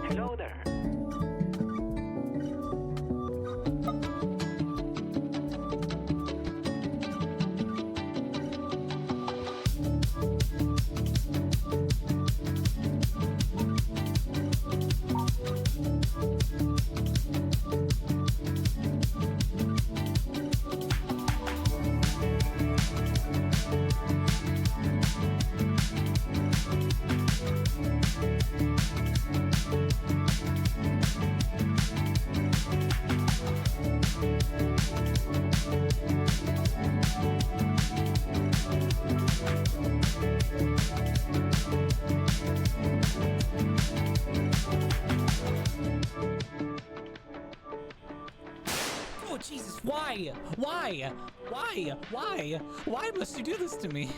Hello there. Oh, Jesus, why? Why? Why? Why? Why must you do this to me?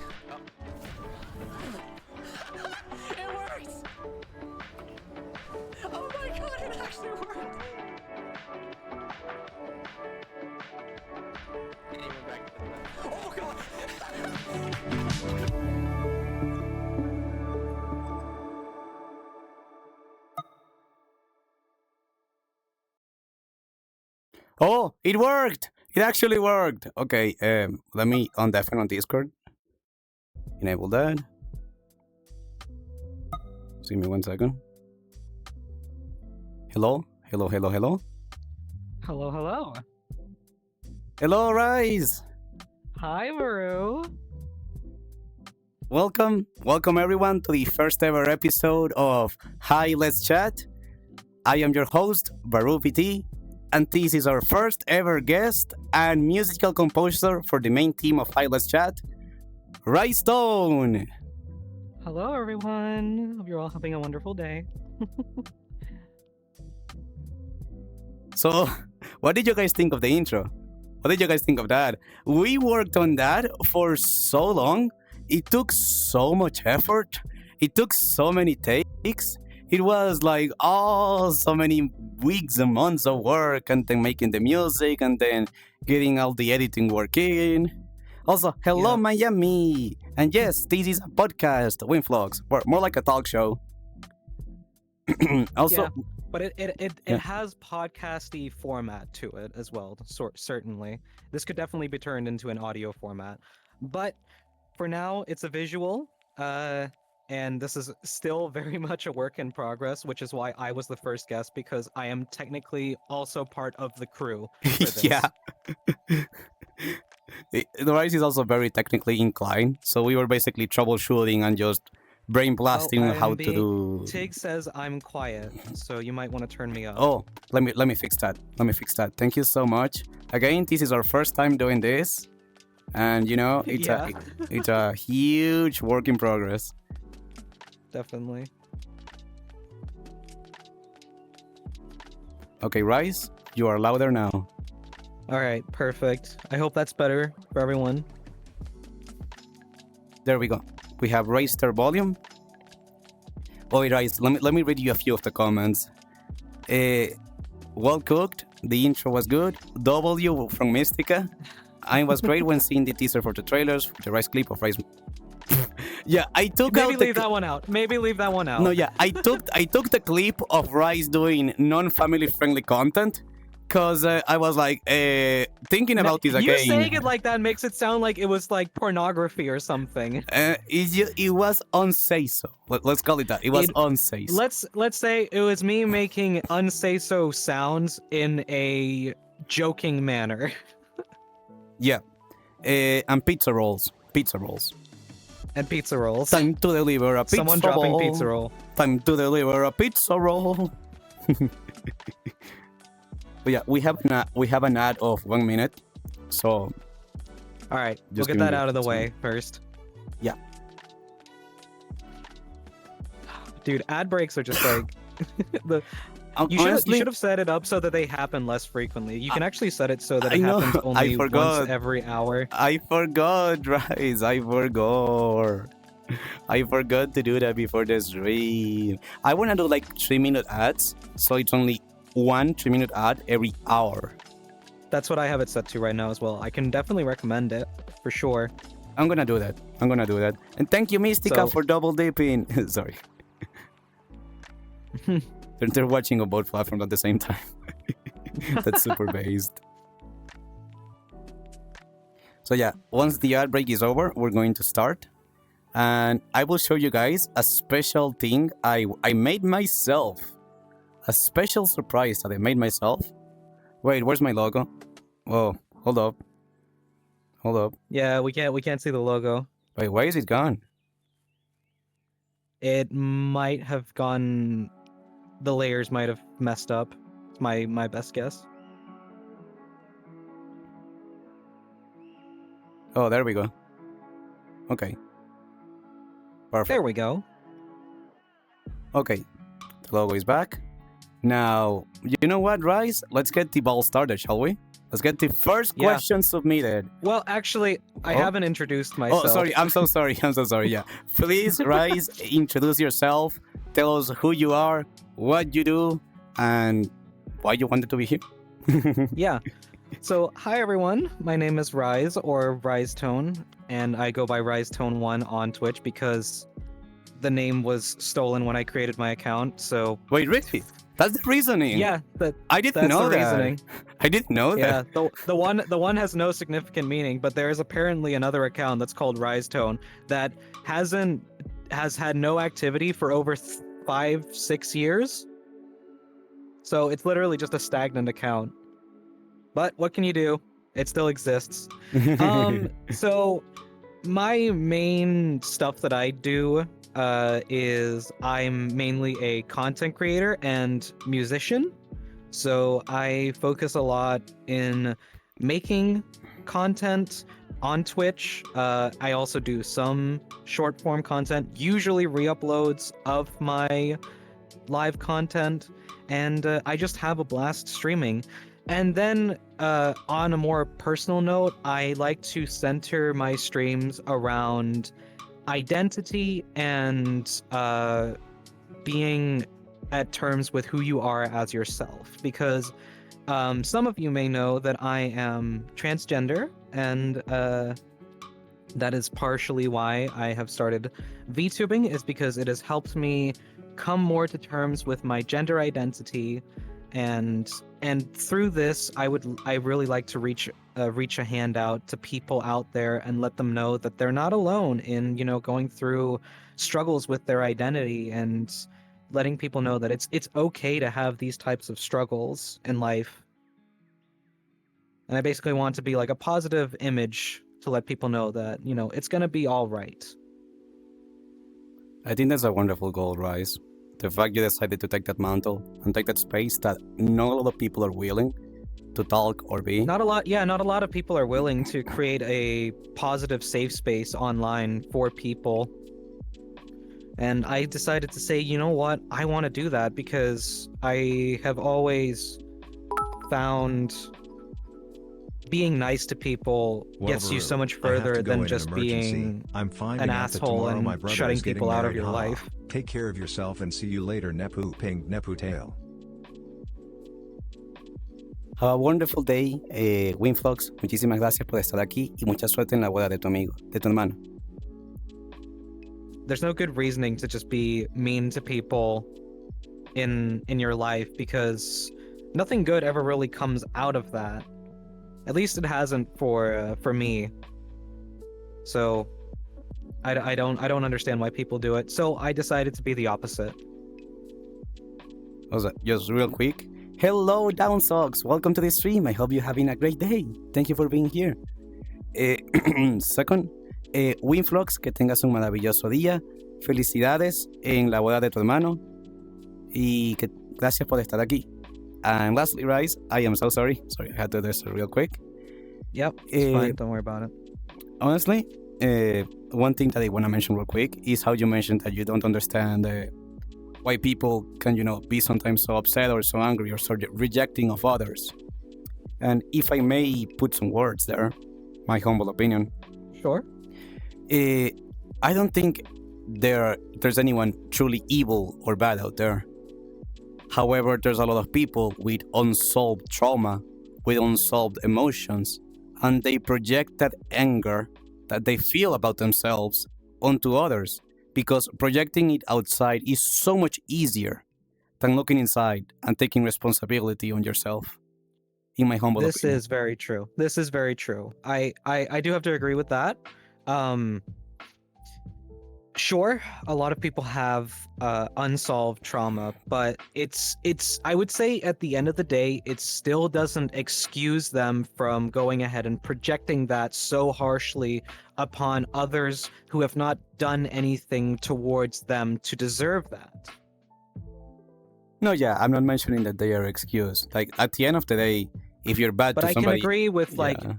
It works! Oh my god, it actually worked! Oh god! Oh, it worked! It actually worked! Okay, let me undeafen on Discord. Enable that. Just give me 1 second. Hello? Hello, hello, hello? Hello, hello. Hello, Rise! Hi, Varoo. Welcome everyone to the first ever episode of Hi, Let's Chat. I am your host, VarooVT, and this is our first ever guest and musical composer for the main team of Hi, Let's Chat, Rise Stone. Hello, everyone. Hope you're all having a wonderful day. So, what did you guys think of the intro? What did you guys think of that? We worked on that for so long. It took so much effort. It took so many takes. It was like, so many weeks and months of work, and then making the music, and then getting all the editing working. Also, hello, Yeah. Miami. And yes, this is a podcast, Winflogs, or more like a talk show. Also, Yeah. But it Yeah. has podcasty format to it as well, certainly. This could definitely be turned into an audio format. But for now, it's a visual, and this is still very much a work in progress, which is why I was the first guest, because I am technically also part of the crew for this. yeah. The Rise is also very technically inclined, so we were basically troubleshooting and just brain blasting how to do. Tig says I'm quiet, so you might want to turn me up. Oh, let me fix that. Let me fix that. Thank you so much. Again, this is our first time doing this, and you know it's Yeah. it's a huge work in progress. Definitely. Okay, Rise, you are louder now. All right, perfect. I hope that's better for everyone. There we go. We have raised our volume. Oh, Rise, let me read you a few of the comments. Well cooked. The intro was good. W from Mystica. I was great when seeing the teaser for the trailers. The Rise clip of Rise. Yeah, I took Maybe out the leave that one out. Maybe leave that one out. No, yeah, I took the clip of Rise doing non-family friendly content, cause I was like thinking about this You again. saying it like that makes it sound like it was like pornography or something. It was unsay so. Let's call it that. It was unsay so. Let's say it was me making unsay-so sounds in a joking manner. Yeah, and pizza rolls. And pizza rolls. Time to deliver a pizza Someone roll. dropping pizza roll. Time to deliver a pizza roll. But yeah, we have an ad of 1 minute, so All right, we'll Just get give that me out of the some- way first. Yeah. Dude, ad breaks are just like you honestly, should have set it up so that they happen less frequently. You can actually set it so that I it know, happens I only forgot. once every hour. I forgot, Rise. I forgot to do that before the stream. I want to do like 3-minute ads, so it's only 1 3-minute ad every hour. That's what I have it set to right now as well. I can definitely recommend it for sure. I'm gonna do that. And thank you, Mystica, So- for double dipping. Sorry. They're watching on both platforms at the same time. That's super based. So yeah, once the ad break is over, we're going to start. And I will show you guys a special thing I made myself. A special surprise that I made myself. Wait, where's my logo? Whoa, hold up. Hold up. Yeah, we can't see the logo. Wait, why is it gone? It might have gone. The layers might have messed up. It's my best guess. Oh, there we go. Okay. Perfect. There we go. Okay, the logo is back. Now, you know what, Rice? Let's get the ball started, shall we? Let's get the first Yeah. question submitted. Well, actually, I Oh. haven't introduced myself. Oh, sorry. I'm so sorry. I'm so sorry. Yeah. Please, Rice, introduce yourself. Tell us who you are, what you do, and why you wanted to be here. Yeah. So, hi everyone. My name is Rise or Rise Tone, and I go by Rise Tone 1 on Twitch because the name was stolen when I created my account. So, Wait, really? That's the reasoning. yeah, I didn't that's know the that. reasoning. I didn't know Yeah, that. the one has no significant meaning, but there is apparently another account that's called Rise Tone that has had no activity for over 5-6 years. So it's literally just a stagnant account. But what can you do? It still exists. So my main stuff that I do is I'm mainly a content creator and musician. So I focus a lot in making content on Twitch. I also do some short form content, usually re-uploads of my live content, and I just have a blast streaming. And then on a more personal note, I like to center my streams around identity and being at terms with who you are as yourself, because some of you may know that I am transgender, and that is partially why I have started VTubing, is because it has helped me come more to terms with my gender identity, and through this I really like to reach a hand out to people out there and let them know that they're not alone in, you know, going through struggles with their identity, and letting people know that it's okay to have these types of struggles in life. And I basically want to be like a positive image to let people know that, you know, it's gonna be all right. I think that's a wonderful goal, Rice. The fact you decided to take that mantle and take that space that not a lot of people are willing to talk or be. Not a lot of people are willing to create a positive safe space online for people. And I decided to say, you know what, I want to do that because I have always found being nice to people gets you so much further than just being an asshole and shutting people out of your life. Take care of yourself and see you later, Nepu Ping Nepu Tail. Have a wonderful day, Winflux. Muchísimas gracias por estar aquí y mucha suerte en la boda de tu amigo, de tu hermano. There's no good reasoning to just be mean to people in your life, because nothing good ever really comes out of that. At least it hasn't for me. So I don't understand why people do it. So I decided to be the opposite. Just real quick. Hello, Down Socks. Welcome to the stream. I hope you're having a great day. Thank you for being here. Second, Winflux, que tengas un maravilloso día. Felicidades en la boda de tu hermano. Y que gracias por estar aquí. And lastly, Rice, I am so sorry. Sorry, I had to do this real quick. Yep, it's fine. Don't worry about it. Honestly, one thing that I want to mention real quick is how you mentioned that you don't understand why people can, you know, be sometimes so upset or so angry or so rejecting of others. And if I may put some words there, my humble opinion. Sure. I don't think there's anyone truly evil or bad out there. However, there's a lot of people with unsolved trauma, with unsolved emotions, and they project that anger that they feel about themselves onto others, because projecting it outside is so much easier than looking inside and taking responsibility on yourself, in my humble This opinion. is very true. This is very true. I do have to agree with that. Um, sure, a lot of people have unsolved trauma, but it's I would say at the end of the day, it still doesn't excuse them from going ahead and projecting that so harshly upon others who have not done anything towards them to deserve that. No, yeah, I'm not mentioning that they are excused. Like, at the end of the day, if you're bad But to I can somebody, agree with like, yeah,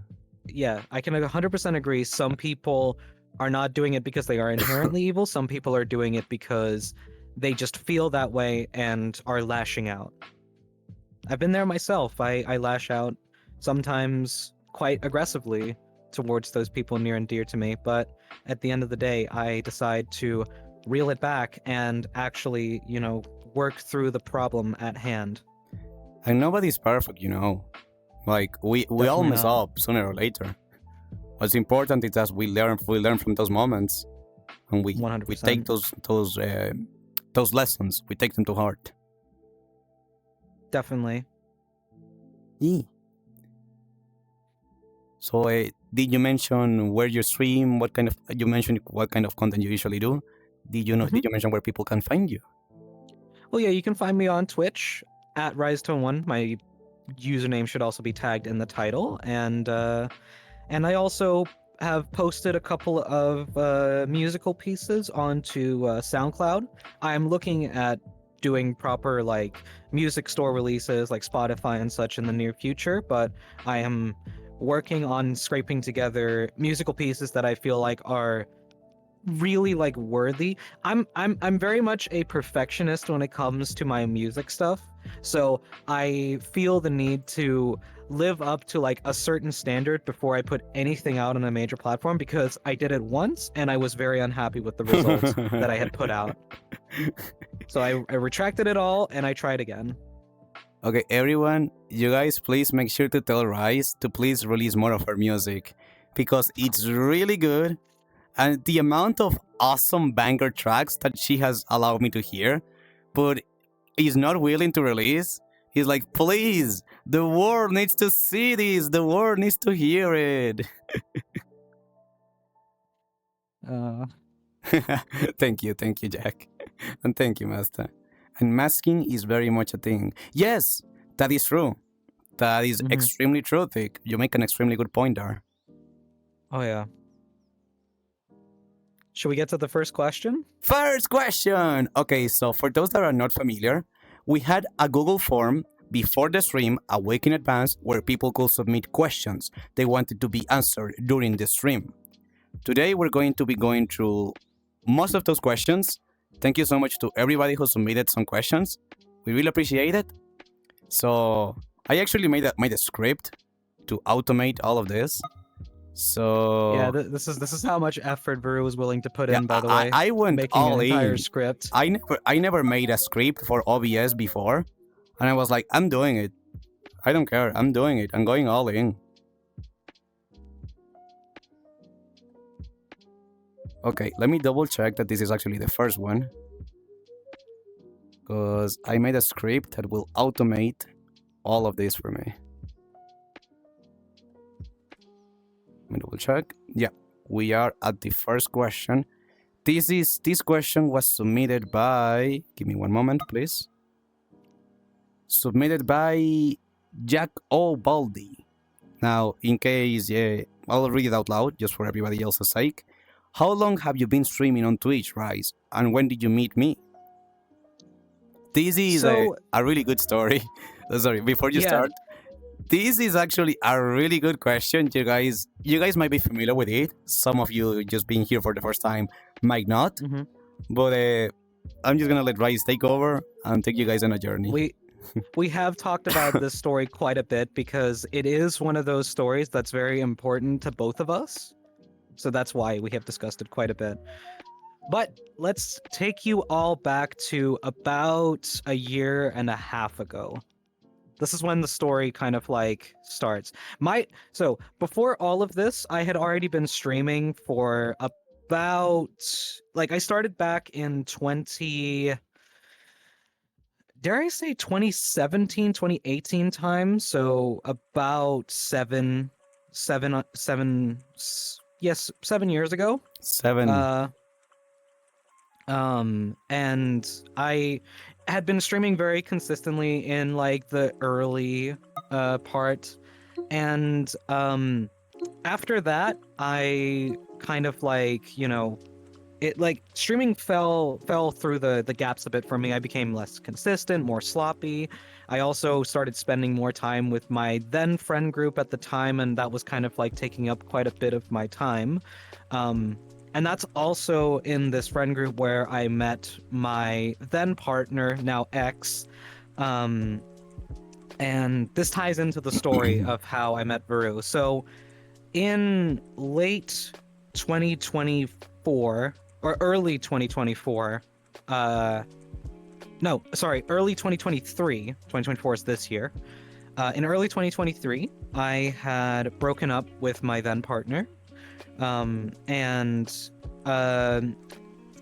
yeah, I can 100% agree. Some people are not doing it because they are inherently evil. Some people are doing it because they just feel that way and are lashing out. I've been there myself. I lash out sometimes quite aggressively towards those people near and dear to me. But at the end of the day, I decide to reel it back and actually, work through the problem at hand. and nobody's perfect, you know. Like, we all Definitely mess not. up sooner or later. What's important is that we learn from those moments, and we take 100%. those lessons. We take them to heart. Definitely. Yeah. So, did you mention where you stream? What kind of you mentioned what kind of content you usually do? Did you know? Mhm. Did you mention where people can find you? Well, yeah, you can find me on Twitch at RiseTone1. My username should also be tagged in the title, and I also have posted a couple of musical pieces onto SoundCloud. I'm looking at doing proper like music store releases like Spotify and such in the near future, but I am working on scraping together musical pieces that I feel like are really like worthy. I'm very much a perfectionist when it comes to my music stuff. So I feel the need to live up to like a certain standard before I put anything out on a major platform, because I did it once and I was very unhappy with the results that I had put out. So I retracted it all and I tried again. Okay, everyone, you guys, please make sure to tell Rice to please release more of her music, because it's really good, and the amount of awesome banger tracks that she has allowed me to hear, but is not willing to release. He's like, please, the world needs to see this. The world needs to hear it. Thank you, Jack, and thank you, Master. And masking is very much a thing. Yes, that is true. That is Mhm. extremely true, Vic. You make an extremely good point there. Oh yeah. Should we get to the first question? First question! Okay, so for those that are not familiar, we had a Google form before the stream, a week in advance, where people could submit questions they wanted to be answered during the stream. Today, we're going to be going through most of those questions. Thank you so much to everybody who submitted some questions. We really appreciate it. So, I actually made a script to automate all of this. So Yeah, this is how much effort Varoo was willing to put yeah, in. By the way, I went making an all entire in. script. I never made a script for OBS before, and I was like, I'm doing it. I don't care. I'm doing it. I'm going all in. Okay, let me double check that this is actually the first one, because I made a script that will automate all of this for me. Let me double check. Yeah, we are at the first question. This question was submitted by, give me one moment, please. Submitted by Jack O'Baldy. Now, in case, I'll read it out loud just for everybody else's sake. How long have you been streaming on Twitch, Rise? And when did you meet me? This is a really good story. Sorry, before you start, this is actually a really good question. You guys might be familiar with it. Some of you just being here for the first time might not. Mhm. But I'm just gonna let Rise take over and take you guys on a journey. We have talked about this story quite a bit because it is one of those stories that's very important to both of us. So that's why we have discussed it quite a bit. But let's take you all back to about a year and a half ago. This is when the story kind of like starts. So before all of this, I had already been streaming for about, like, I started back in dare I say 2017, 2018 time, so about yes, 7 years ago. 7. Uh, and I had been streaming very consistently in like the early part, and after that, I kind of like, it like streaming fell through the gaps a bit for me. I became less consistent, more sloppy. I also started spending more time with my then friend group at the time, and that was kind of like taking up quite a bit of my time. Um, and that's also in this friend group where I met my then partner, now ex. Um, and this ties into the story of how I met Varu. So in late 2024 or early 2024, no, sorry, early 2023, 2024 is this year. In early 2023, I had broken up with my then partner. And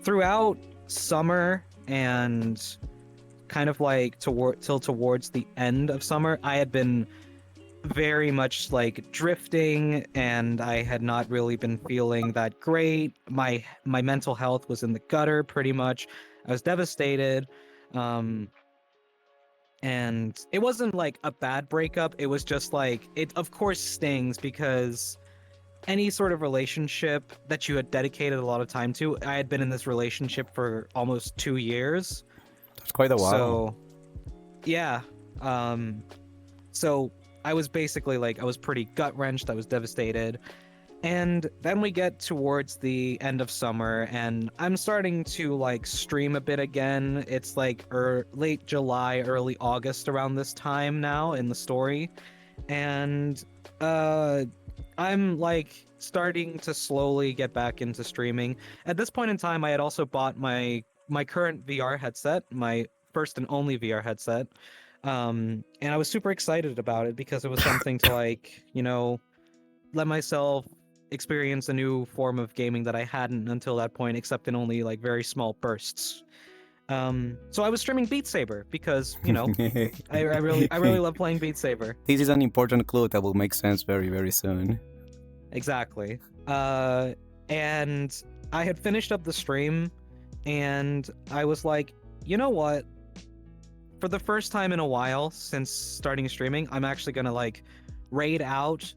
throughout summer and kind of like towards the end of summer, I had been very much like drifting, and I had not really been feeling that great. My mental health was in the gutter pretty much. I was devastated. And it wasn't like a bad breakup. It was just like, it of course stings because any sort of relationship that you had dedicated a lot of time to, I had been in this relationship for almost 2 years. That's quite a while. So yeah. So I was basically like, I was pretty gut wrenched. I was devastated. And then we get towards the end of summer, and I'm starting to like stream a bit again. It's like late July, early August around this time now in the story. And I'm like starting to slowly get back into streaming. At this point in time, I had also bought my current VR headset, my first and only VR headset. And I was super excited about it because it was something to like, let myself experience a new form of gaming that I hadn't until that point, except in only like very small bursts. So I was streaming Beat Saber because, I really love playing Beat Saber. This is an important clue that will make sense very, very soon. Exactly. And I had finished up the stream, and I was like, you know what? For the first time in a while since starting streaming, I'm actually gonna like raid out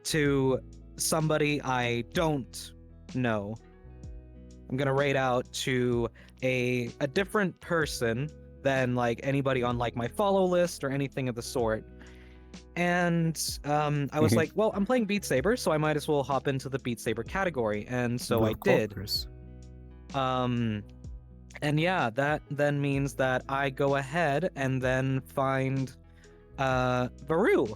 to somebody I don't know. I'm gonna raid out to a different person than like anybody on like my follow list or anything of the sort. And I was like, well, I'm playing Beat Saber, so I might as well hop into the Beat Saber category, and so I did. And yeah, that then means that I go ahead and then find Varu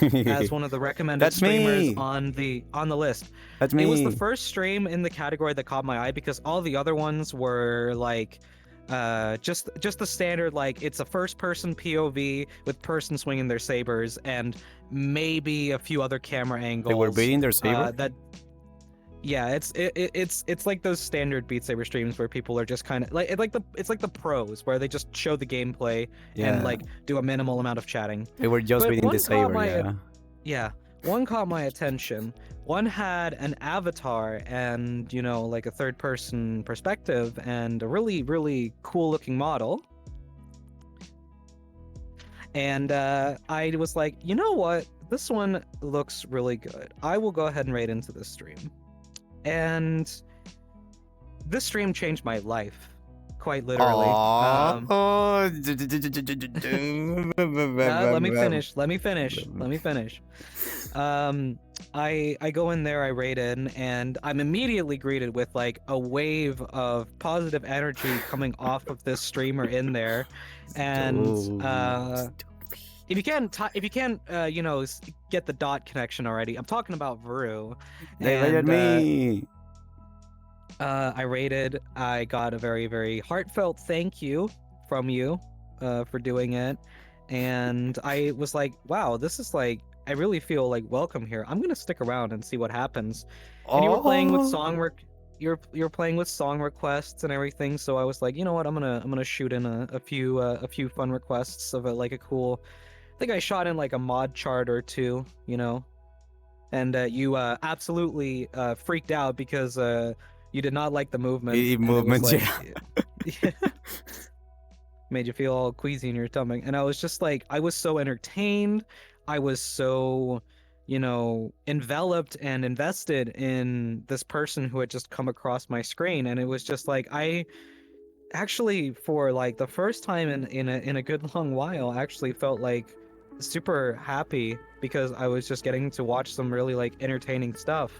as one of the recommended That's streamers me. on the list. That's me. It was the first stream in the category that caught my eye because all the other ones were like just the standard, like it's a first person POV with person swinging their sabers and maybe a few other camera angles. They were beating their saber? Yeah, it's like those standard Beat Saber streams where people are just kind of like it's like the pros where they just show the gameplay and like do a minimal amount of chatting. They were just beating the saber, yeah. One caught my attention. One had an avatar and, like a third person perspective and a really, really cool looking model. And I was like, you know what? This one looks really good. I will go ahead and raid into this stream. And this stream changed my life, quite literally. Let me finish. I go in there, I raid in, and I'm immediately greeted with like a wave of positive energy coming off of this streamer in there, and if you can't get the dot connection already, I'm talking about Varu. They raided me. I rated. I got a very, very heartfelt thank you from you for doing it, and I was like, wow, this is like, I really feel like welcome here. I'm gonna stick around and see what happens. And you were playing with you're playing with song requests and everything, so I was like, you know what, I'm gonna shoot in a few fun requests of like a cool. I think I shot in like a mod chart or two, you know, and you absolutely freaked out because you did not like the movement, and it was Movements, like yeah. made you feel all queasy in your stomach. And I was just like, I was so entertained. I was so, you know, enveloped and invested in this person who had just come across my screen. And it was just like, I actually, for like the first time in a good long while, actually felt like super happy because I was just getting to watch some really like entertaining stuff.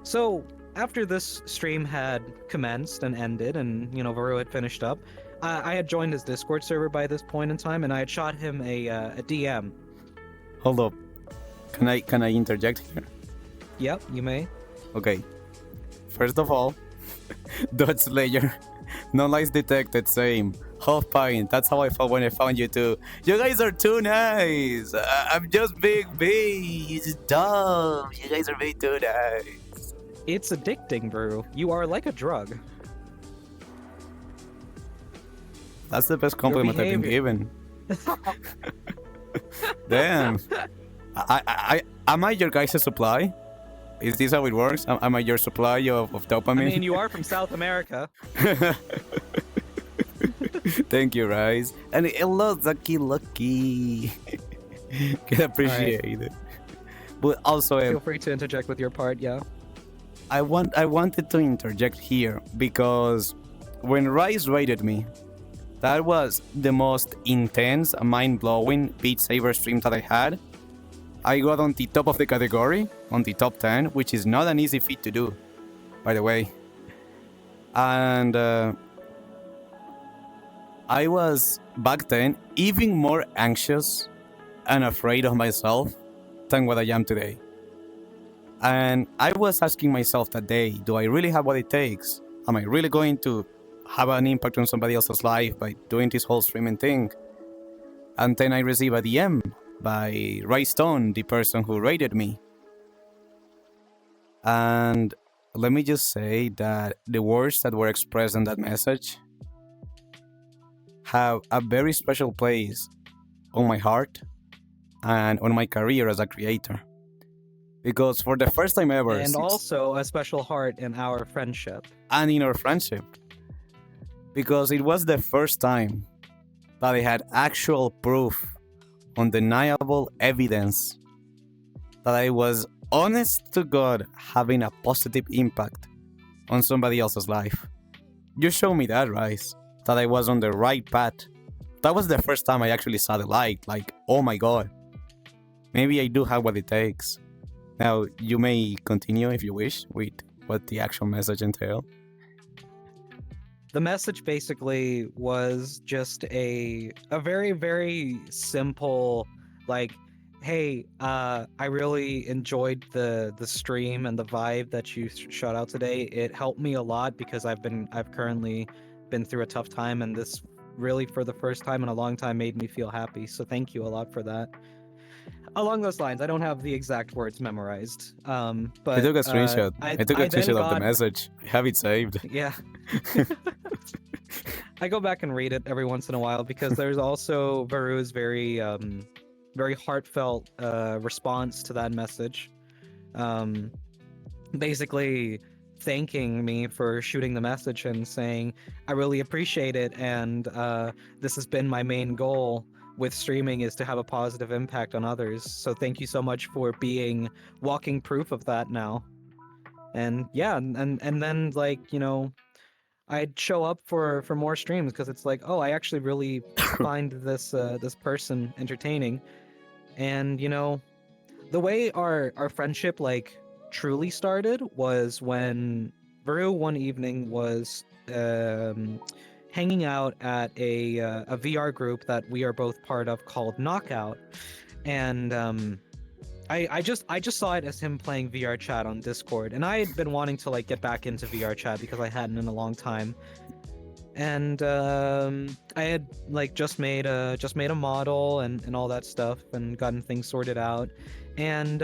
So after this stream had commenced and ended, and you know Varoo had finished up, I had joined his Discord server by this point in time, and I had shot him a DM. Hold up. Can I interject here? Yep, you may. Okay. First of all, Dodge Slayer, no lies detected, same. Half pint, that's how I felt when I found you too. You guys are too nice. I'm just big B. It's dumb. You guys are way too nice. It's addicting, Varoo. You are like a drug. That's the best compliment I've been given. Damn. Am I your guys' supply? Is this how it works? Am I your supply of dopamine? I mean, you are from South America. Thank you, Rice. And hello, Zaki Lucky. Can appreciate it. But also, Feel free to interject with your part, yeah. I wanted to interject here because when Rice rated me, that was the most intense, mind-blowing Beat Saber stream that I had. I got on the top of the category, on the top 10, which is not an easy feat to do, by the way. And I was, back then, even more anxious and afraid of myself than what I am today. And I was asking myself that day, do I really have what it takes? Am I really going to have an impact on somebody else's life by doing this whole streaming thing? And then I receive a DM by Ray Stone, the person who rated me. And let me just say that the words that were expressed in that message have a very special place on my heart and on my career as a creator. Because for the first time ever... And also a special heart in our friendship. And in our friendship. Because it was the first time that I had actual proof, undeniable evidence, that I was honest to God having a positive impact on somebody else's life. You showed me that, Rice, that I was on the right path. That was the first time I actually saw the light, like, oh my God, maybe I do have what it takes. Now, you may continue if you wish with what the actual message entailed. The message basically was just a very, very simple, like, hey, I really enjoyed the stream and the vibe that you shot out today. It helped me a lot because I've currently been through a tough time, and this really, for the first time in a long time, made me feel happy. So thank you a lot for that. Along those lines, I don't have the exact words memorized. But I took a screenshot. I took a screenshot of the message. I have it saved. Yeah. I go back and read it every once in a while because there's also Varoo's very very heartfelt response to that message. Basically thanking me for shooting the message and saying, I really appreciate it, and this has been my main goal with streaming, is to have a positive impact on others. So thank you so much for being walking proof of that now. And yeah, and then, like, you know, I'd show up for more streams because it's like, oh, I actually really find this this person entertaining. And you know, the way our friendship like truly started was when Varoo one evening was hanging out at a VR group that we are both part of called Knockout, and I just saw it as him playing VR chat on Discord, and I had been wanting to like get back into VR chat because I hadn't in a long time, and I had like just made a model and all that stuff and gotten things sorted out, and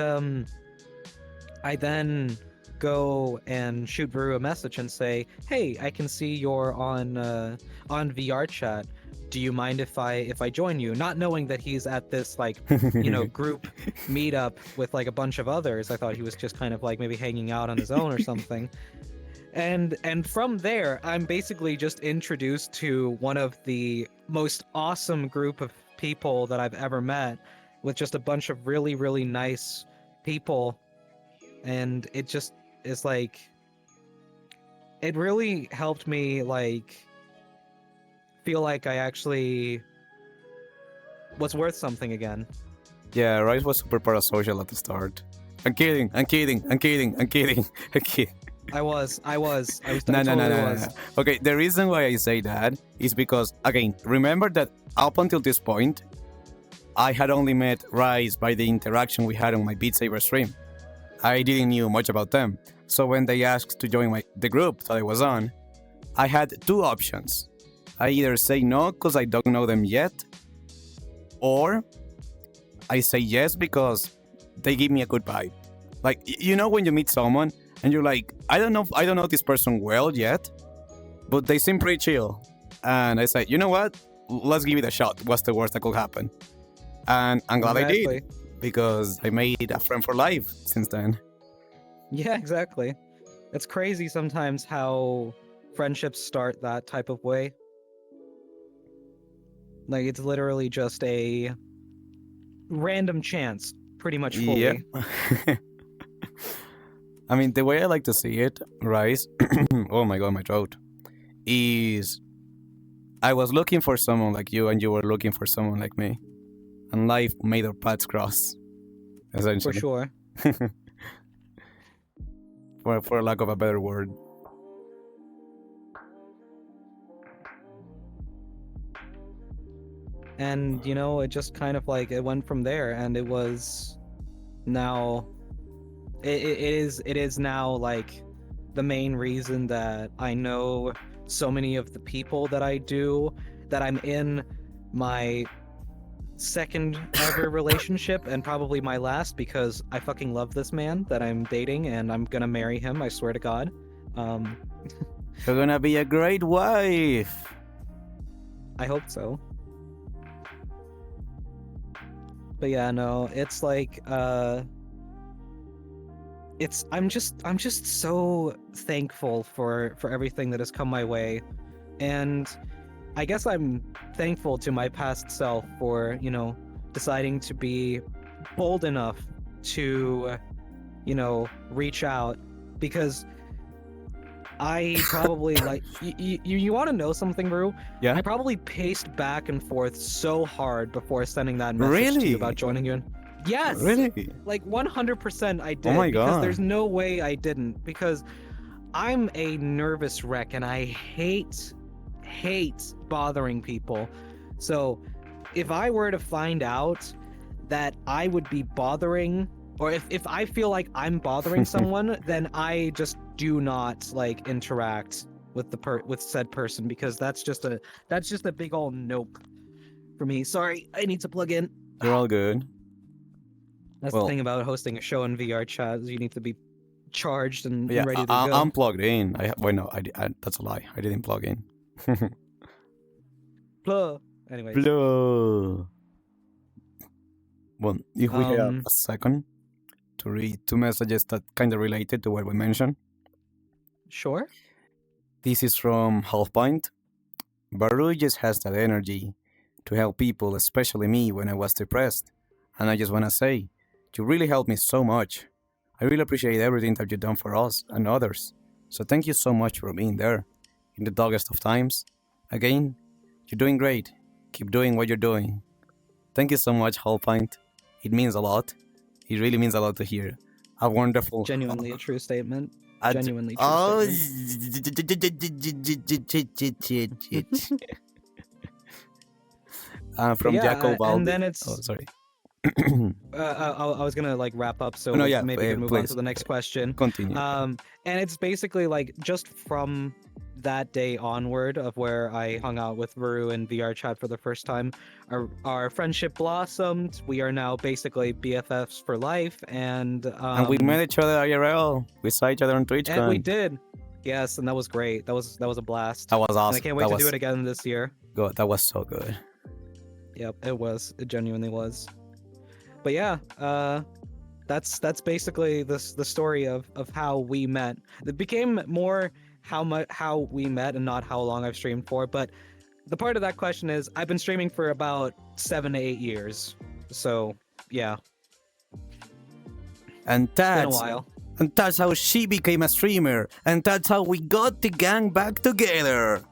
I then go and shoot Varoo a message and say, "Hey, I can see you're on VR chat. Do you mind if I join you?" Not knowing that he's at this like group meetup with like a bunch of others. I thought he was just kind of like maybe hanging out on his own or something. And from there, I'm basically just introduced to one of the most awesome group of people that I've ever met, with just a bunch of really, really nice people. And it just is like, it really helped me like feel like I actually was worth something again. Yeah, Rice was super parasocial at the start. I'm kidding. I was. I No. totally was. Okay, the reason why I say that is because, again, remember that up until this point, I had only met Rice by the interaction we had on my Beat Saber stream. I didn't knew much about them. So when they asked to join the group that I was on, I had two options. I either say no because I don't know them yet, or I say yes because they give me a good vibe. Like, when you meet someone and you're like, I don't know this person well yet, but they seem pretty chill. And I said, you know what? Let's give it a shot. What's the worst that could happen? And I'm glad I did, because I made a friend for life since then. Yeah, exactly. It's crazy sometimes how friendships start that type of way. Like, it's literally just a random chance, pretty much fully. Yeah. I mean, the way I like to see it, Rice, oh my god, my throat, is I was looking for someone like you and you were looking for someone like me. And life made our paths cross, essentially. For sure. For lack of a better word. And, it just kind of like, it went from there, and it was now... It is now like the main reason that I know so many of the people that I do, that I'm in my second ever relationship and probably my last, because I fucking love this man that I'm dating and I'm gonna marry him, I swear to God. You're gonna be a great wife. I hope so. But yeah, no, it's like I'm just so thankful for everything that has come my way. And I guess I'm thankful to my past self for, deciding to be bold enough to, reach out, because I probably like you want to know something, Rue? Yeah. I probably paced back and forth so hard before sending that message to you about joining you. Yes. Really? Like 100% I did. Oh my because god. there's no way I didn't, because I'm a nervous wreck and I hate bothering people. So if I were to find out that I would be bothering, or if I feel like I'm bothering someone, then I just do not like interact with with said person, because that's just a big old nope for me. Sorry, I need to plug in. You're all good. That's the thing about hosting a show in VR chat, is you need to be charged and ready to go. I'm plugged in. That's a lie. I didn't plug in. Anyway. Well, if we have a second to read two messages that kind of related to what we mentioned. Sure. This is from Half Pint. Varoo just has that energy to help people, especially me when I was depressed. And I just want to say, you really helped me so much. I really appreciate everything that you've done for us and others. So thank you so much for being there in the darkest of times. Again, you're doing great. Keep doing what you're doing. Thank you so much, Half Pint. It means a lot. It really means a lot to hear. A wonderful... Genuinely a true statement. Genuinely true statement. From Jaco Baldi. And then it's... Oh, sorry. I was gonna like wrap up, so maybe we can move on to the next question. Continue. And it's basically like just from that day onward of where I hung out with Varu in VR chat for the first time, our friendship blossomed. We are now basically BFFs for life, and we met each other IRL. We saw each other on TwitchCon. and we did. Yes, and that was great. That was a blast. That was awesome. And I can't wait to do it again this year. Good. That was so good. Yep, it was. It genuinely was. But yeah, that's basically the story of how we met. It became more how we met and not how long I've streamed for. But the part of that question is I've been streaming for about 7 to 8 years. So yeah, And it's been a that's while. and that's how she became a streamer. And that's how we got the gang back together.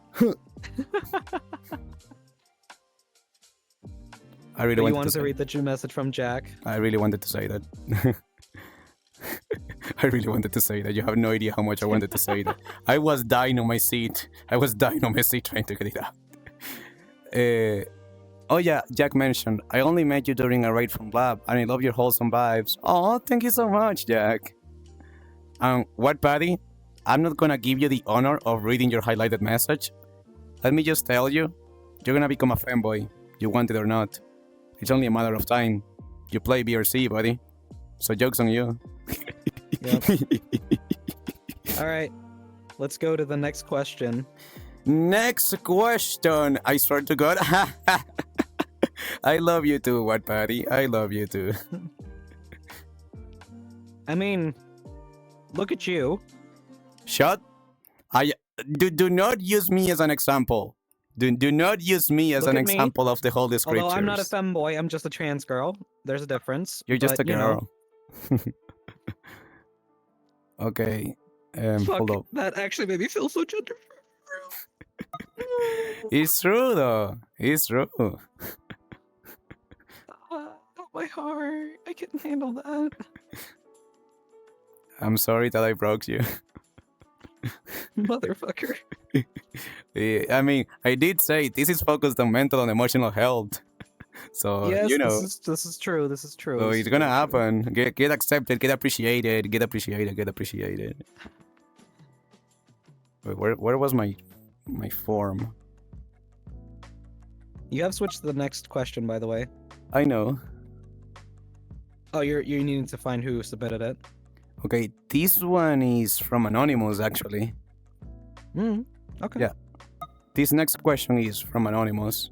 I really But you wanted wanted to to read the message from Jack. I really wanted to say that. I really wanted to say that. You have no idea how much I wanted to say that. I was dying on my seat. I was dying on my seat trying to get it out. Oh yeah, Jack mentioned, I only met you during a raid from Lab, and I love your wholesome vibes. Oh, thank you so much, Jack. What, Paddy? I'm not gonna give you the honor of reading your highlighted message. Let me just tell you, you're gonna become a fanboy, you want it or not. It's only a matter of time. You play BRC, buddy. So joke's on you. Yep. All right, let's go to the next question. Next question. I swear to God. I love you too, What Patty. I love you too. I mean, look at you. Shut. Do not use me as an example. Do not use me as Look an at me. example of the Holy Scriptures. Although I'm not a femboy, I'm just a trans girl. There's a difference. You're just but, a you know, girl. Okay. fuck, Hold up. that actually made me feel so gender. It's true though. It's true. My heart. I couldn't handle that. I'm sorry that I broke you. Motherfucker. I mean, I did say this is focused on mental and emotional health. So, Yes, you know. this is true. This is true. So This it's is gonna very true. happen. Get accepted, get appreciated, get appreciated, get appreciated. Wait, where was my form? You have switched to the next question, by the way. I know. Oh, you're needing to find who submitted it. Okay, this one is from Anonymous actually. Okay. Yeah. This next question is from Anonymous.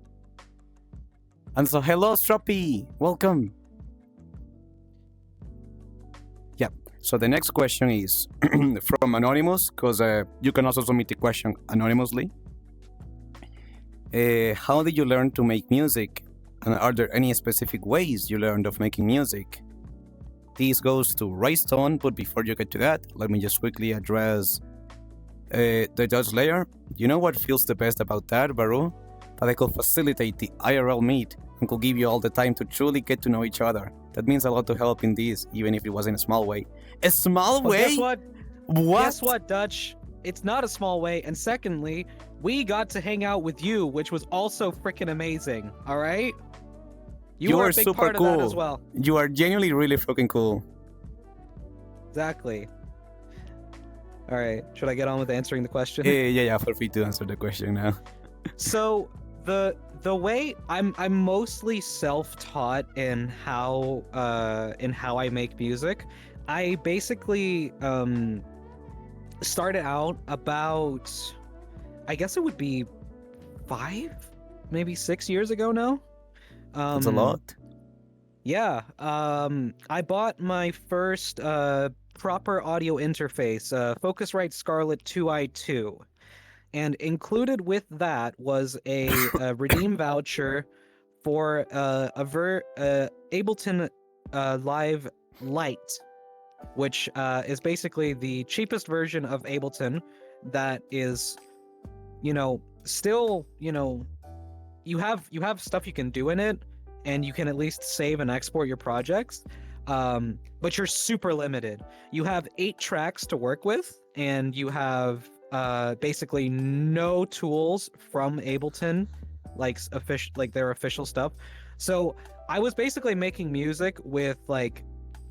And so, hello, Stroppy! Welcome! Yeah, so the next question is from Anonymous, because you can also submit the question anonymously. How did you learn to make music? And are there any specific ways you learned of making music? This goes to Raystone, but before you get to that, let me just quickly address the Dodge layer. You know what feels the best about that, Baru? That I could facilitate the IRL meet and could give you all the time to truly get to know each other. That means a lot to help in this, even if it was in a small way. A small Well, way? guess what? What? Guess what, Dutch? It's not a small way. And secondly, we got to hang out with you, which was also freaking amazing. All right? You were a big super part cool. of that as well. You are genuinely really fucking cool. Exactly. All right. Should I get on with answering the question? Yeah. Feel free to answer the question now. So the way I'm mostly self-taught in how I make music. I basically started out about, I guess it would be 5, maybe 6 years ago now. That's a lot. Yeah. I bought my first proper audio interface, Focusrite Scarlett 2i2. And included with that was a redeem voucher for Ableton Live Lite, which is basically the cheapest version of Ableton that is, still, you have stuff you can do in it, and you can at least save and export your projects, but you're super limited. You have 8 tracks to work with, and you have basically no tools from Ableton, like their official stuff. So I was basically making music with like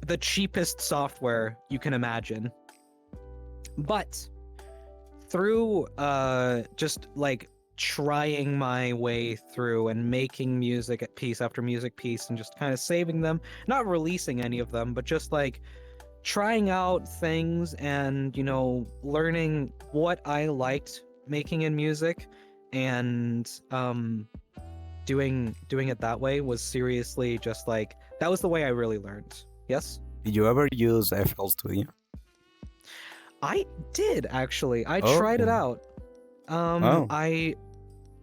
the cheapest software you can imagine. But through just like trying my way through and making music at piece after music piece and just kind of saving them, not releasing any of them, but just like trying out things and learning what I liked making in music and doing it that way was seriously just like that was the way I really learned. Yes? Did you ever use FL Studio? I did actually. I tried it Oh. out. Oh.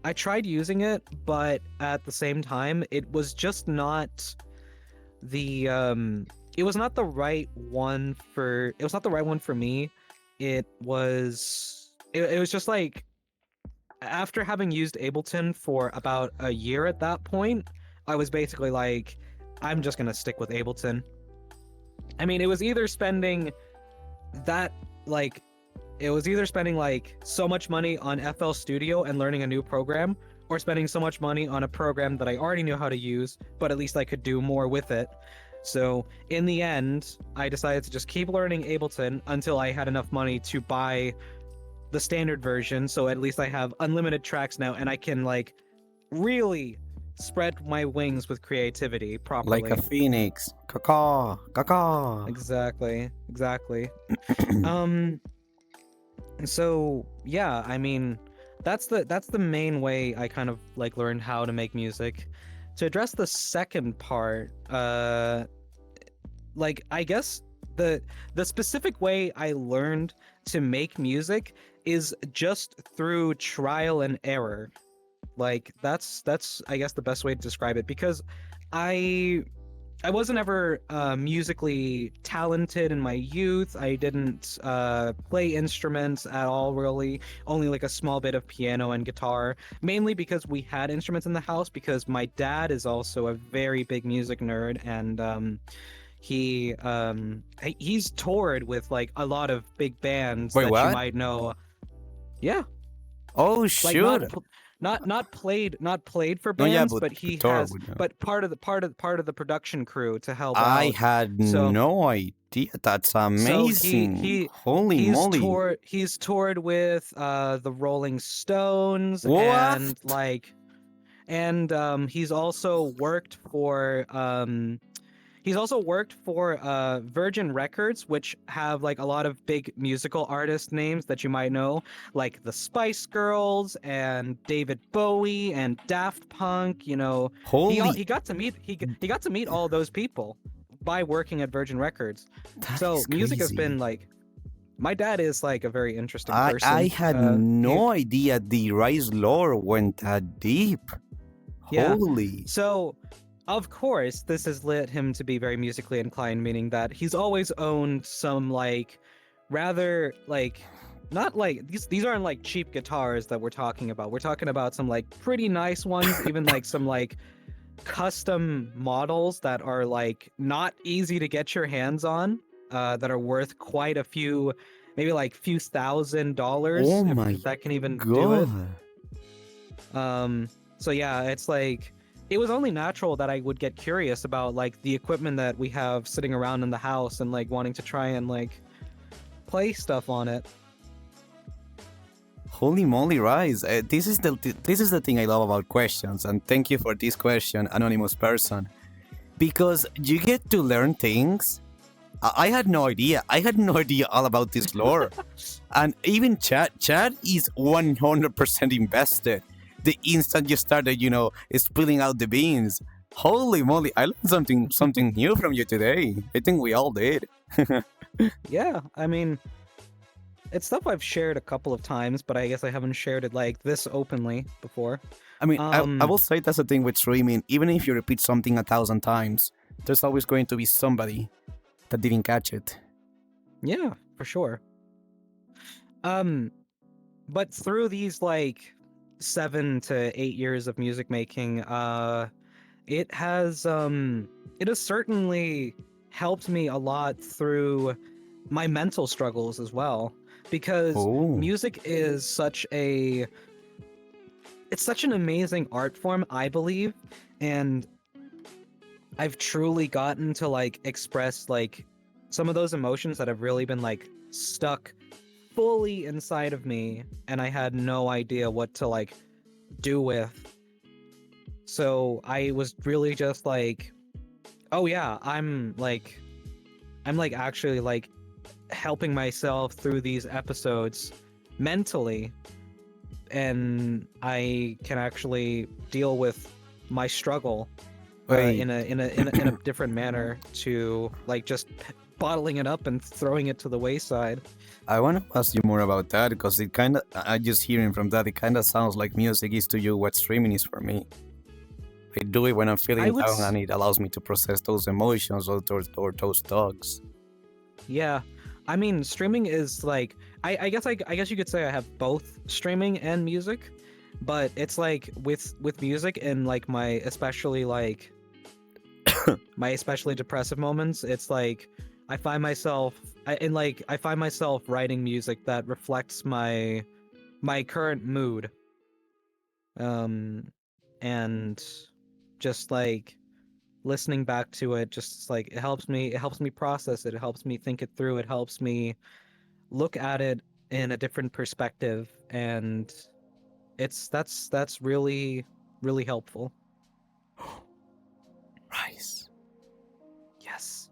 I tried using it, but at the same time, it was just not the it was not the right one for me. It was just like after having used Ableton for about a year at that point, I was basically like, I'm just gonna stick with Ableton. I mean, it was either spending that like so much money on FL Studio and learning a new program, or spending so much money on a program that I already knew how to use, but at least I could do more with it. So in the end, I decided to just keep learning Ableton until I had enough money to buy the standard version, so at least I have unlimited tracks now and I can like really spread my wings with creativity properly. Like a phoenix. Caw, caw. Exactly. So yeah, I mean, that's the main way I kind of like learned how to make music. To address the second part, like I guess the specific way I learned to make music is just through trial and error. Like that's I guess the best way to describe it, because I wasn't ever musically talented in my youth. I didn't play instruments at all, really. Only like a small bit of piano and guitar, mainly because we had instruments in the house, because my dad is also a very big music nerd, and he's toured with like a lot of big bands Wait, that what? you might know. Yeah, Oh, like shoot. not played for No, yeah, bands, but he guitar has would know. but part of the production crew to help I out. had So- no idea. That's So amazing. Holy moly. he's toured with the Rolling Stones What? and like he's also worked for Virgin Records, which have like a lot of big musical artist names that you might know, like the Spice Girls and David Bowie and Daft Punk. Holy. He got to meet all those people by working at Virgin Records. That So is music has crazy. been like, my dad is like a very interesting I person. had no idea the Rise lore went that deep. Yeah. Holy. So, of course, this has led him to be very musically inclined, meaning that he's always owned some like rather like not like these aren't like cheap guitars that we're talking about. We're talking about some like pretty nice ones, even like some like custom models that are like not easy to get your hands on, that are worth quite a few, maybe like few $1,000s. Oh if my that can even do it. God. So yeah, it's like it was only natural that I would get curious about like the equipment that we have sitting around in the house and like wanting to try and like play stuff on it. Holy moly, Rise. This is the thing I love about questions, and thank you for this question, anonymous person, because you get to learn things. I had no idea. I had no idea all about this lore, and even Chad is 100% invested. The instant you started, spilling out the beans. Holy moly! I learned something new from you today. I think we all did. Yeah, I mean, it's stuff I've shared a couple of times, but I guess I haven't shared it like this openly before. I mean, I will say that's the thing with streaming. Even if you repeat something 1,000 times, there's always going to be somebody that didn't catch it. Yeah, for sure. But through these like 7 to 8 years of music making, it has certainly helped me a lot through my mental struggles as well, because music is such an amazing art form, I believe, and I've truly gotten to like express like some of those emotions that have really been like stuck fully inside of me, and I had no idea what to like do with. So I was really just like, oh yeah, I'm like actually like helping myself through these episodes mentally, and I can actually deal with my struggle Wait, in a different manner to like just bottling it up and throwing it to the wayside. I want to ask you more about that because it kind of, I just hearing from that, it kind of sounds like music is to you what streaming is for me. I do it when I'm feeling I would down s- and it allows me to process those emotions or those thoughts. Yeah, I mean, streaming is like I guess you could say I have both streaming and music, but it's like with music and like my especially like my especially depressive moments, it's like I find myself I find myself writing music that reflects my current mood, and just like listening back to it, just like it helps me process it, it helps me think it through, it helps me look at it in a different perspective, and that's really really helpful. Rice. Yes.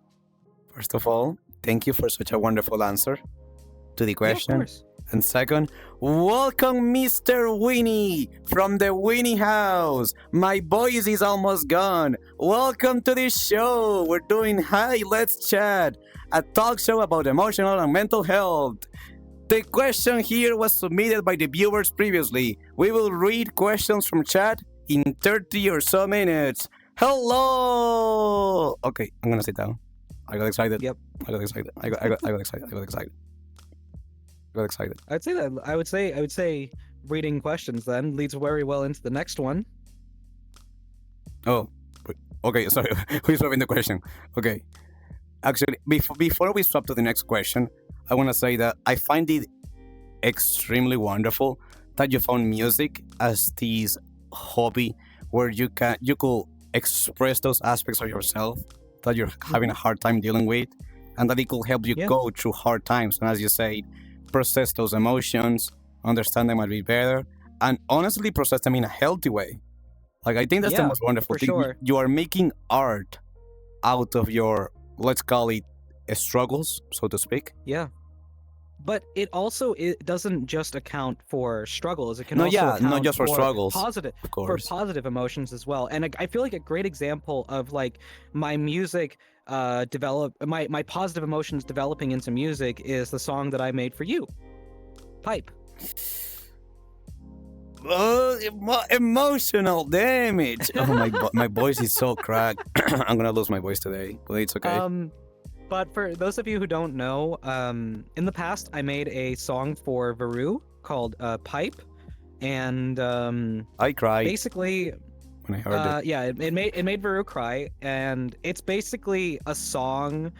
First of all, thank you for such a wonderful answer to the Yeah, of question. course. And second, welcome Mr. Winnie from the Winnie house. My voice is almost gone. Welcome to the show. We're doing Hi, Let's Chat, a talk show about emotional and mental health. The question here was submitted by the viewers previously. We will read questions from chat in 30 or so minutes. Hello! Okay, I'm gonna sit down. I got excited. Yep. I got excited. I got excited. I got excited. I got excited. I would say reading questions then leads very well into the next one. Oh, okay. Sorry, who's swapping the question? Okay. Actually, before we swap to the next question, I want to say that I find it extremely wonderful that you found music as this hobby where you could express those aspects of yourself that you're having a hard time dealing with, and that it could help you Yeah. go through hard times. And as you say, process those emotions, understand them a bit better, and honestly process them in a healthy way. Like I think that's the Yeah, most wonderful for thing. sure. You are making art out of your, let's call it, struggles, so to speak. Yeah. But it doesn't just account for struggles. It can No, also yeah, account not just for struggles, positive of course. emotions as well. And I feel like a great example of like my music my positive emotions developing into music is the song that I made for you, Pipe. Emotional damage. Oh my voice is so cracked. I'm gonna lose my voice today, but it's okay. But for those of you who don't know, in the past I made a song for Varoo called Pipe, and I cried basically when I heard it. yeah, it made Varoo cry, and it's basically a song.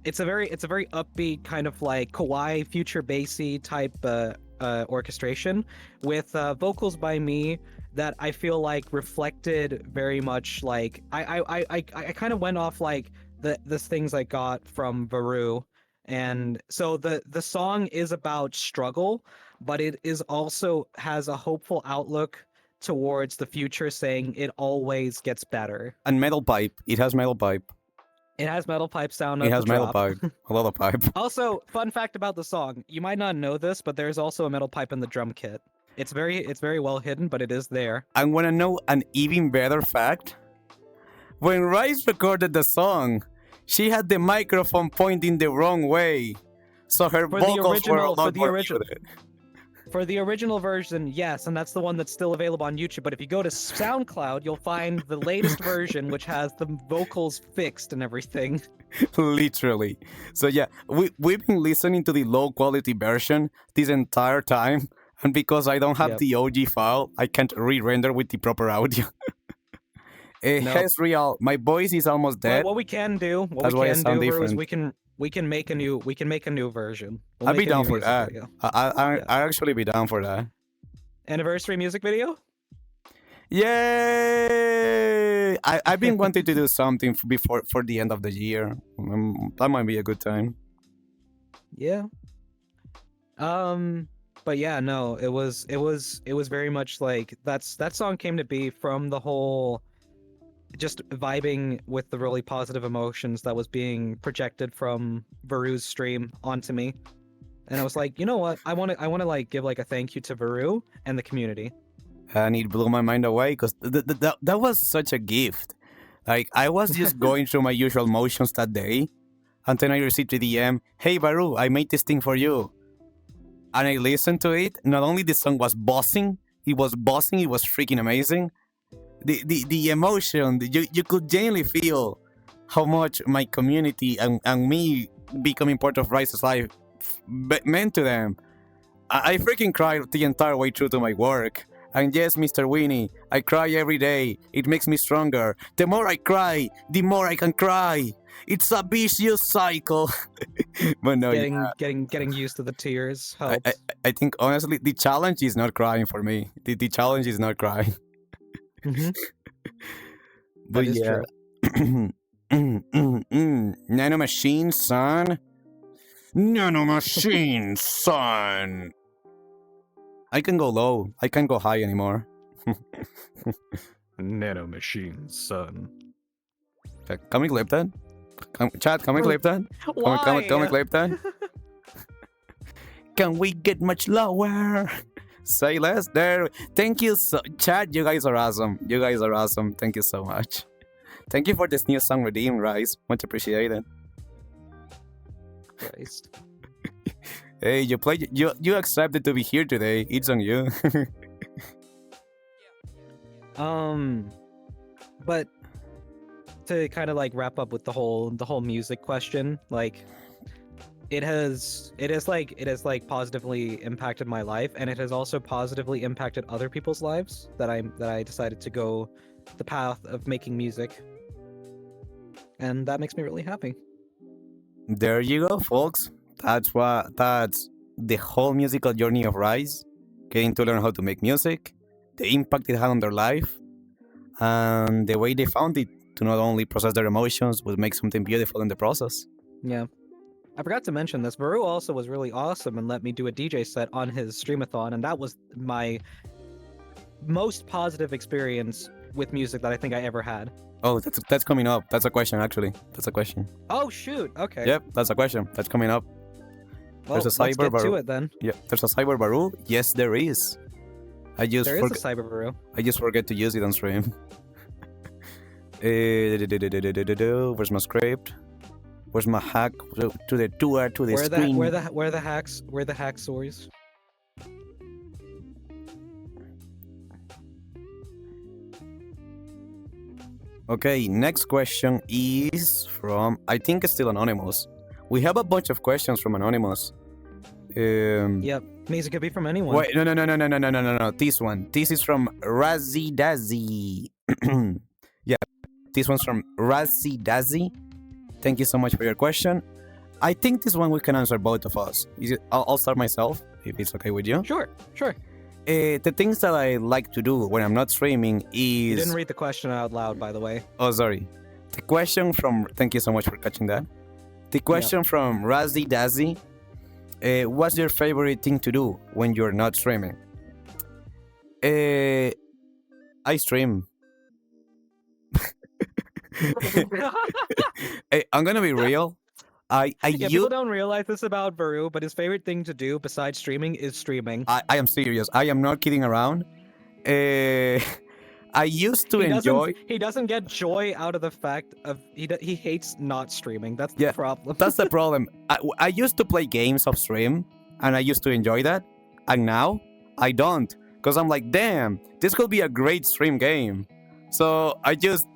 It's a very upbeat kind of like kawaii future bassy type orchestration with vocals by me that I feel like reflected very much like I kind of went off like the things I got from Varoo, and so the song is about struggle, but it is also has a hopeful outlook towards the future, saying it always gets better. And metal pipe. It has metal pipe. It has metal pipe sound It at the has metal drop. pipe. A lot of pipe. Also, fun fact about the song: you might not know this, but there's also a metal pipe in the drum kit. It's very well hidden, but it is there. I wanna know an even better fact. When Rice recorded the song, she had the microphone pointing the wrong way, so her For the vocals were a original- lot for the more original- muted. For the original version, yes, and that's the one that's still available on YouTube. But if you go to SoundCloud, you'll find the latest version, which has the vocals fixed and everything. Literally. So yeah, we've been listening to the low quality version this entire time, and because I don't have Yep. the OG file, I can't re-render with the proper audio. Nope. Hezriel, my voice is almost But dead. what we can do, That's why I sound Bro, is different. we can make a new version. We'll I'd be make a down new for music that. video. I Yeah. actually be down for that. Anniversary music video? Yay! I've been wanting to do something for the end of the year. That might be a good time. Yeah. But yeah, no, it was very much like that song came to be from the whole just vibing with the really positive emotions that was being projected from Varoo's stream onto me. And I was like, you know what? I want to like give like a thank you to Varoo and the community. And it blew my mind away because that was such a gift. Like, I was just going through my usual motions that day, and then I received a DM, "Hey, Baru, I made this thing for you." And I listened to it. Not only the song was bossing, it was freaking amazing. The emotion, you could genuinely feel how much my community and me becoming part of Rise's life meant to them. I freaking cried the entire way through to my work. And yes, Mr. Winnie, I cry every day. It makes me stronger. The more I cry, the more I can cry. It's a vicious cycle. But no, Getting used to the tears I, helps. I think honestly, the challenge is not crying for me. The challenge is not crying. Mhm. But That is yeah. true. Nano machine, son. Nano machine, son. I can go low. I can't go high anymore. Nano machine, son. Can we clip that? Chat, can we clip that? Can we clip that? Can we get much lower? Say less there. Thank you, chat. You guys are awesome. You guys are awesome. Thank you so much. Thank you for this new song redeem, Rice. Much appreciated. Christ. Hey, you accepted to be here today. It's on you. But to kind of like wrap up with the whole music question, like it has positively impacted my life, and it has also positively impacted other people's lives that I decided to go the path of making music, and that makes me really happy. There you go, folks. That's the whole musical journey of Rise. Getting to learn how to make music, the impact it had on their life, and the way they found it to not only process their emotions, but make something beautiful in the process. Yeah. I forgot to mention this. Varoo also was really awesome and let me do a DJ set on his streamathon, and that was my most positive experience with music that I think I ever had. Oh, that's coming up. That's a question, actually. That's a question. Oh shoot! Okay. Yep, that's a question. That's coming up. Well, There's a let's cyber get to Varoo. it then. Yeah, there's a cyber Baru. Yes, there is. I just There is a cyber Varoo. I just forget to use it on stream. Where's my script? Where's my hack to the tour to the screen? Where the hacksaws? Okay, next question is from, I think it's still Anonymous. We have a bunch of questions from Anonymous. Yep, means it could be from anyone. Wait, no. This one. This is from Razzie Dazzy. Yeah, this one's from Razzie Dazzy. Thank you so much for your question. I think this one we can answer both of us. I'll start myself, if it's okay with you. Sure. The things that I like to do when I'm not streaming is... You didn't read the question out loud, by the way. Oh, sorry. The question from... Thank you so much for catching that. The question from Razzie Dazzy. What's your favorite thing to do when you're not streaming? I stream. Hey, I'm gonna be real. People don't realize this about Varoo, but his favorite thing to do besides streaming is streaming. I am serious. I am not kidding around. I used to enjoy. He doesn't get joy out of the fact of he hates not streaming. That's the problem. That's the problem. I used to play games off stream, and I used to enjoy that, and now I don't, because I'm like, damn, this could be a great stream game. So I just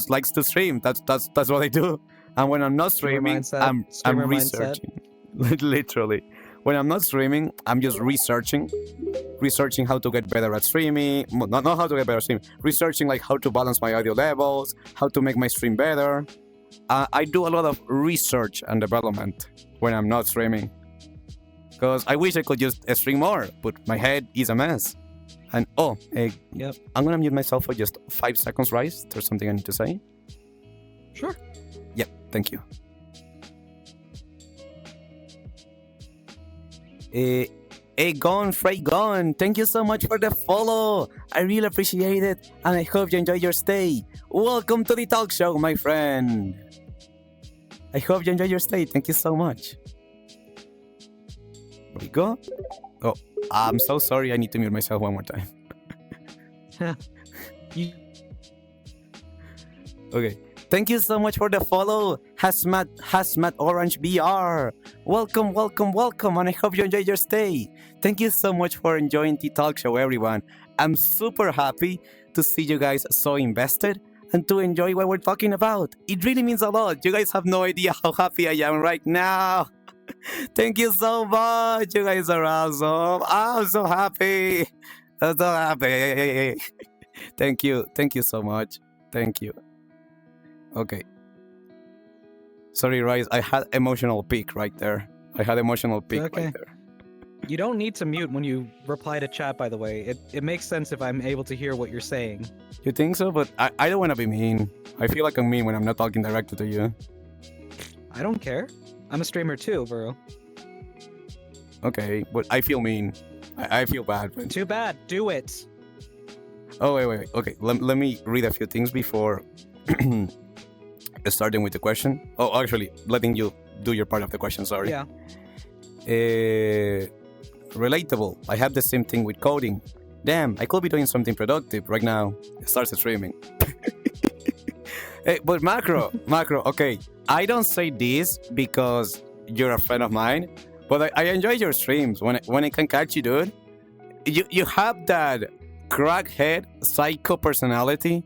likes to stream. That's what I do. And when I'm not streaming, I'm researching. Literally. When I'm not streaming, I'm just researching how to get better at streaming. Not how to get better at streaming. Researching like how to balance my audio levels, how to make my stream better. I do a lot of research and development when I'm not streaming. Because I wish I could just stream more, but my head is a mess. And yep. I'm gonna mute myself for just 5 seconds, Rice. There's something I need to say. Sure. Yep, thank you. Egon Freygon, thank you so much for the follow. I really appreciate it, and I hope you enjoy your stay. Welcome to the talk show, my friend. I hope you enjoy your stay. Thank you so much. There we go. Oh, I'm so sorry. I need to mute myself one more time. Okay. Thank you so much for the follow, Hazmat Orange BR. Welcome, welcome, welcome, and I hope you enjoy your stay. Thank you so much for enjoying the talk show, everyone. I'm super happy to see you guys so invested and to enjoy what we're talking about. It really means a lot. You guys have no idea how happy I am right now. Thank you so much. You guys are awesome. I'm so happy. I'm so happy. Thank you. Thank you so much. Thank you. Okay. Sorry, Rice. I had emotional peak right there. Right there. You don't need to mute when you reply to chat, by the way. It makes sense if I'm able to hear what you're saying. You think so? But I don't want to be mean. I feel like I'm mean when I'm not talking directly to you. I don't care. I'm a streamer too, bro. Okay, but I feel mean. I feel bad. But... Too bad. Do it. Oh, wait. Okay, let me read a few things before starting with the question. Oh, actually, letting you do your part of the question, sorry. Yeah. Relatable. I have the same thing with coding. Damn, I could be doing something productive right now. Start streaming. Hey, but macro, okay. I don't say this because you're a friend of mine, but I enjoy your streams. When I can catch you, dude, you have that crackhead psycho personality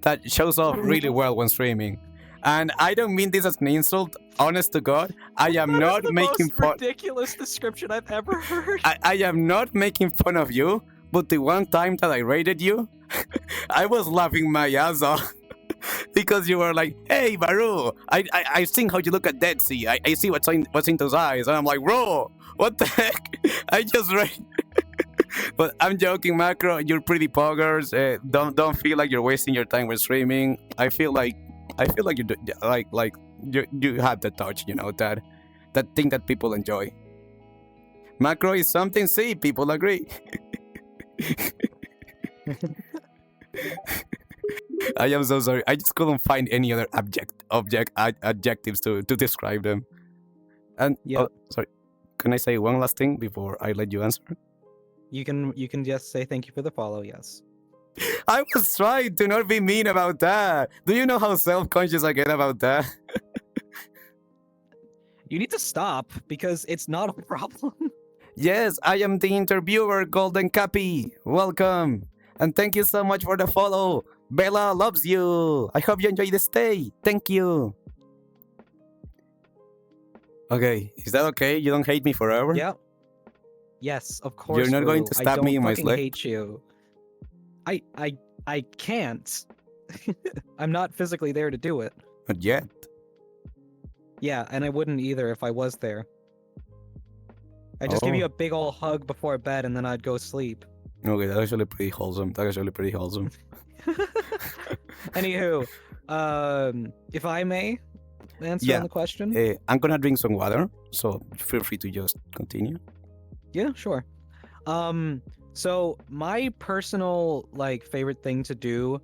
that shows off really well when streaming. And I don't mean this as an insult. Honest to God, I am not making fun. Most ridiculous description I've ever heard. I am not making fun of you, but the one time that I rated you, I was laughing my ass off because you were like, "Hey, Varoo, I seen how you look at Dead Sea. I see what's in those eyes," and I'm like, "Bro, what the heck?" I just rated. But I'm joking, Macro. You're pretty poggers. Don't feel like you're wasting your time with streaming. I feel like you do, like you have the touch, you know, that thing that people enjoy. Macro is something. See, people agree. I am so sorry. I just couldn't find any other adjectives to describe them. And yeah, sorry. Can I say one last thing before I let you answer? You can just say thank you for the follow. Yes. I was trying to not be mean about that. Do you know how self-conscious I get about that? You need to stop because it's not a problem. Yes, I am the interviewer, Golden Cappy. Welcome. And thank you so much for the follow. Bella loves you. I hope you enjoy the stay. Thank you. Okay, is that okay? You don't hate me forever? Yeah. Yes, of course. You're not going to stab me in my sleep? I hate you. I can't. I'm not physically there to do it. Not yet. Yeah, and I wouldn't either if I was there. I'd just give you a big ol' hug before bed and then I'd go sleep. Okay, that's actually pretty wholesome. Anywho, if I may answer on the question? I'm gonna drink some water, so feel free to just continue. Yeah, sure. So my personal favorite thing to do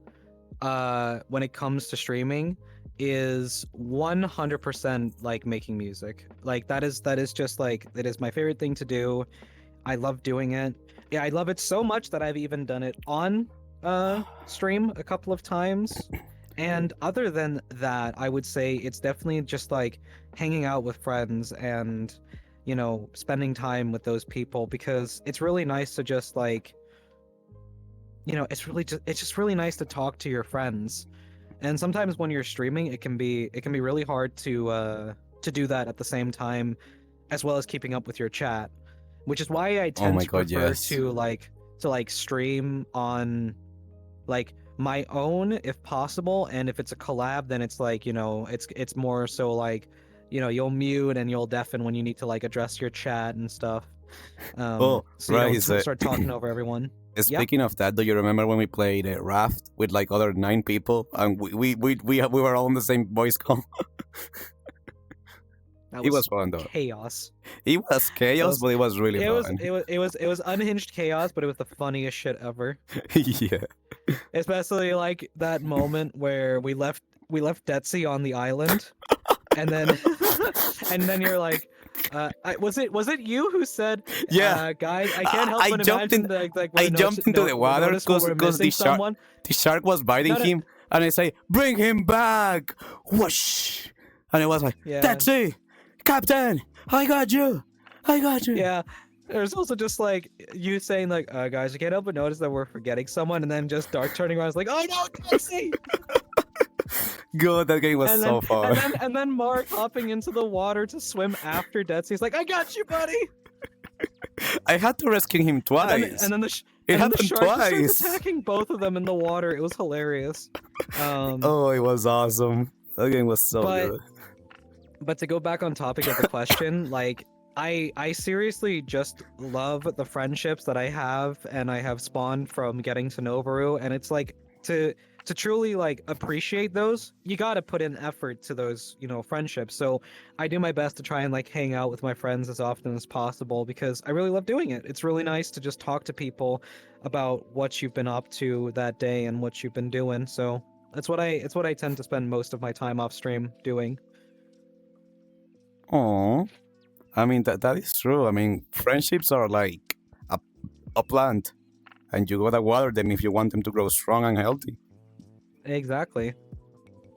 when it comes to streaming is 100% making music. That is just that is my favorite thing to do. I love doing it. Yeah, I love it so much that I've even done it on stream a couple of times. And other than that, I would say it's definitely just hanging out with friends and spending time with those people, because it's really nice to just it's just really nice to talk to your friends. And sometimes when you're streaming, it can be really hard to do that at the same time, as well as keeping up with your chat, which is why I tend to prefer to stream on my own if possible. And if it's a collab, then it's it's more so you'll mute and you'll deafen when you need to address your chat and stuff. So right. You don't start talking over everyone. Speaking of that, do you remember when we played Raft with other 9 people and we were all in the same voice call? That It was fun though. chaos. It was chaos, but it was really fun. It was unhinged chaos, but it was the funniest shit ever. Yeah. Especially like that moment where we left Detsy on the island, and then and then you're like, was it you who said, Yeah. guys, I can't help I but jumped imagine I jumped into the water because someone. the shark was biting No, no. him, and I say, "Bring him back!" Whoosh! And it was like, Yeah. "That's it, Captain. I got you. I got you." Yeah. There's also just like you saying like, guys, I can't help but notice that we're forgetting someone, and then just Dark turning around, is like, oh no, Detsy! God, that game was And so then, fun. and then Mark hopping into the water to swim after Detsy. He's like, I got you, buddy. I had to rescue him twice. And then the It and then the happened shark just twice. starts attacking both of them in the water. It was hilarious. Oh, it was awesome. That game was so good. But to go back on topic of the question, like I seriously just love the friendships that I have and I have spawned from getting to know Varoo, and it's like to truly like appreciate those, you got to put in effort to those, friendships. So I do my best to try and like hang out with my friends as often as possible because I really love doing it. It's really nice to just talk to people about what you've been up to that day and what you've been doing. So it's what I tend to spend most of my time off stream doing. Oh, I mean that is true. I mean, friendships are like a plant, and you gotta water them if you want them to grow strong and healthy. Exactly.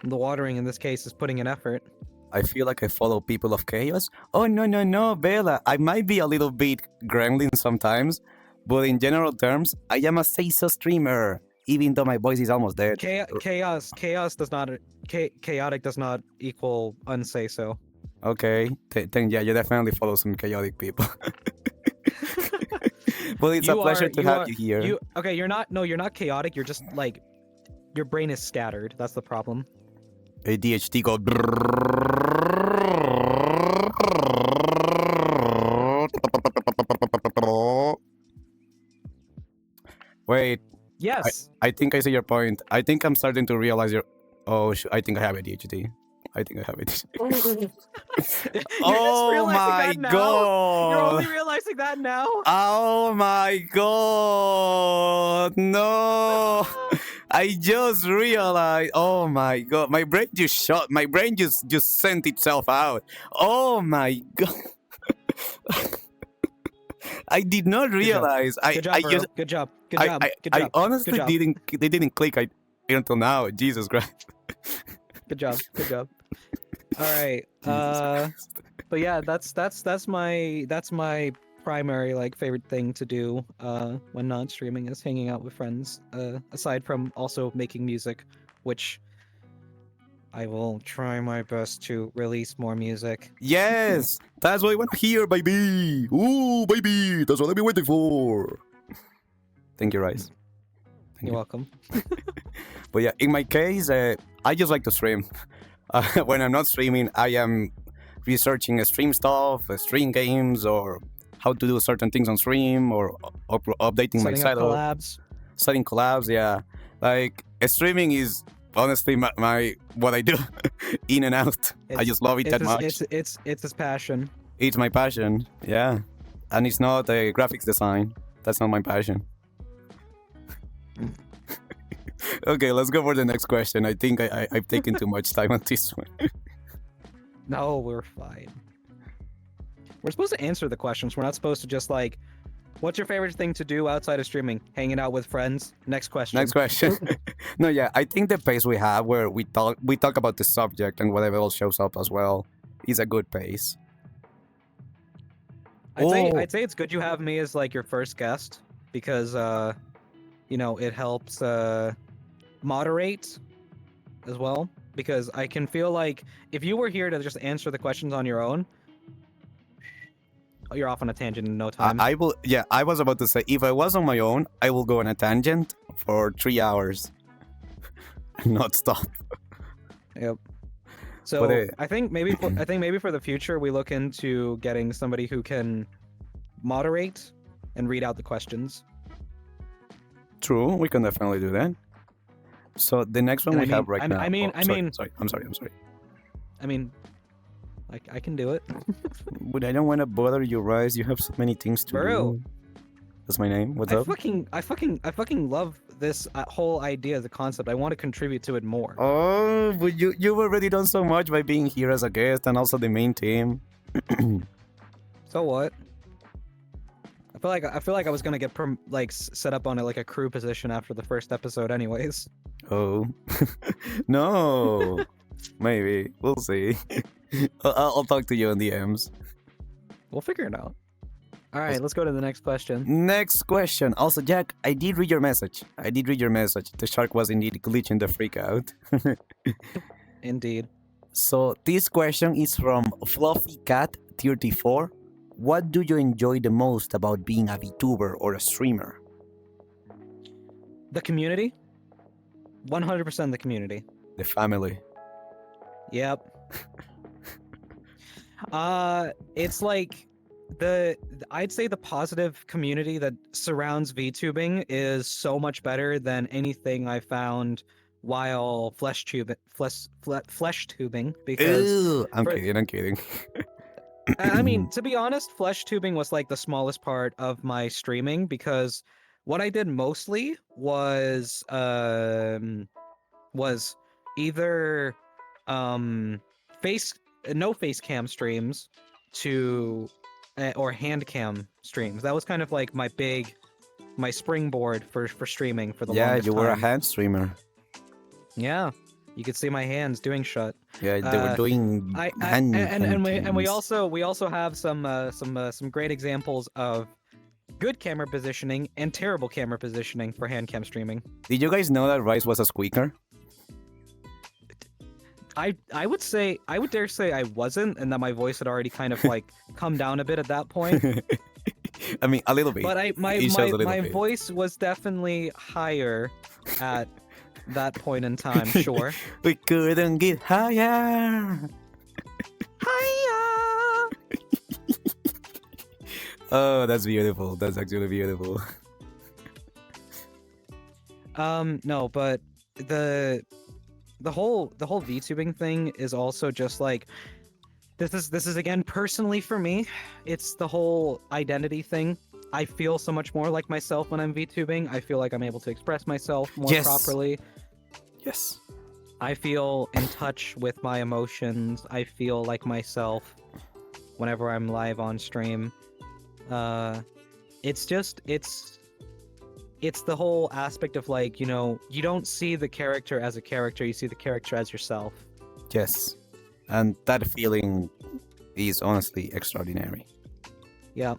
The watering in this case is putting in effort. I feel like I follow people of chaos. Oh no, Bella. I might be a little bit gremlin sometimes, but in general terms, I am a say-so streamer. Even though my voice is almost dead. Chaos does not chaotic does not equal unsay so. Okay, then yeah, you definitely follow some chaotic people. But it's a pleasure to have you here. You're not chaotic. You're just like your brain is scattered. That's the problem. ADHD go. Wait. Yes. I think I see your point. I think I'm starting to realize your. Oh, I think I have ADHD. I think I have ADHD. Oh my god! You're only realizing that now? Oh my god! No! I just realized. Oh my god! My brain just shut. My brain just sent itself out. Oh my god! I did not realize. Good job. I honestly didn't. They didn't click. Until now. Jesus Christ. Good job. All right. But yeah, that's my primary like favorite thing to do when not streaming is hanging out with friends. Aside from also making music, which I will try my best to release more music. Yes, that's what I want to hear, baby. Ooh, baby, that's what I've been waiting for. Thank you, Rice. You're welcome. But yeah, in my case, I just like to stream. When I'm not streaming, I am researching stream stuff, stream games, or how to do certain things on stream, or updating my setup. Setting collabs, yeah. Like streaming is honestly my what I do, in and out. I just love it that much. It's his passion. It's my passion, yeah. And it's not graphics design. That's not my passion. Okay, let's go for the next question. I think I've taken too much time on this one. No, we're fine. We're supposed to answer the questions. We're not supposed to just like, what's your favorite thing to do outside of streaming? Hanging out with friends? Next question. Next question. No, yeah, I think the pace we have where we talk about the subject and whatever else shows up as well is a good pace. I'd say it's good you have me as like your first guest because it helps moderate as well, because I can feel like if you were here to just answer the questions on your own, you're off on a tangent in no time. I will. Yeah, I was about to say if I was on my own, I will go on a tangent for 3 hours, not stop. Yep. So I think maybe for the future we look into getting somebody who can moderate and read out the questions. True, we can definitely do that. So the next one have right now. I'm sorry. Sorry. I mean, I can do it. But I don't want to bother you, Rice. You have so many things to Bro. do. That's my name. What's I up? fucking love this whole idea, the concept. I want to contribute to it more. Oh, but you've already done so much by being here as a guest and also the main team. So what? I feel like I was gonna get set up on like a crew position after the first episode, anyways. Oh, no. Maybe we'll see. I'll talk to you on the M's. We'll figure it out. All right, let's go to the next question. Next question. Also, Jack, I did read your message. The shark was indeed glitching the freak out. Indeed. So this question is from Fluffy Cat 34. What do you enjoy the most about being a VTuber or a streamer? The community. 100% the community. The family. Yep. It's like I'd say the positive community that surrounds VTubing is so much better than anything I found while flesh tubing because Ew, I'm kidding. I mean, to be honest, flesh tubing was like the smallest part of my streaming because what I did mostly was either no face cam streams to or hand cam streams. That was kind of like my springboard for streaming for the longest you were a time. hand streamer. Yeah, you could see my hands doing shit. Yeah, they were doing hand And we things. also have some great examples of good camera positioning and terrible camera positioning for hand cam streaming. Did you guys know that Rice was a squeaker? I would dare say I wasn't, and that my voice had already kind of like come down a bit at that point. I mean, a little bit. But my It shows a little bit. voice was definitely higher at that point in time. Sure. We couldn't get higher. Hiya! Oh, that's beautiful. That's actually beautiful. No, but the whole VTubing thing is also just like this is again personally for me. It's the whole identity thing. I feel so much more like myself when I'm VTubing. I feel like I'm able to express myself more properly. Yes. I feel in touch with my emotions. I feel like myself whenever I'm live on stream. It's the whole aspect of like, you know, you don't see the character as a character, you see the character as yourself. Yes. And that feeling is honestly extraordinary. Yeah.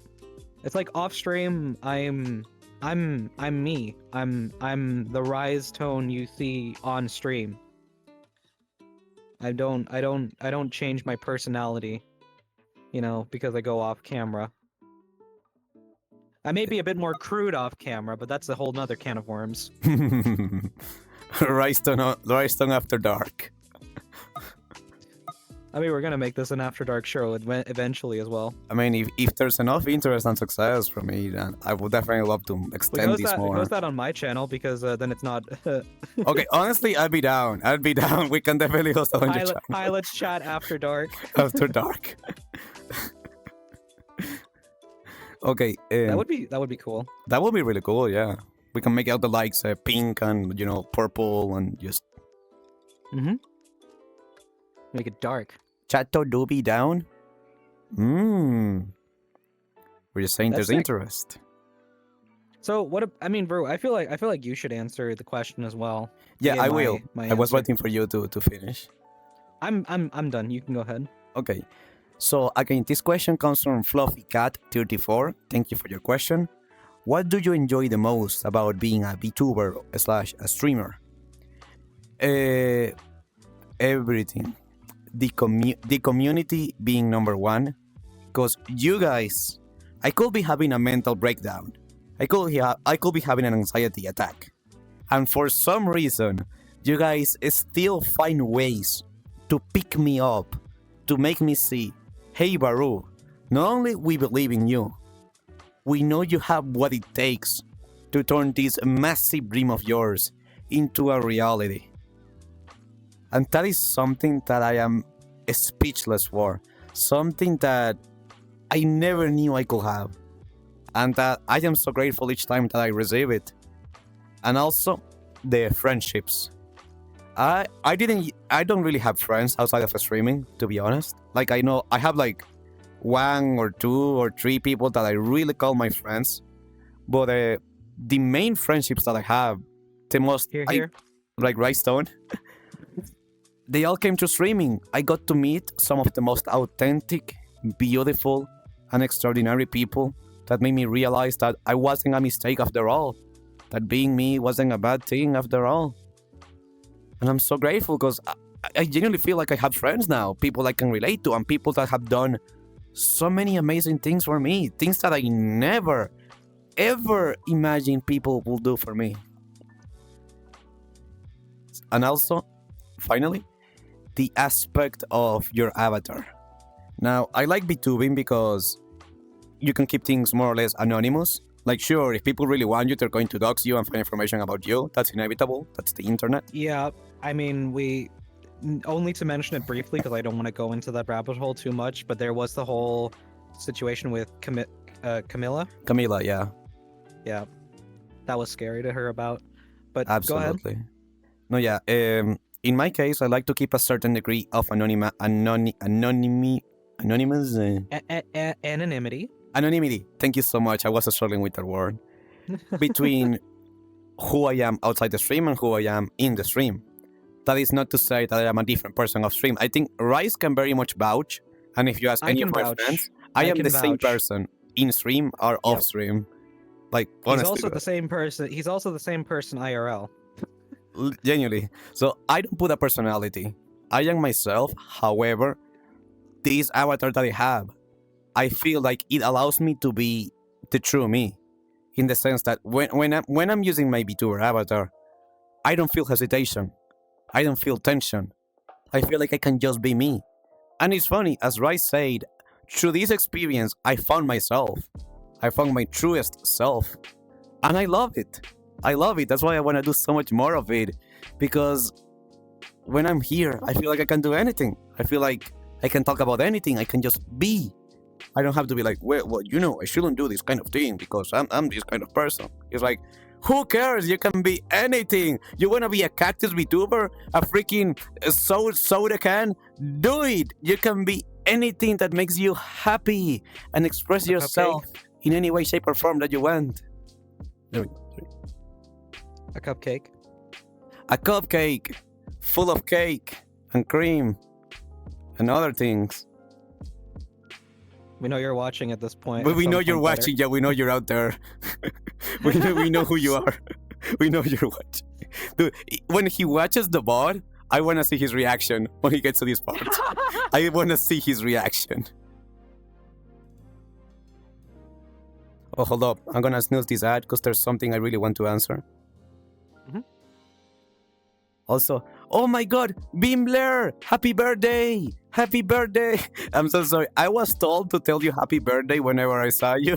It's like off stream, I'm me. I'm the rise tone you see on stream. I don't change my personality, you know, because I go off camera. I may be a bit more crude off camera, but that's a whole nother can of worms. Rice Tongue After Dark. I mean, we're gonna make this an After Dark show eventually as well. I mean, if there's enough interest and success from me, then I would definitely love to extend this more. Post that on my channel because then it's not. Okay, honestly, I'd be down. We can definitely host on your channel. Pilots chat After Dark. After Dark. Okay. That would be cool. That would be really cool. Yeah, we can make out the likes pink and purple and just. Make it dark. Chato Doobie down. We're just saying That's there's sick. interest. So what? I mean, bro, I feel like you should answer the question as well. Yeah, Via I will. my I was answer. waiting for you to finish. I'm done. You can go ahead. Okay. So again, this question comes from Fluffy Cat 34. Thank you for your question. What do you enjoy the most about being a VTuber / a streamer? Everything. The community being number one. Because you guys, I could be having a mental breakdown. I could be having an anxiety attack. And for some reason, you guys still find ways to pick me up, to make me see, hey Varoo, not only we believe in you, we know you have what it takes to turn this massive dream of yours into a reality. And that is something that I am speechless for. something that I never knew I could have, and that I am so grateful each time that I receive it. And also the friendships. I don't really have friends outside of streaming, to be honest. Like, I know I have like one or two or three people that I really call my friends, but the main friendships that I have, the most Here. like right stone, they all came to streaming. I got to meet some of the most authentic, beautiful, and extraordinary people that made me realize that I wasn't a mistake after all, that being me wasn't a bad thing after all. And I'm so grateful because I genuinely feel like I have friends now, people I can relate to, and people that have done so many amazing things for me, things that I never, ever imagined people will do for me. And also, finally, the aspect of your avatar. Now, I like VTubing because you can keep things more or less anonymous. Like, sure, if people really want you, they're going to dox you and find information about you. That's inevitable. That's the internet. Yeah, I mean, only to mention it briefly because I don't want to go into that rabbit hole too much, but there was the whole situation with Camilla. Camila, yeah. Yeah, that was scary to hear about. But Absolutely. Go ahead. No, yeah. In my case, I like to keep a certain degree of anonymous. Anonymity. Anonymity. Thank you so much. I was struggling with that word. Between who I am outside the stream and who I am in the stream. That is not to say that I am a different person off stream. I think Rice can very much vouch. And if you ask any of my friends, I am the same person in stream or off stream. Like, honestly. He's also the same person. He's also the same person IRL. Genuinely. So I don't put a personality. I am myself. However, this avatar that I have, I feel like it allows me to be the true me. In the sense that when I'm using my VTuber avatar, I don't feel hesitation. I don't feel tension. I feel like I can just be me. And it's funny, as Rice said, through this experience, I found myself. I found my truest self. And I love it. I love it. That's why I want to do so much more of it. Because when I'm here, I feel like I can do anything. I feel like I can talk about anything. I can just be. I don't have to be like, well, I shouldn't do this kind of thing because I'm this kind of person. It's like, who cares? You can be anything. You want to be a cactus VTuber? A freaking soda can? Do it. You can be anything that makes you happy and express yourself in any way, shape, or form that you want. There we go. A cupcake. A cupcake full of cake and cream and other things. We know you're watching at this point. But we know you're watching. Yeah, we know you're out there. we know who you are. We know you're watching. Dude, when he watches the VOD, I want to see his reaction when he gets to this part. I want to see his reaction. Oh, hold up. I'm going to snooze this ad because there's something I really want to answer. Mm-hmm. Also, oh my god, Beamler! Happy birthday! Happy birthday! I'm so sorry. I was told to tell you happy birthday whenever I saw you.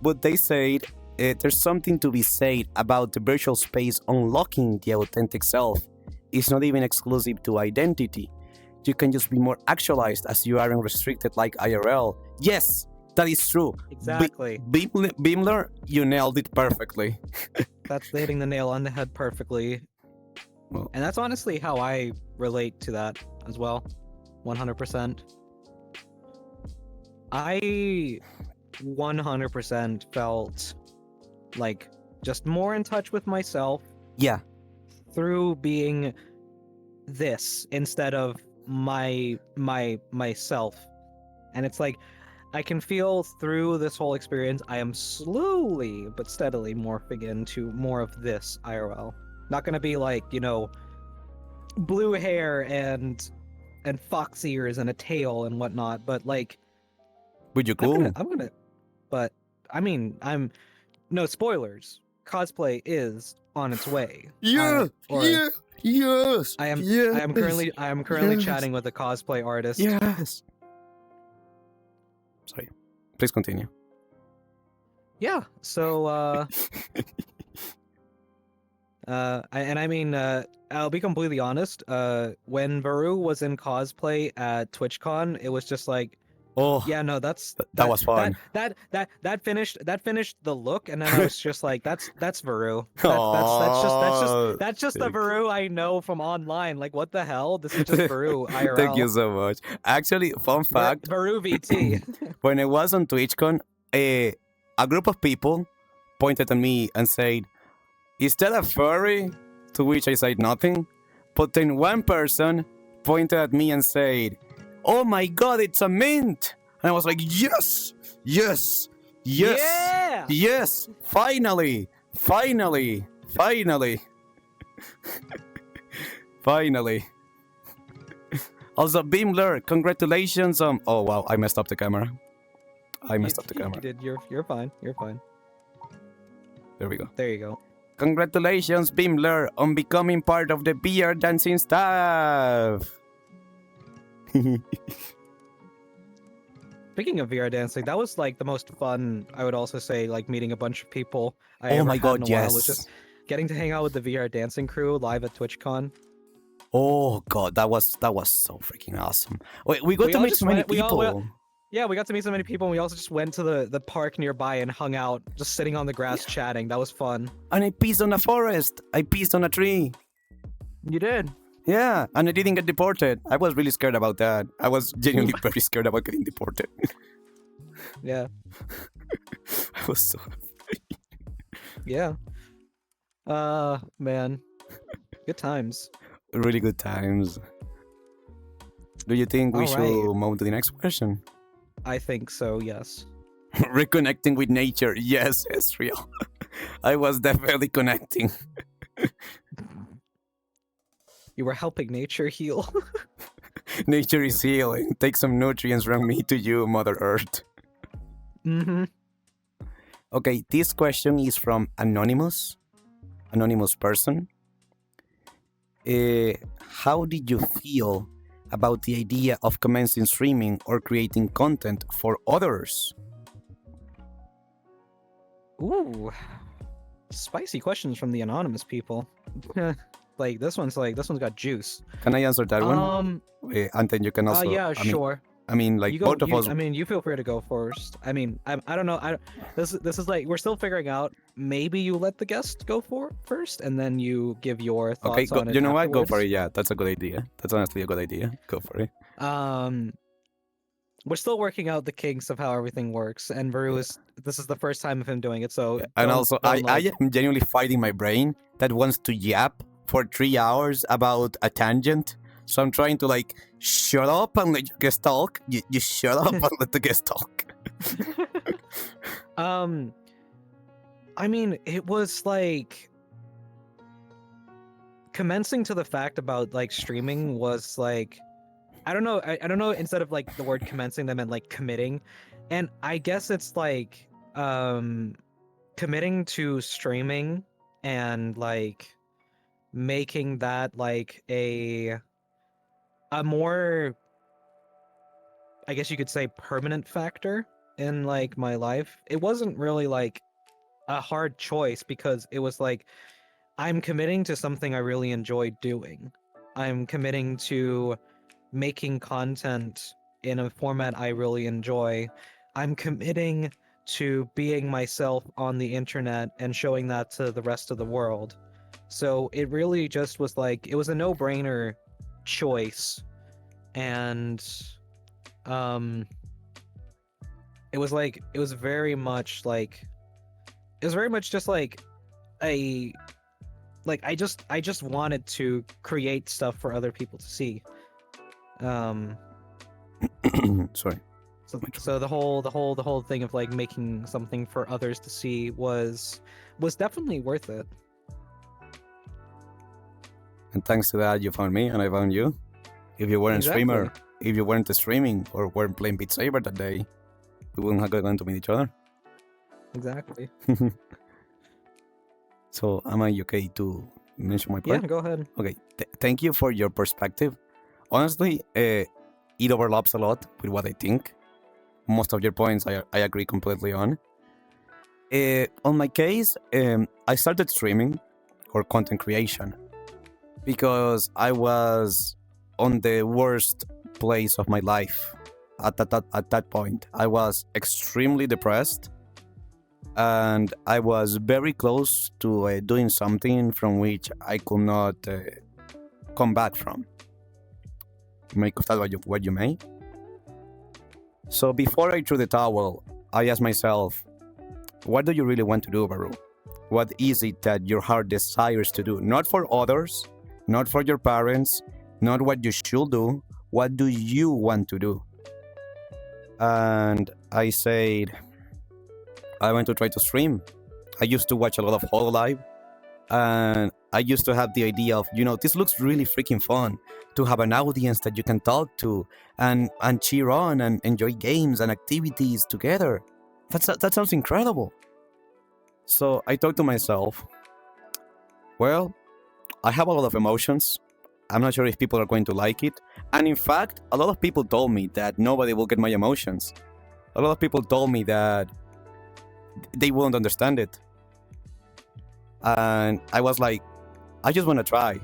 But they said there's something to be said about the virtual space unlocking the authentic self. It's not even exclusive to identity. You can just be more actualized as you aren't restricted like IRL. Yes, that is true. Exactly. Beamler, you nailed it perfectly. That's hitting the nail on the head perfectly. Well, and that's honestly how I relate to that as well. 100%. I 100% felt like just more in touch with myself. Yeah. Through being this instead of myself. And it's like I can feel through this whole experience I am slowly but steadily morphing into more of this IRL. Not gonna be like, blue hair and fox ears and a tail and whatnot, but like. But you're cool. I'm gonna. But I mean, no spoilers. Cosplay is on its way. Yes. I am currently chatting with a cosplay artist. Yes. Sorry. Please continue. Yeah. So I mean, I'll be completely honest. When Varoo was in cosplay at TwitchCon, it was just like, Oh, yeah, no, that's that was fun. that finished the look, and then I was just like, that's Varoo. Oh, That's just the Varoo I know from online. Like, what the hell? This is just Varoo IRL. thank you so much. Actually, fun fact: VarooVT. when I was on TwitchCon, a group of people pointed at me and said, "Is that a furry?" To which I said nothing. But then one person pointed at me and said, "Oh my god, it's a mint!" And I was like, "Yes! Yes! Yes! Yeah! Yes! Finally! Finally! Finally!" Finally. Also, Beamler, congratulations on... Oh wow, I messed up the camera. I messed up the camera. You did. You're fine. You're fine. There we go. There you go. Congratulations, Beamler, on becoming part of the VR dancing staff. Speaking of VR dancing, that was like the most fun. I would also say, like meeting a bunch of people. I Oh ever my had god, in a while, yes. was just getting to hang out with the VR dancing crew live at TwitchCon. Oh god, that was so freaking awesome. Wait, we got We to all meet just so many went- we all- people. Yeah, we got to meet so many people, and we also just went to the park nearby and hung out, just sitting on the grass chatting. That was fun. And I pissed on a forest. I pissed on a tree. You did. Yeah, and I didn't get deported. I was really scared about that. I was genuinely very scared about getting deported. Yeah. I was so... Yeah. Man. Good times. really good times. Do you think we All should right. move to the next question? I think so, yes. Reconnecting with nature. Yes, it's real. I was definitely connecting. You were helping nature heal. Nature is healing. Take some nutrients from me to you, Mother Earth. Mm-hmm. Okay, this question is from Anonymous person. How did you feel about the idea of commencing streaming or creating content for others? Ooh. Spicy questions from the anonymous people. This one's got juice. Can I answer that one? And then you can also... Yeah, sure. I mean, like, You go, both of us... I mean, you feel free to go first. I mean, I don't know. This is like we're still figuring out. Maybe you let the guest go first, and then you give your thoughts Okay, on it. you know what? Go for afterwards. it. Yeah, that's a good idea. That's honestly a good idea. Go for it. We're still working out the kinks of how everything works, and this is the first time of him doing it. So And don't- also, don't, I am genuinely fighting my brain that wants to yap for 3 hours about a tangent. So I'm trying to like shut up and let you guys talk. You shut up and let the guest talk. I mean, it was like commencing to the fact about like streaming was like, I don't know. I don't know. Instead of like the word commencing, they meant like committing, and I guess it's like committing to streaming and like making that like a more, I guess you could say, permanent factor in like my life. It wasn't really like a hard choice because it was like I'm committing to something I really enjoy doing. I'm committing to making content in a format I really enjoy. I'm committing to being myself on the internet and showing that to the rest of the world. So it really just was like, it was a no-brainer choice. And it was very much just like I just wanted to create stuff for other people to see. Sorry. So the whole thing of like making something for others to see was definitely worth it. And thanks to that, you found me and I found you. If you weren't if you weren't streaming or weren't playing Beat Saber that day, we wouldn't have gotten to meet each other. Exactly. So, am I okay to mention my part? Yeah, go ahead. Okay, thank you for your perspective. Honestly, it overlaps a lot with what I think. Most of your points I agree completely on. On my case, I started streaming or content creation, because I was on the worst place of my life at that point. I was extremely depressed, and I was very close to doing something from which I could not come back from. Make of that what you may. So before I threw the towel, I asked myself, what do you really want to do, Varoo? What is it that your heart desires to do? Not for others, not for your parents, not what you should do. What do you want to do? And I said, I want to try to stream. I used to watch a lot of Hololive, and I used to have the idea of, this looks really freaking fun to have an audience that you can talk to and cheer on and enjoy games and activities together. That sounds incredible. So I thought to myself, well, I have a lot of emotions. I'm not sure if people are going to like it. And in fact, a lot of people told me that nobody will get my emotions. A lot of people told me that they won't understand it. And I was like, I just want to try.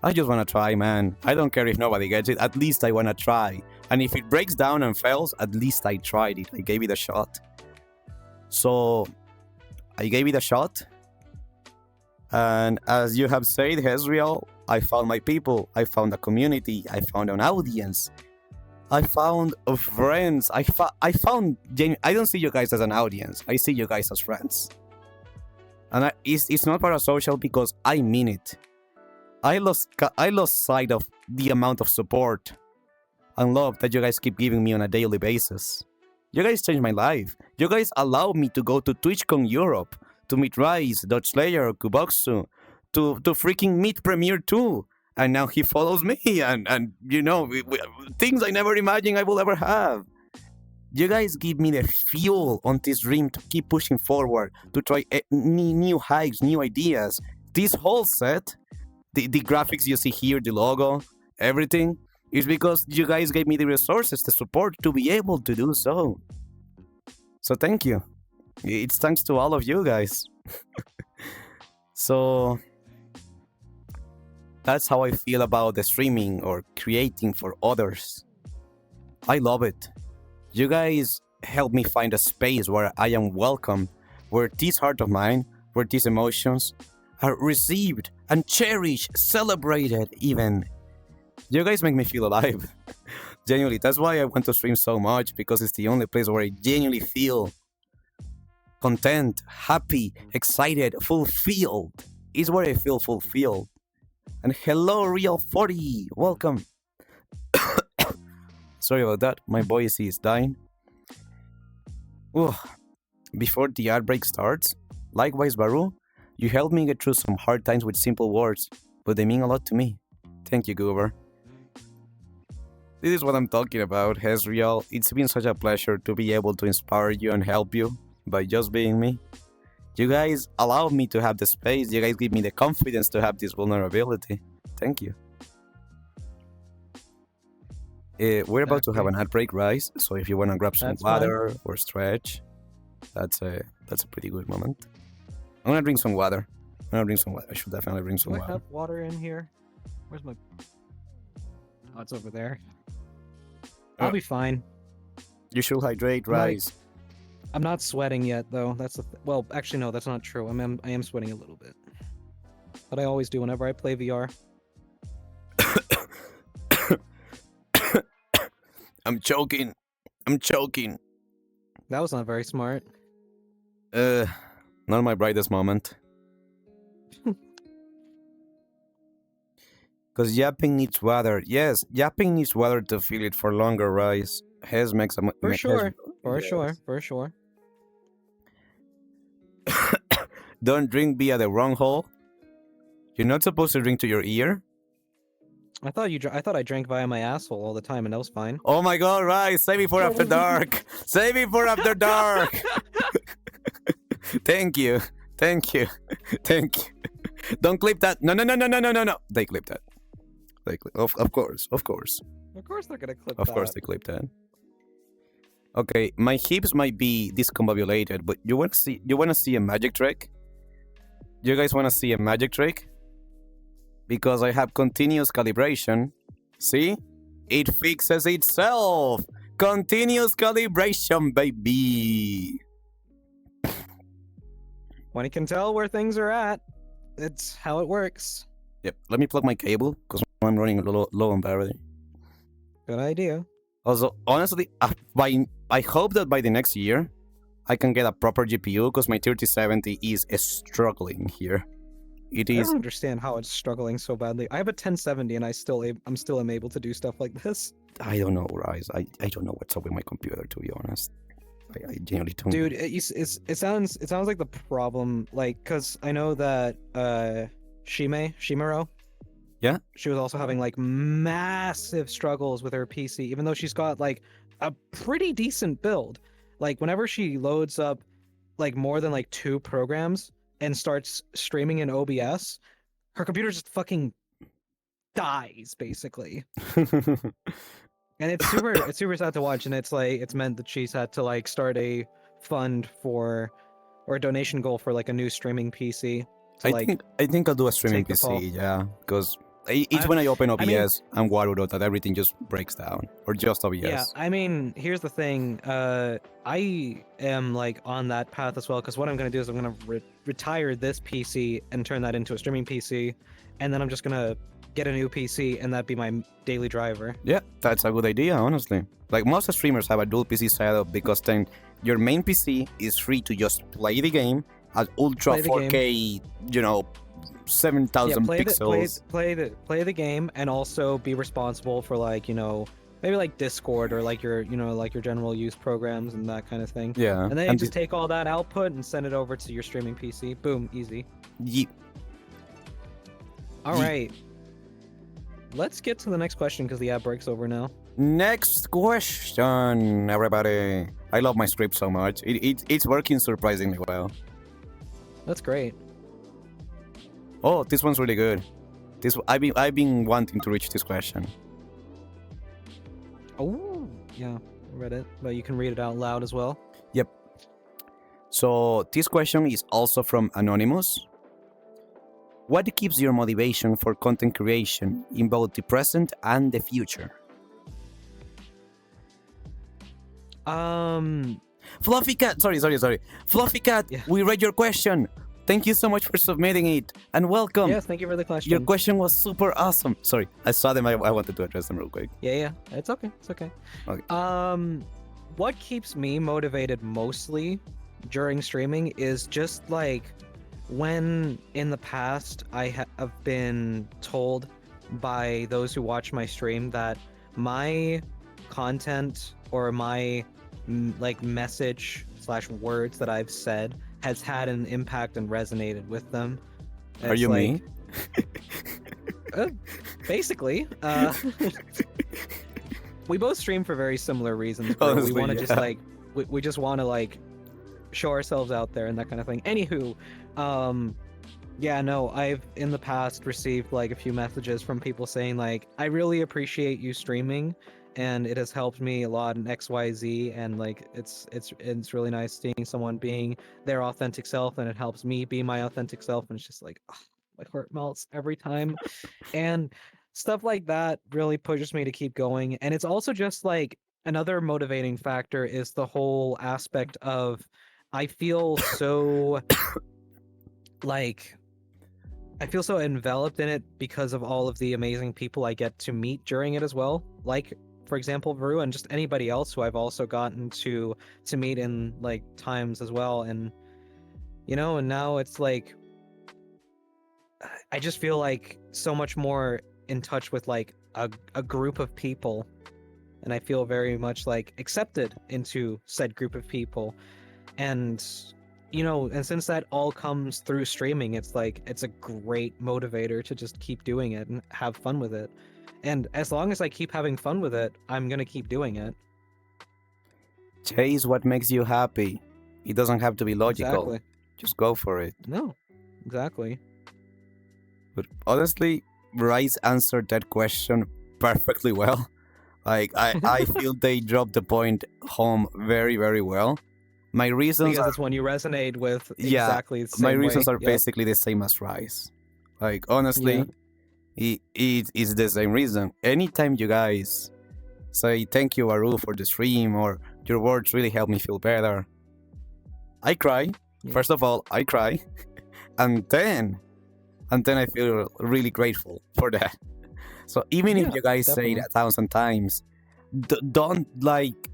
I just want to try, man. I don't care if nobody gets it. At least I want to try. And if it breaks down and fails, at least I tried it. I gave it a shot. So I gave it a shot. And as you have said, Hezriel, I found my people. I found a community. I found an audience. I found friends. I found... I don't see you guys as an audience. I see you guys as friends. And it's not parasocial because I mean it. I lost sight of the amount of support and love that you guys keep giving me on a daily basis. You guys changed my life. You guys allowed me to go to TwitchCon Europe, to meet Rise, Dodge Slayer, Kuboksu, to freaking meet Premier 2. And now he follows me and things I never imagined I will ever have. You guys give me the fuel on this dream to keep pushing forward, to try new hikes, new ideas. This whole set, the graphics you see here, the logo, everything, is because you guys gave me the resources, the support to be able to do so. So thank you. It's thanks to all of you guys. So that's how I feel about the streaming or creating for others. I love it. You guys help me find a space where I am welcome, where this heart of mine, where these emotions are received and cherished, celebrated even. You guys make me feel alive. Genuinely, that's why I want to stream so much, because it's the only place where I genuinely feel content, happy, excited, fulfilled. It's where I feel fulfilled. And hello, Real40, welcome. Sorry about that, my voice is dying. Ooh. Before the outbreak starts, likewise, Varoo, you helped me get through some hard times with simple words, but they mean a lot to me. Thank you, Goober. This is what I'm talking about, Hezriel. It's been such a pleasure to be able to inspire you and help you by just being me. You guys allow me to have the space. You guys give me the confidence to have this vulnerability. Thank you. We're about to have an ad break, Rise. So if you want to grab some water or stretch, that's a pretty good moment. I'm gonna drink some water. I should definitely bring some Do water. I have water in here? Where's my... Oh, it's over there. I'll be fine. You should hydrate, Rise. I'm not sweating yet, though. That's the well, actually, no, that's not true. I am sweating a little bit, but I always do whenever I play VR. I'm choking. That was not very smart. Not my brightest moment. Because yapping needs water. Yes, yapping needs water to feel it for longer, Rise. Hez makes a... For sure. Sure. Don't drink via the wrong hole. You're not supposed to drink to your ear. I thought I drank via my asshole all the time, and that was fine. Oh my god, Rise, save me for after dark. Save me for after dark. Thank you. Don't clip that. No. They clip that. Of course. Of course they're gonna clip that. Of course they clip that. Okay, my hips might be discombobulated, but you wanna see a magic trick? You guys want to see a magic trick? Because I have continuous calibration. See? It fixes itself! Continuous calibration, baby! When you can tell where things are at, it's how it works. Yep, let me plug my cable, because I'm running low on battery. Good idea. Also, honestly, I hope that by the next year, I can get a proper GPU, because my 3070 is struggling here. I don't understand how it's struggling so badly. I have a 1070 and I'm still am able to do stuff like this. I don't know, Rise. I don't know what's up with my computer, to be honest. I genuinely don't. Dude, it sounds like the problem, like, cause I know that Shimero. Yeah. She was also having like massive struggles with her PC, even though she's got like a pretty decent build. Like whenever she loads up like more than like 2 programs and starts streaming in OBS, her computer just fucking dies basically. And it's super sad to watch, and it's meant that she's had to like start a fund for or a donation goal for like a new streaming PC. I think I'll do a streaming PC, yeah, because it's when I open OBS and Waruro that everything just breaks down, or just OBS. Yeah, I mean, here's the thing. I am like on that path as well, because what I'm gonna do is I'm gonna retire this PC and turn that into a streaming PC, and then I'm just gonna get a new PC and that be my daily driver. Yeah, that's a good idea, honestly. Like most streamers have a dual PC setup, because then your main PC is free to just play the game at ultra 4K, 7,000 pixels. Play the game, and also be responsible for like, maybe like Discord or like your general use programs and that kind of thing. Yeah. And then you just take all that output and send it over to your streaming PC. Boom, easy. Yeet. All right. Let's get to the next question, because the ad break's over now. Next question, everybody. I love my script so much. It's working surprisingly well. That's great. Oh, this one's really good. I've been wanting to reach this question. Oh, yeah, I read it, but you can read it out loud as well. Yep. So this question is also from Anonymous. What keeps your motivation for content creation in both the present and the future? Fluffy Cat, sorry. Fluffy Cat, yeah. We read your question. Thank you so much for submitting it, and welcome. Yes, thank you for the question. Your question was super awesome. Sorry, I saw them. I wanted to address them real quick. Yeah, it's okay. Okay. What keeps me motivated mostly during streaming is just like when in the past I have been told by those who watch my stream that my content or my like message / words that I've said has had an impact and resonated with them. Are you like, me? Basically. We both stream for very similar reasons. Honestly, we want to just like we just want to like show ourselves out there and that kind of thing. Anywho, yeah, no, I've in the past received like a few messages from people saying like, I really appreciate you streaming, and it has helped me a lot in XYZ, and like it's really nice seeing someone being their authentic self, and it helps me be my authentic self, and it's just like, oh, my heart melts every time. And stuff like that really pushes me to keep going. And it's also just like another motivating factor is the whole aspect of I feel so like I feel so enveloped in it because of all of the amazing people I get to meet during it as well. Like, for example, Varoo, and just anybody else who I've also gotten to meet in like times as well. And and now it's like I just feel like so much more in touch with like a group of people, and I feel very much like accepted into said group of people. And and since that all comes through streaming, it's like it's a great motivator to just keep doing it and have fun with it. And as long as I keep having fun with it, I'm gonna keep doing it. Chase what makes you happy. It doesn't have to be logical. Exactly. Just go for it. No, exactly. But honestly, Rice answered that question perfectly well. Like I feel they dropped the point home very, very well. My reasons Because are, it's one you resonate with yeah, exactly the my same reasons way. are Yep. basically the same as Rice. Like, honestly, it is the same reason. Anytime you guys say thank you, Aru, for the stream, or your words really help me feel better, I cry. Yeah. First of all, I cry, and then I feel really grateful for that. So even if Yeah, you guys say it definitely. 1,000 times, don't like,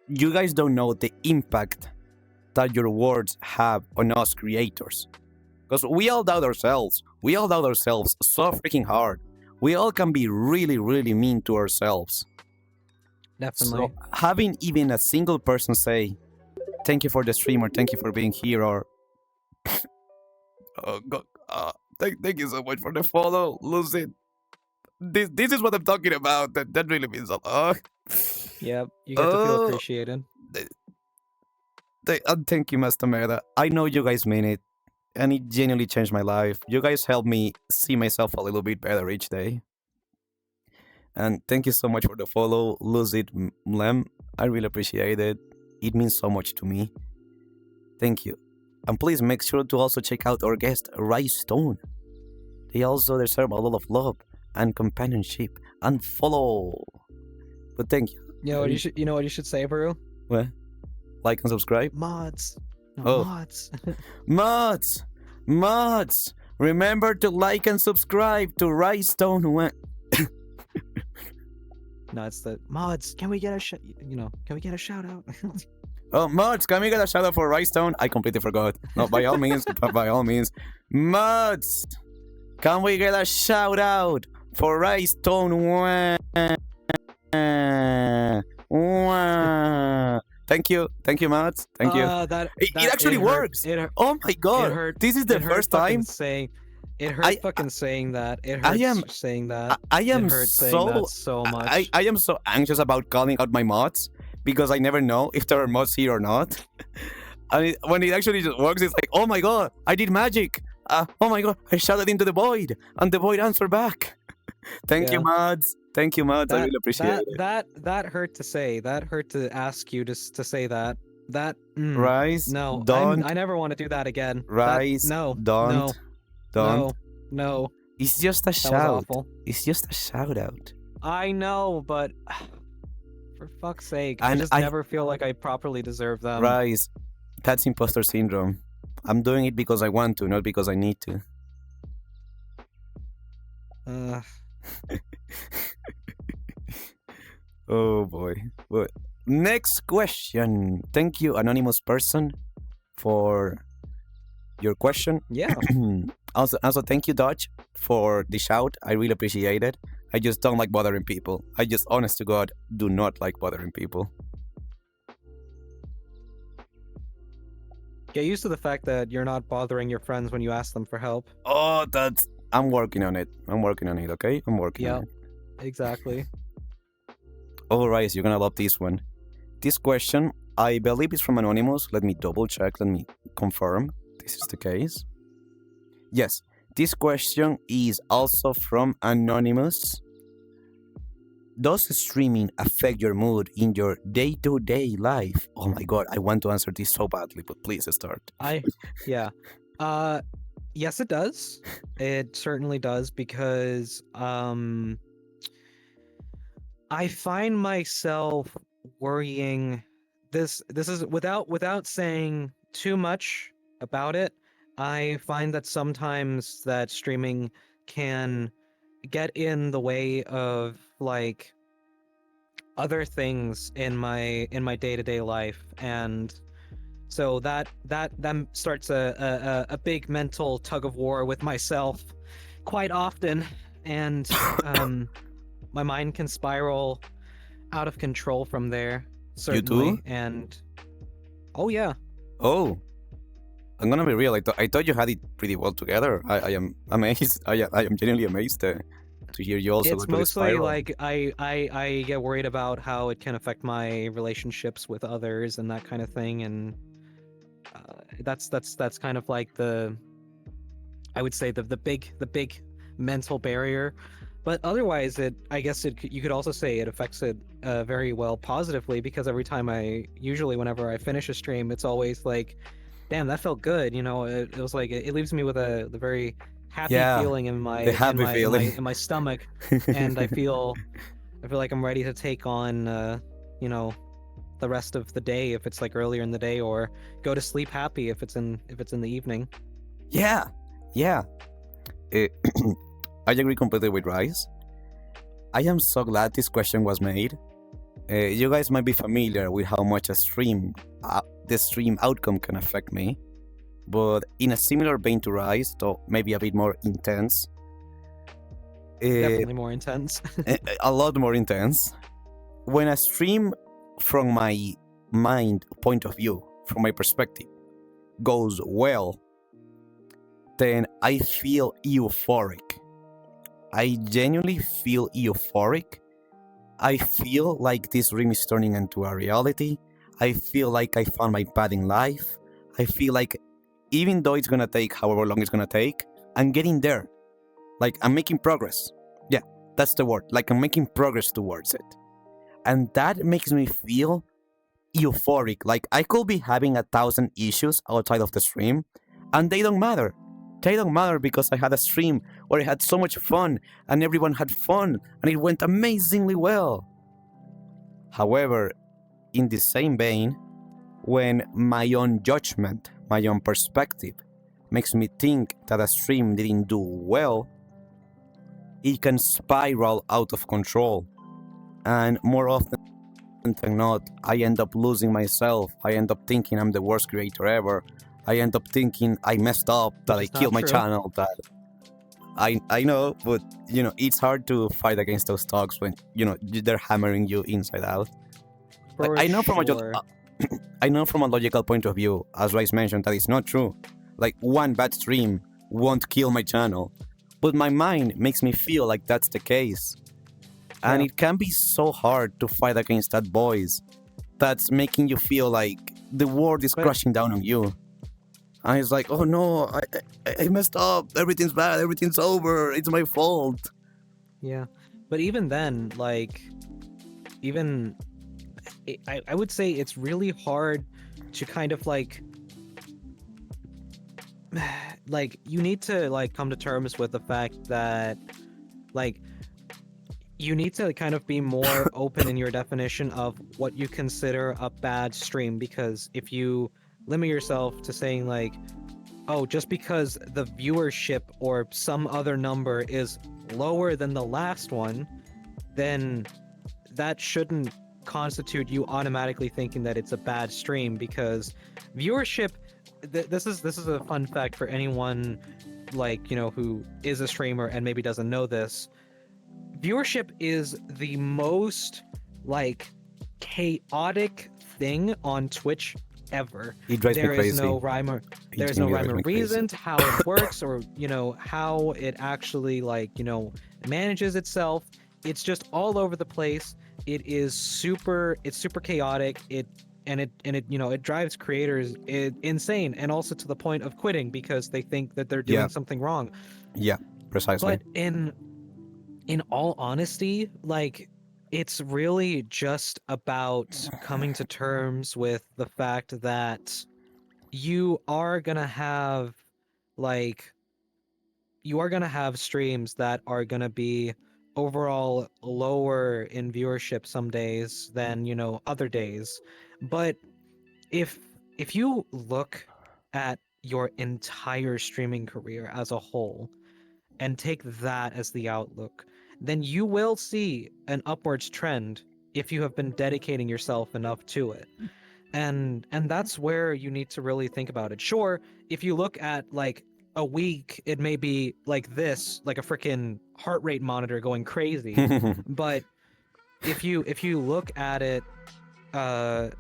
you guys don't know the impact that your words have on us creators. Because we all doubt ourselves. We all doubt ourselves so freaking hard. We all can be really, really mean to ourselves. Definitely. So having even a single person say, thank you for the stream, or thank you for being here, or oh, God, thank you so much for the follow, Lucy. This is what I'm talking about. That really means a lot. Yep. You get to feel Oh, appreciated. thank you, Master Mera. I know you guys mean it, and it genuinely changed my life. You guys help me see myself a little bit better each day. And thank you so much for the follow, Lucid Mlem. I really appreciate it. It means so much to me. Thank you. And please make sure to also check out our guest, Rice Stone. They also deserve a lot of love and companionship and follow. But thank you. You know what you should say, Varoo? What? Like and subscribe? Mods. No, Oh. mods. Mods! Remember to like and subscribe to Rice Stone. No, it's the mods. Can we get a can we get a shout out? Oh, mods, can we get a shout out for Rice Stone? I completely forgot. No, by all means, by all means. Mods, can we get a shout out for Rice Stone? Thank you, mods. Thank you. It actually works. Oh my god! It hurt. This is the first time. It hurt fucking saying that. It hurts saying that. I am it hurts saying that so much. I am so anxious about calling out my mods because I never know if there are mods here or not. And when it actually just works, it's like, oh my god, I did magic. Oh my god, I shouted into the void, and the void answered back. Thank you, mods. Thank you, mods. I really appreciate it. That hurt to say. That hurt to ask you to say that. Rice, no, don't. I never want to do that again. Rice, don't. No. It's just a shout. It's just a shout out. I know, but for fuck's sake, I just never feel like I properly deserve them. Rice, that's imposter syndrome. I'm doing it because I want to, not because I need to. Oh boy. Well, next question. Thank you, anonymous person, for your question. Yeah. Also, thank you, Dodge, for the shout. I really appreciate it. I just don't like bothering people. I just, honest to God, do not like bothering people. Get used to the fact that you're not bothering your friends when you ask them for help. Oh, I'm working on it. Okay? I'm working on it. Exactly. Alright, you're gonna love this one. This question, I believe, is from Anonymous. Let me double check. Let me confirm this is the case. Yes, this question is also from Anonymous. Does streaming affect your mood in your day-to-day life? Oh my god, I want to answer this so badly, but please start. Yes, it does. It certainly does, because I find myself worrying. This is without saying too much about it. I find that sometimes that streaming can get in the way of like other things in my day-to-day life, and so that starts a big mental tug of war with myself quite often, and my mind can spiral out of control from there. Certainly. You do? And oh yeah. Oh, I'm gonna be real. I thought you had it pretty well together. I am amazed. I am genuinely amazed to hear you also. It's mostly like I get worried about how it can affect my relationships with others and that kind of thing, and that's kind of like I would say the big mental barrier. But otherwise, I guess you could also say it affects it very well positively, because every time whenever I finish a stream, it's always like, damn, that felt good. It was like it leaves me with the very happy Yeah, feeling in the happy feeling. my stomach, and I feel like I'm ready to take on the rest of the day if it's like earlier in the day, or go to sleep happy if it's in the evening. Yeah, yeah. Eh, I agree completely with Rice. I am so glad this question was made. You guys might be familiar with how much the stream outcome can affect me, but in a similar vein to Rice, though maybe a bit more intense. Definitely more intense. A lot more intense. When a stream, from my mind point of view, from my perspective, goes well, then I feel euphoric. I genuinely feel euphoric. I feel like this dream is turning into a reality. I feel like I found my path in life. I feel like even though it's gonna take however long it's gonna take, I'm getting there. Like, I'm making progress. Yeah, that's the word. Like, I'm making progress towards it. And that makes me feel euphoric. Like, I could be having 1,000 issues outside of the stream, and they don't matter. They don't matter because I had a stream where I had so much fun, and everyone had fun, and it went amazingly well. However, in the same vein, when my own judgment, my own perspective, makes me think that a stream didn't do well, it can spiral out of control. And more often than not, I end up losing myself. I end up thinking I'm the worst creator ever. I end up thinking I messed up, that I killed my channel, that I know, but it's hard to fight against those talks when they're hammering you inside out. I know from a logical point of view, as Rice mentioned, that it's not true. Like, one bad stream won't kill my channel, but my mind makes me feel like that's the case. And it can be so hard to fight against that voice that's making you feel like the world is crashing down on you. And it's like, oh no, I messed up, everything's bad, everything's over, it's my fault. Yeah, but even then, like, I would say it's really hard to kind of like you need to like come to terms with the fact that like you need to kind of be more open in your definition of what you consider a bad stream, because if you limit yourself to saying like, oh, just because the viewership or some other number is lower than the last one, then that shouldn't constitute you automatically thinking that it's a bad stream, because viewership, this is a fun fact for anyone like who is a streamer and maybe doesn't know this. Viewership is the most like chaotic thing on Twitch ever. It drives me crazy. There's no rhyme or reason to how it works, or how it actually manages itself. It's just all over the place. It's super chaotic. It drives creators insane, and also to the point of quitting because they think that they're doing something wrong. Yeah, precisely. But in all honesty, like, it's really just about coming to terms with the fact that you are gonna have streams that are gonna be overall lower in viewership some days than other days. But if you look at your entire streaming career as a whole and take that as the outlook, then you will see an upwards trend if you have been dedicating yourself enough to it. And that's where you need to really think about it. Sure, if you look at like a week, it may be like this, like a freaking heart rate monitor going crazy. But if you look at it on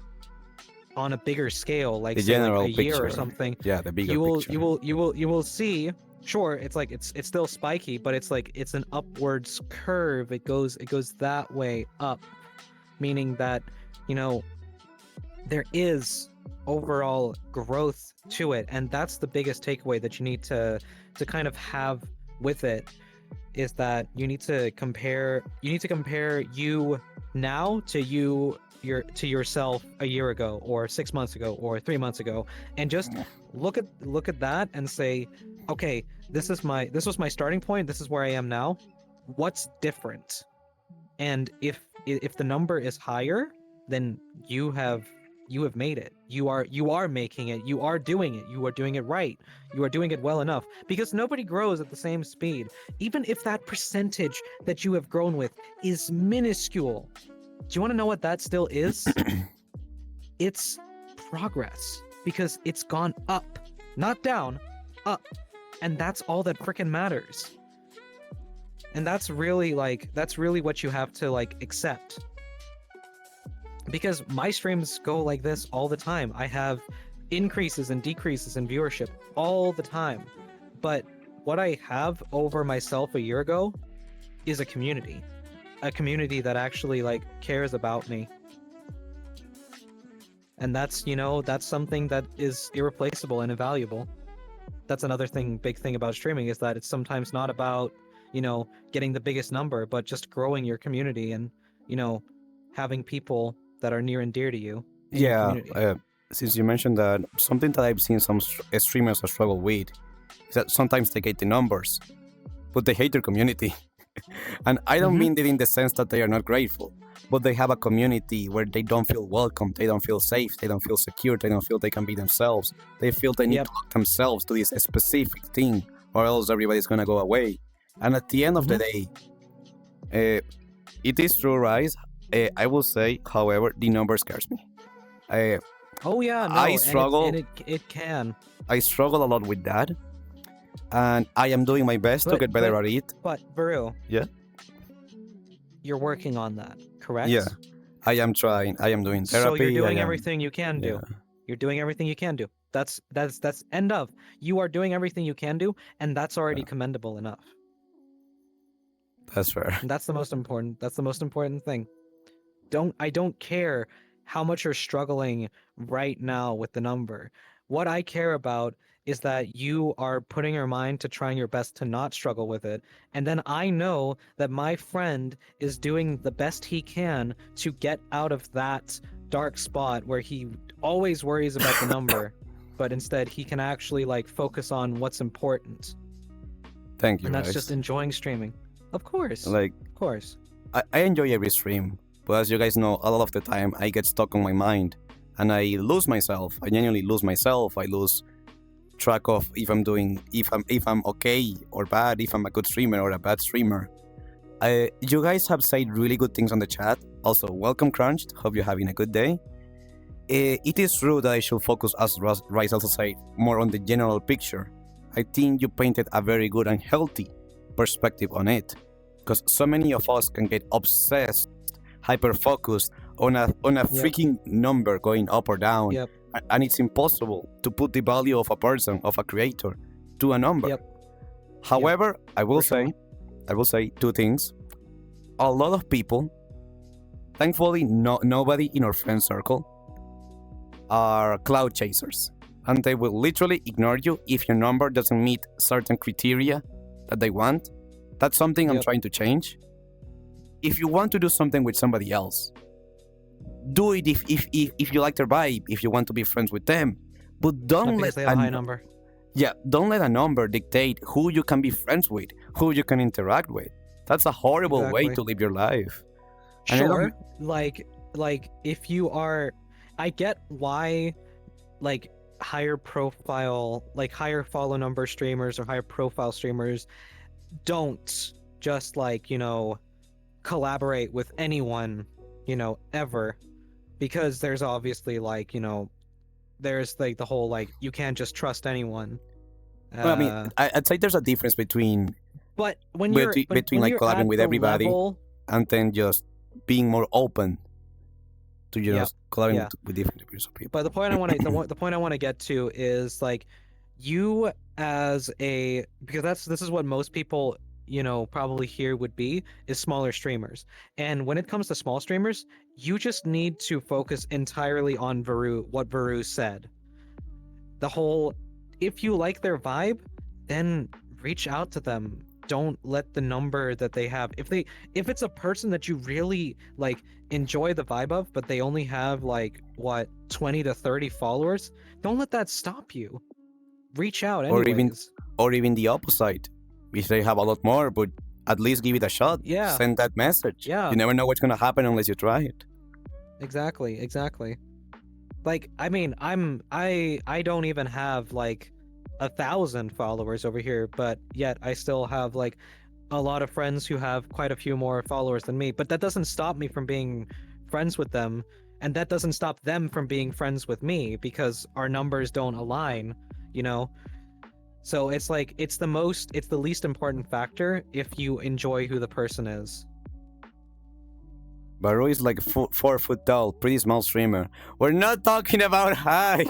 a bigger scale, like the say general like a year picture, or something, yeah, the bigger picture. You will see. Sure, it's like it's still spiky, but it's like it's an upwards curve. It goes that way up, meaning that there is overall growth to it, and that's the biggest takeaway that you need to kind of have with it. is that you need to compare you now to yourself a year ago or 6 months ago or 3 months ago, and just look at that and say, okay, this was my starting point, this is where I am now, what's different? And if the number is higher, then you have made it. You are making it. You are doing it. You are doing it right. You are doing it well enough, because nobody grows at the same speed. Even if that percentage that you have grown with is minuscule, do you want to know what that still is? It's progress, because it's gone up, not down, up. And that's all that freaking matters. And that's really what you have to like accept. Because my streams go like this all the time. I have increases and decreases in viewership all the time. But what I have over myself a year ago is a community that actually like cares about me. And that's something that is irreplaceable and invaluable. That's another big thing about streaming, is that it's sometimes not about, getting the biggest number, but just growing your community and, having people that are near and dear to you in your community. Since you mentioned that, something that I've seen some streamers struggle with is that sometimes they get the numbers, but they hate their community. And I don't mean that in the sense that they are not grateful, but they have a community where they don't feel welcome, they don't feel safe, they don't feel secure, they don't feel they can be themselves. They feel they need to lock themselves to this specific thing, or else everybody's gonna go away. And at the end of the day, it is true, right? I will say, however, the number scares me. I struggle. And it can. I struggle a lot with that, and I am doing my best to get better at it. But Varoo, yeah, you're working on that, correct? Yeah, I am trying. I am doing therapy. So you're doing everything you can do. Yeah. You're doing everything you can do. That's end of. You are doing everything you can do, and that's already commendable enough. That's fair. And that's the most important. That's the most important thing. I don't care how much you're struggling right now with the number. What I care about is that you are putting your mind to trying your best to not struggle with it. And then I know that my friend is doing the best he can to get out of that dark spot where he always worries about the number, but instead he can actually like focus on what's important. Thank you. And that's just enjoying streaming. Of course. Of course. I enjoy every stream. But as you guys know, a lot of the time I get stuck on my mind and I lose myself. I genuinely lose myself. I lose track of if I'm okay or bad, if I'm a good streamer or a bad streamer. You guys have said really good things on the chat. Also, welcome Crunched. Hope you're having a good day. It is true that I should focus, as Rice also said, more on the general picture. I think you painted a very good and healthy perspective on it, because so many of us can get obsessed, hyper-focused on a freaking number going up or down, and it's impossible to put the value of a person, of a creator, to a number. However, I will say two things. A lot of people, thankfully nobody in our friend circle, are cloud chasers, and they will literally ignore you if your number doesn't meet certain criteria that they want. That's something I'm trying to change. If you want to do something with somebody else, do it if you like their vibe, if you want to be friends with them. But don't let a high number. Yeah, don't let a number dictate who you can be friends with, who you can interact with. That's a horrible way to live your life. Sure, like if you are, I get why, like higher profile, like higher follow number streamers or higher profile streamers don't just collaborate with anyone, ever, because there's obviously there's the whole you can't just trust anyone. Well, I mean, I'd say there's a difference between collaborating with everybody and then just being more open to just collaborating with different groups of people. But the point I want to the point I want to get to is you as because this is what most people probably here would be, is smaller streamers. And when it comes to small streamers, you just need to focus entirely on what Varoo said. The whole, if you like their vibe, then reach out to them, don't let the number that they have, if it's a person that you really like enjoy the vibe of, but they only have like what 20 to 30 followers, don't let that stop you. Reach out Or even anyways. or even the opposite. If they have a lot more, but at least give it a shot. Yeah. Send that message. Yeah. You never know what's gonna happen unless you try it. Exactly. Like, I mean, I don't even have like 1,000 followers over here, but yet I still have like a lot of friends who have quite a few more followers than me. But that doesn't stop me from being friends with them, and that doesn't stop them from being friends with me because our numbers don't align, you know? So it's like it's the least important factor if you enjoy who the person is. Varoo is like 4 foot tall, pretty small streamer. We're not talking about height.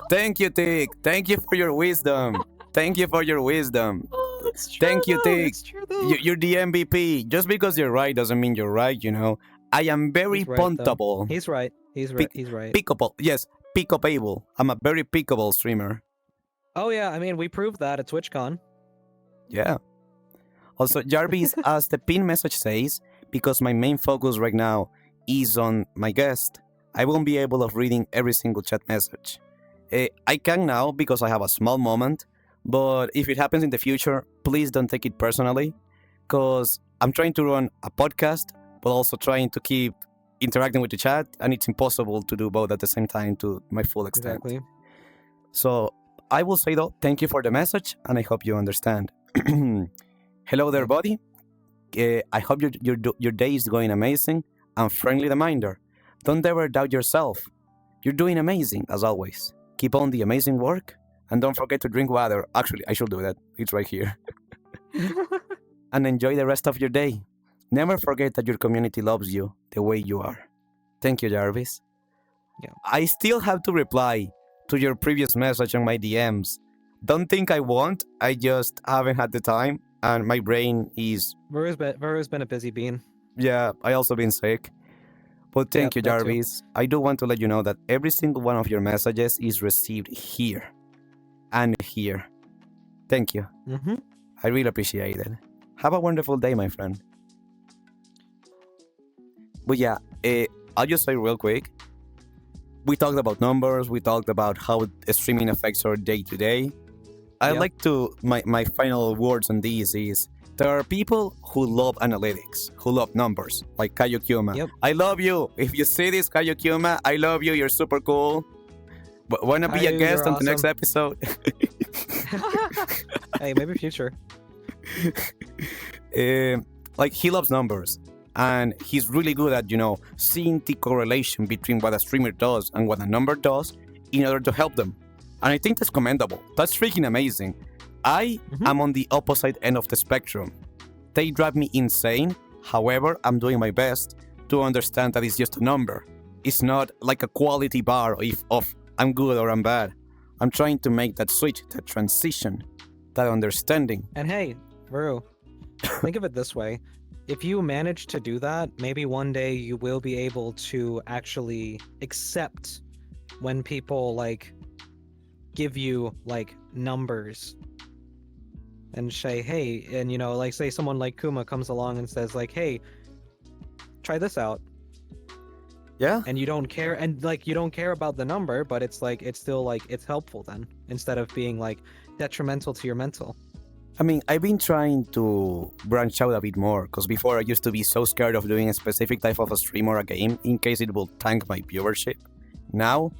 Thank you, Tick. Thank you for your wisdom. Thank you for your wisdom. Oh, that's true. Thank you, Tick. That's true, though. You're the MVP. Just because you're right doesn't mean you're right, you know. I am very He's right, though. puntable. He's right. He's right. Pickable. Yes, pickable. I'm a very pickable streamer. Oh yeah, I mean we proved that at TwitchCon. Yeah. Also, Jarvis, as the pin message says, because my main focus right now is on my guest, I won't be able of reading every single chat message. I can now because I have a small moment, but if it happens in the future, please don't take it personally, because I'm trying to run a podcast, but also trying to keep interacting with the chat, and it's impossible to do both at the same time to my full extent. Exactly. So I will say though, thank you for the message, and I hope you understand. Hello there, buddy. I hope your day is going amazing. And friendly reminder, don't ever doubt yourself. You're doing amazing, as always. Keep on the amazing work, and don't forget to drink water. Actually, I should do that. It's right here. And enjoy the rest of your day. Never forget that your community loves you the way you are. Thank you, Jarvis. Yeah. I still have to reply to your previous message on my DMs. Don't think I won't. I just haven't had the time, and my brain is... Varoo's been a busy bean. Yeah, I also been sick. But thank you, that too. Jarvis. I do want to let you know that every single one of your messages is received here and here. Thank you. Mm-hmm. I really appreciate it. Have a wonderful day, my friend. But yeah, I'll just say real quick. We talked about numbers. We talked about how streaming affects our day to day. I'd like to... My final words on this is... There are people who love analytics, who love numbers, like Kayo Kyuma. Yep. I love you. If you see this, Kayo Kyuma, I love you. You're super cool. But wanna be a Kayo, guest you're on the next awesome. episode? Hey, maybe future. Like, he loves numbers. And he's really good at, seeing the correlation between what a streamer does and what a number does in order to help them. And I think that's commendable. That's freaking amazing. I am on the opposite end of the spectrum. They drive me insane. However, I'm doing my best to understand that it's just a number. It's not like a quality bar of I'm good or I'm bad. I'm trying to make that switch, that transition, that understanding. And hey, Varoo, think of it this way. If you manage to do that, maybe one day you will be able to actually accept when people like give you like numbers and say, hey, and like say someone like Kuma comes along and says like, hey, try this out. Yeah. And you don't care, and like you don't care about the number, but it's like it's still like it's helpful then, instead of being like detrimental to your mental. I mean, I've been trying to branch out a bit more, because before I used to be so scared of doing a specific type of a stream or a game in case it will tank my viewership. Now,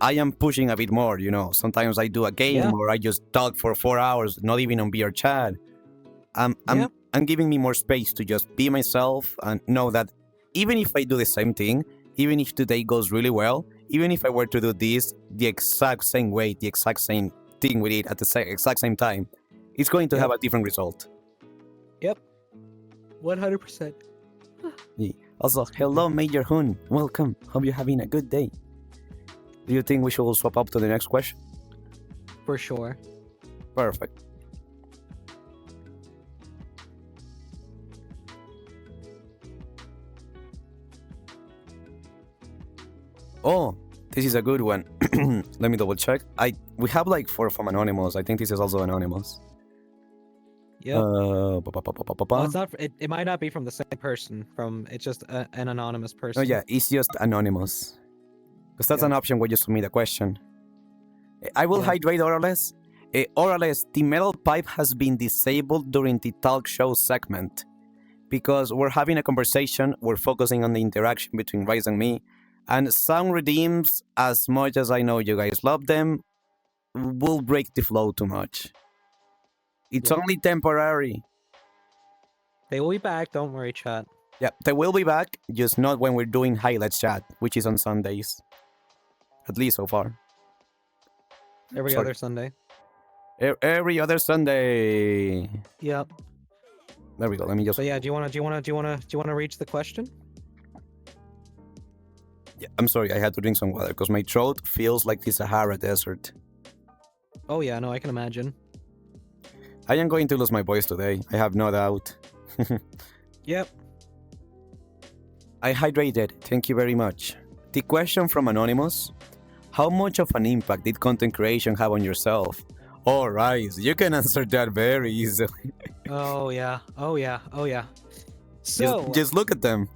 I am pushing a bit more, Sometimes I do a game or I just talk for 4 hours, not even on VR chat. I'm giving me more space to just be myself and know that even if I do the same thing, even if today goes really well, even if I were to do this the exact same way, the exact same thing with it at the exact same time, it's going to have a different result. Yep. 100%. Also, hello, Major Hun. Welcome. Hope you're having a good day. Do you think we should swap up to the next question? For sure. Perfect. Oh, this is a good one. Let me double check. We have like 4 from Anonymous. I think this is also Anonymous. Yep. Well, it's Oh not. It might not be from the same person. It's just an anonymous person. yeah, it's just anonymous. Because that's Yeah. an option when you submit a question. I will Yeah. hydrate Orales. Orales, the metal pipe has been disabled during the talk show segment because we're having a conversation, we're focusing on the interaction between Rise and me, and some redeems, as much as I know you guys love them, will break the flow too much. It's Yeah. only temporary. They will be back. Don't worry, chat. Yeah, they will be back, just not when we're doing highlights chat, which is on Sundays. At least so far. Every Sorry. other Sunday. Every other Sunday. Yep. There we go. Let me just. So yeah, do you wanna reach the question? Yeah, I'm sorry, I had to drink some water because my throat feels like the Sahara Desert. Oh yeah, no, I can imagine. I am going to lose my voice today. I have no doubt. Yep. I hydrated. Thank you very much. The question from Anonymous: how much of an impact did content creation have on yourself? Oh, Rise, you can answer that very easily. Oh yeah. Oh yeah. Oh yeah. So just look at them.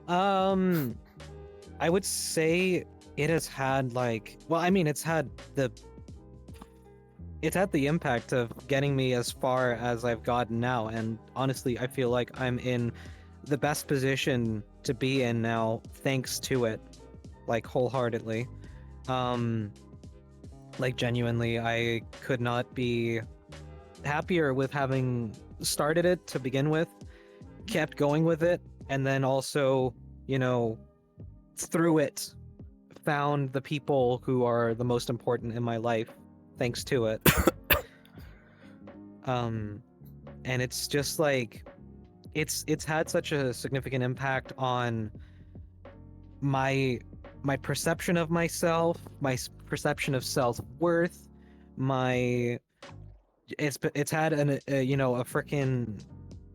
I would say it has had it's had the impact of getting me as far as I've gotten now, and honestly, I feel like I'm in the best position to be in now thanks to it, like wholeheartedly. Like genuinely, I could not be happier with having started it to begin with, kept going with it, and then also, through it, found the people who are the most important in my life thanks to it. And it's just like it's had such a significant impact on my perception of myself, my perception of self-worth, it's had a freaking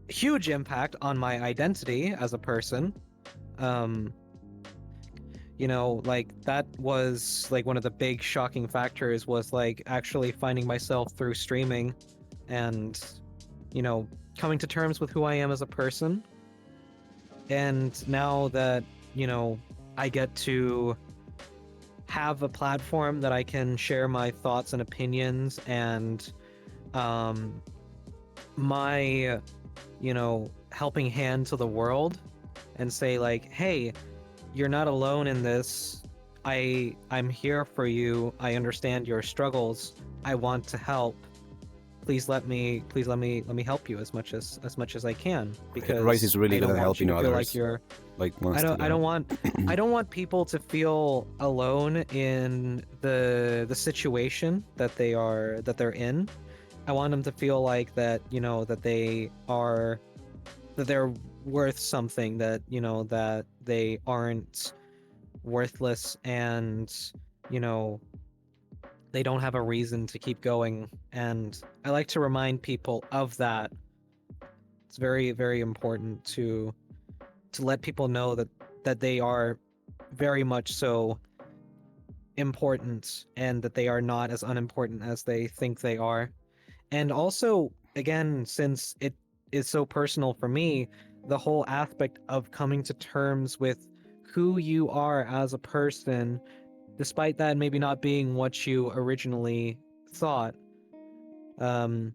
huge impact on my identity as a person. Like that was like one of the big shocking factors was like actually finding myself through streaming and coming to terms with who I am as a person. And now that I get to have a platform that I can share my thoughts and opinions and my helping hand to the world and say like, hey, you're not alone in this. I'm here for you. I understand your struggles. I want to help. Please let me help you as much as I can, because Rice is really I good don't at want you helping to feel others. like you're Like I don't want people to feel alone in the situation that they're in. I want them to feel like that, that they're worth something, that that they aren't worthless, and they don't have a reason to keep going. And I like to remind people of that. It's very, very important to let people know that they are very much so important, and that they are not as unimportant as they think they are. And also, again, since it is so personal for me, the whole aspect of coming to terms with who you are as a person, despite that maybe not being what you originally thought. And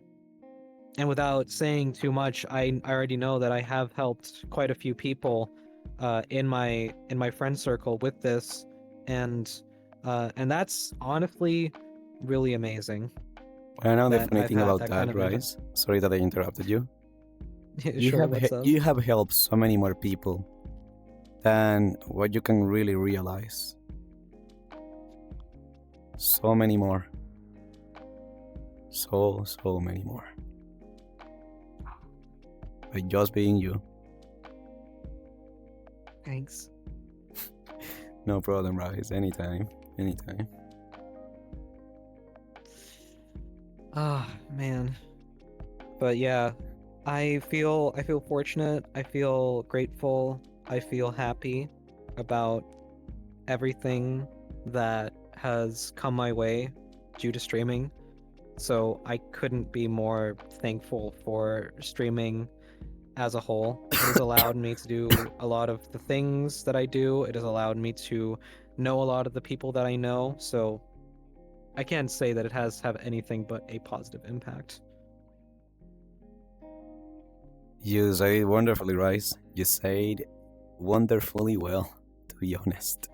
without saying too much, I already know that I have helped quite a few people in my friend circle with this, and that's honestly really amazing. I know the that funny I've thing had about that that, kind of Rice. Sorry that I interrupted you. Sure, what's up? You have helped so many more people than what you can really realize. So many more. So many more. By just being you. Thanks. No problem, Rice. Anytime. Ah, man. But yeah, I feel fortunate. I feel grateful. I feel happy about everything that has come my way due to streaming. So I couldn't be more thankful for streaming as a whole. It has allowed me to do a lot of the things that I do. It has allowed me to know a lot of the people that I know. So I can't say that it has have anything but a positive impact. You say it wonderfully, Rice. You said wonderfully well, to be honest.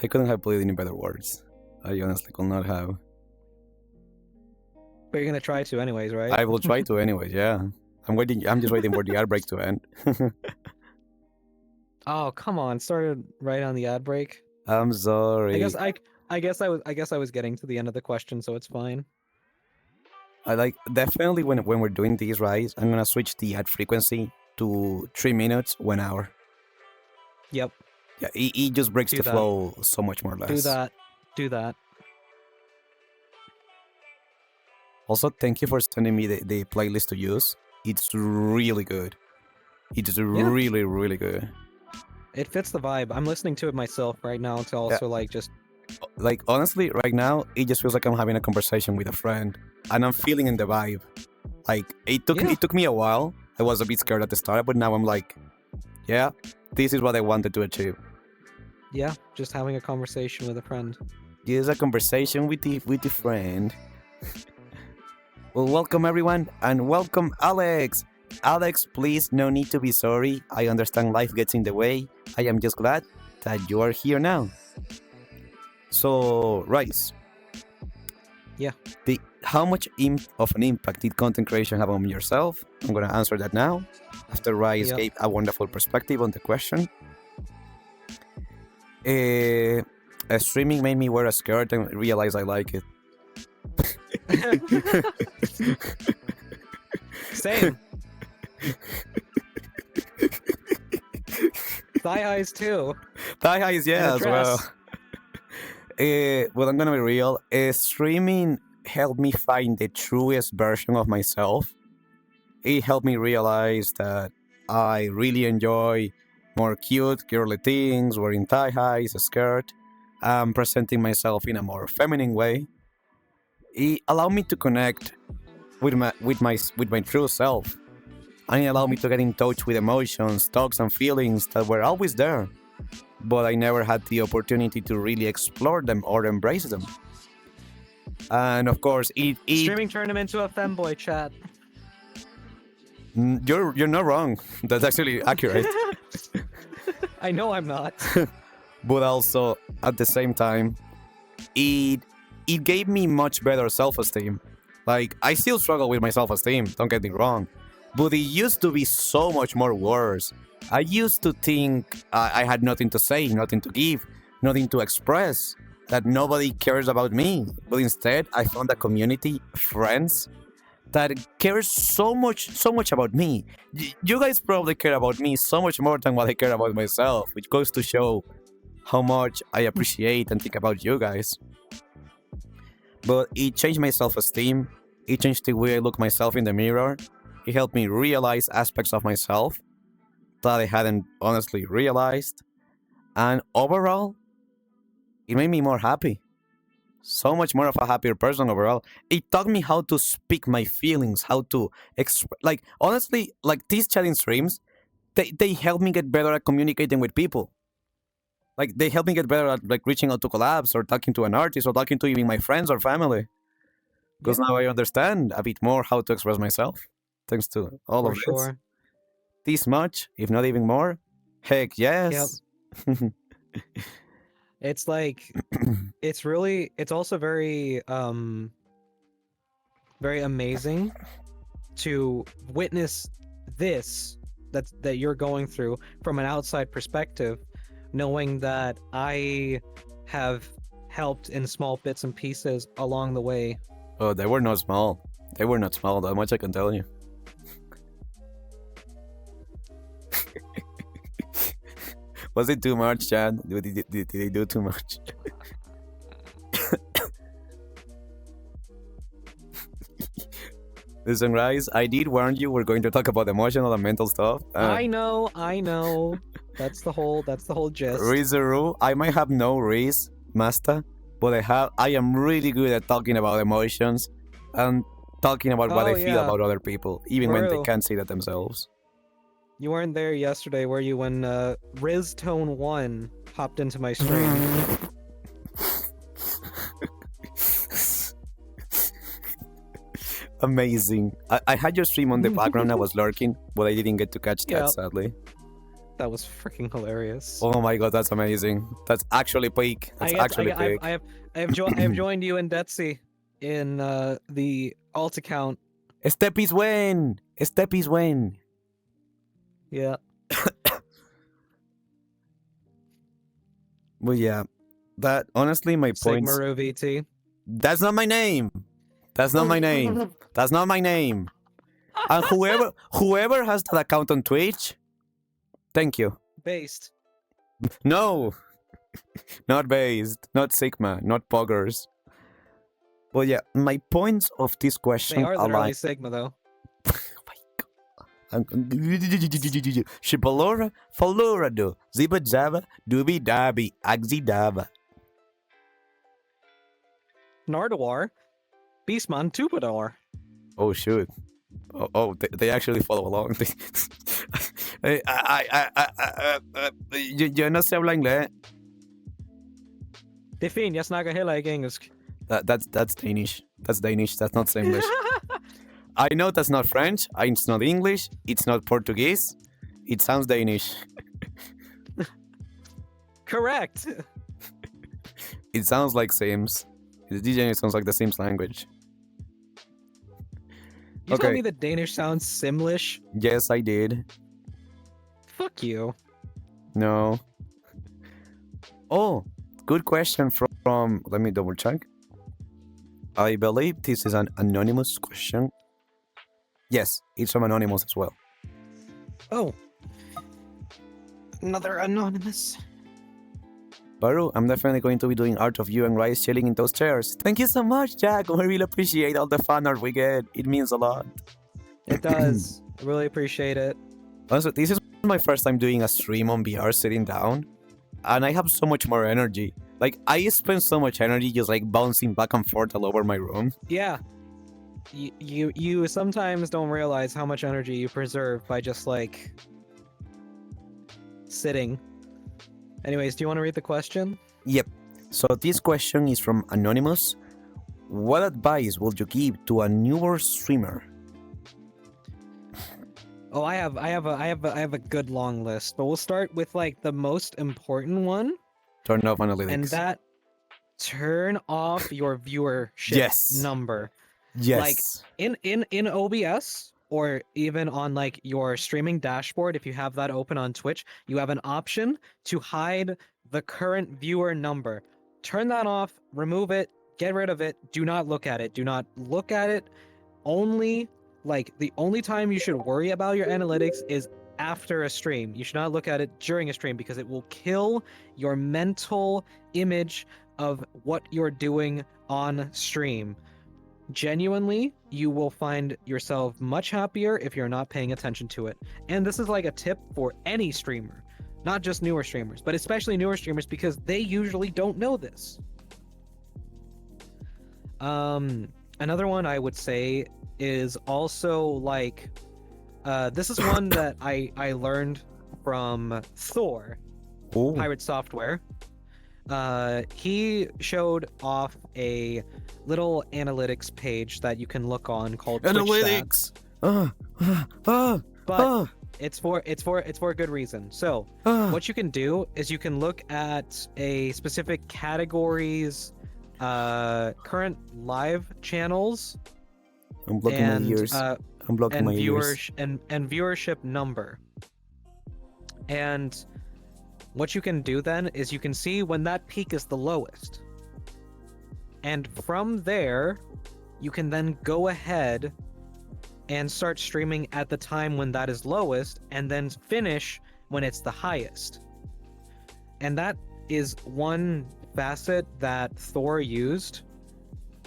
I couldn't have played any better words. I honestly could not have. But you're gonna try to anyways, right? I will try to anyways, yeah. I'm just waiting for the ad break to end. Oh, come on. Started right on the ad break. I'm sorry. I guess I was getting to the end of the question, so it's fine. I like definitely when we're doing these, right? I'm gonna switch the ad frequency to 3 minutes, 1 hour. Yep. Yeah, it just breaks Do the that. flow so much more or less. Do that. Also, thank you for sending me the playlist to use. It's really good. It's really, really good. It fits the vibe. I'm listening to it myself right now to also like just Like, honestly, right now, it just feels like I'm having a conversation with a friend. And I'm feeling in the vibe. Like, it took me a while. I was a bit scared at the start, but now I'm like, yeah, this is what I wanted to achieve. yeah, just having a conversation with a friend. Just a conversation with the friend. Well, welcome everyone, and welcome Alex. Alex, please, no need to be sorry. I understand life gets in the way. I am just glad that you are here now. So, Rice. Yeah. How much of an impact did content creation have on yourself? I'm gonna answer that now. After Rice Yep. gave a wonderful perspective on the question. Streaming made me wear a skirt and realize I like it. Same. Thigh highs too. Thigh highs, yeah, And a as well. dress. Well, I'm gonna be real. Streaming helped me find the truest version of myself. It helped me realize that I really enjoy more cute, girly things, wearing thigh highs, a skirt, presenting myself in a more feminine way. It allowed me to connect with my true self, and it allowed me to get in touch with emotions, thoughts, and feelings that were always there, but I never had the opportunity to really explore them or embrace them. And of course, Streaming turned him into a femboy, chat. you're not wrong. That's actually accurate. I know I'm not. But also at the same time, it gave me much better self-esteem. Like, I still struggle with my self-esteem, don't get me wrong, but it used to be so much more worse. I used to think I had nothing to say, nothing to give, nothing to express, that nobody cares about me. But instead, I found a community, friends, that cares so much about me. You guys probably care about me so much more than what I care about myself, which goes to show how much I appreciate and think about you guys. But it changed my self-esteem. It changed the way I look myself in the mirror. It helped me realize aspects of myself that I hadn't honestly realized. And overall, it made me more happy. So much more of a happier person overall. It taught me how to speak my feelings, how to express. Like, honestly, like these chatting streams, they help me get better at communicating with people. Like, they help me get better at like reaching out to collabs or talking to an artist or talking to even my friends or family. Because now I understand a bit more how to express myself. Thanks to all For of this. sure. This much, if not even more. Heck yes. It's like it's also very very amazing to witness this that you're going through from an outside perspective, knowing that I have helped in small bits and pieces along the way. Oh, they were not small. They were not small, that much I can tell you. Was it too much, Chad? Did they do too much? Listen, guys, I did warn you we're going to talk about emotional and mental stuff. I know. That's the whole gist. Rizuru, I might have no Riz, Master, but I am really good at talking about emotions and talking about what Oh, I feel yeah. about other people, even when they Varoo. can't say that themselves. You weren't there yesterday, were you, when Riz Tone 1 hopped into my stream? Amazing. I had your stream on the background. I was lurking, but I didn't get to catch that, Yeah. sadly. That was freaking hilarious. Oh my god, that's amazing. That's actually peak. That's actually peak. I have joined you and Detsy in the alt account. Steppies win! Steppies win! Yeah. Well, yeah. That, honestly, my points... VarooVT. That's not my name! That's not my name. That's not my name. And whoever has that account on Twitch, thank you. Based. No! Not based. Not Sigma. Not Poggers. Well, yeah, my points of this question They are literally like... Sigma, though. Shipalora, Falorado, Ziba Java, Dubi Dabi, Agzi Dava. Nardwar. Beastman Tupador. Oh, shoot. They actually follow along. Yo no sé hablar inglés. Defin, jag snackar hela engelsk. That's Danish. That's Danish. That's not English. I know that's not French. It's not English. It's not Portuguese. It sounds Danish. Correct. It sounds like Sims. The DJ sounds like the Sims language. You Okay. told me that Danish sounds Simlish? Yes, I did. Fuck you. No. Oh, good question from let me double check. I believe this is an anonymous question. Yes, it's from Anonymous as well. Oh. Another anonymous. Baru, I'm definitely going to be doing art of you and Rice chilling in those chairs. Thank you so much, Jack. We really appreciate all the fan art we get. It means a lot. It does. I really appreciate it. Also, this is my first time doing a stream on VR sitting down, and I have so much more energy. Like, I spend so much energy just like bouncing back and forth all over my room. Yeah. You sometimes don't realize how much energy you preserve by just like sitting. Anyways, do you want to read the question? Yep. So this question is from Anonymous. What advice would you give to a newer streamer? Oh, I have a good long list, but we'll start with like the most important one, Turn off analytics. and that turn off your viewership Yes. number. Yes. In OBS, or even on like your streaming dashboard, if you have that open on Twitch, you have an option to hide the current viewer number. Turn that off, remove it, get rid of it, do not look at it. Do not look at it. Only like the only time you should worry about your analytics is after a stream. You should not look at it during a stream because it will kill your mental image of what you're doing on stream. Genuinely, you will find yourself much happier if you're not paying attention to it. And this is like a tip for any streamer, not just newer streamers, but especially newer streamers because they usually don't know this. Another one I would say is also like, this is one that I learned from Thor, Ooh. Pirate Software. He showed off a little analytics page that you can look on called Twitch Analytics. Stats, but it's for a good reason. So what you can do is you can look at a specific category's current live channels I'm blocking and my ears. I'm blocking and my ears. viewership number. And what you can do then is you can see when that peak is the lowest. And from there, you can then go ahead and start streaming at the time when that is lowest and then finish when it's the highest. And that is one facet that Thor used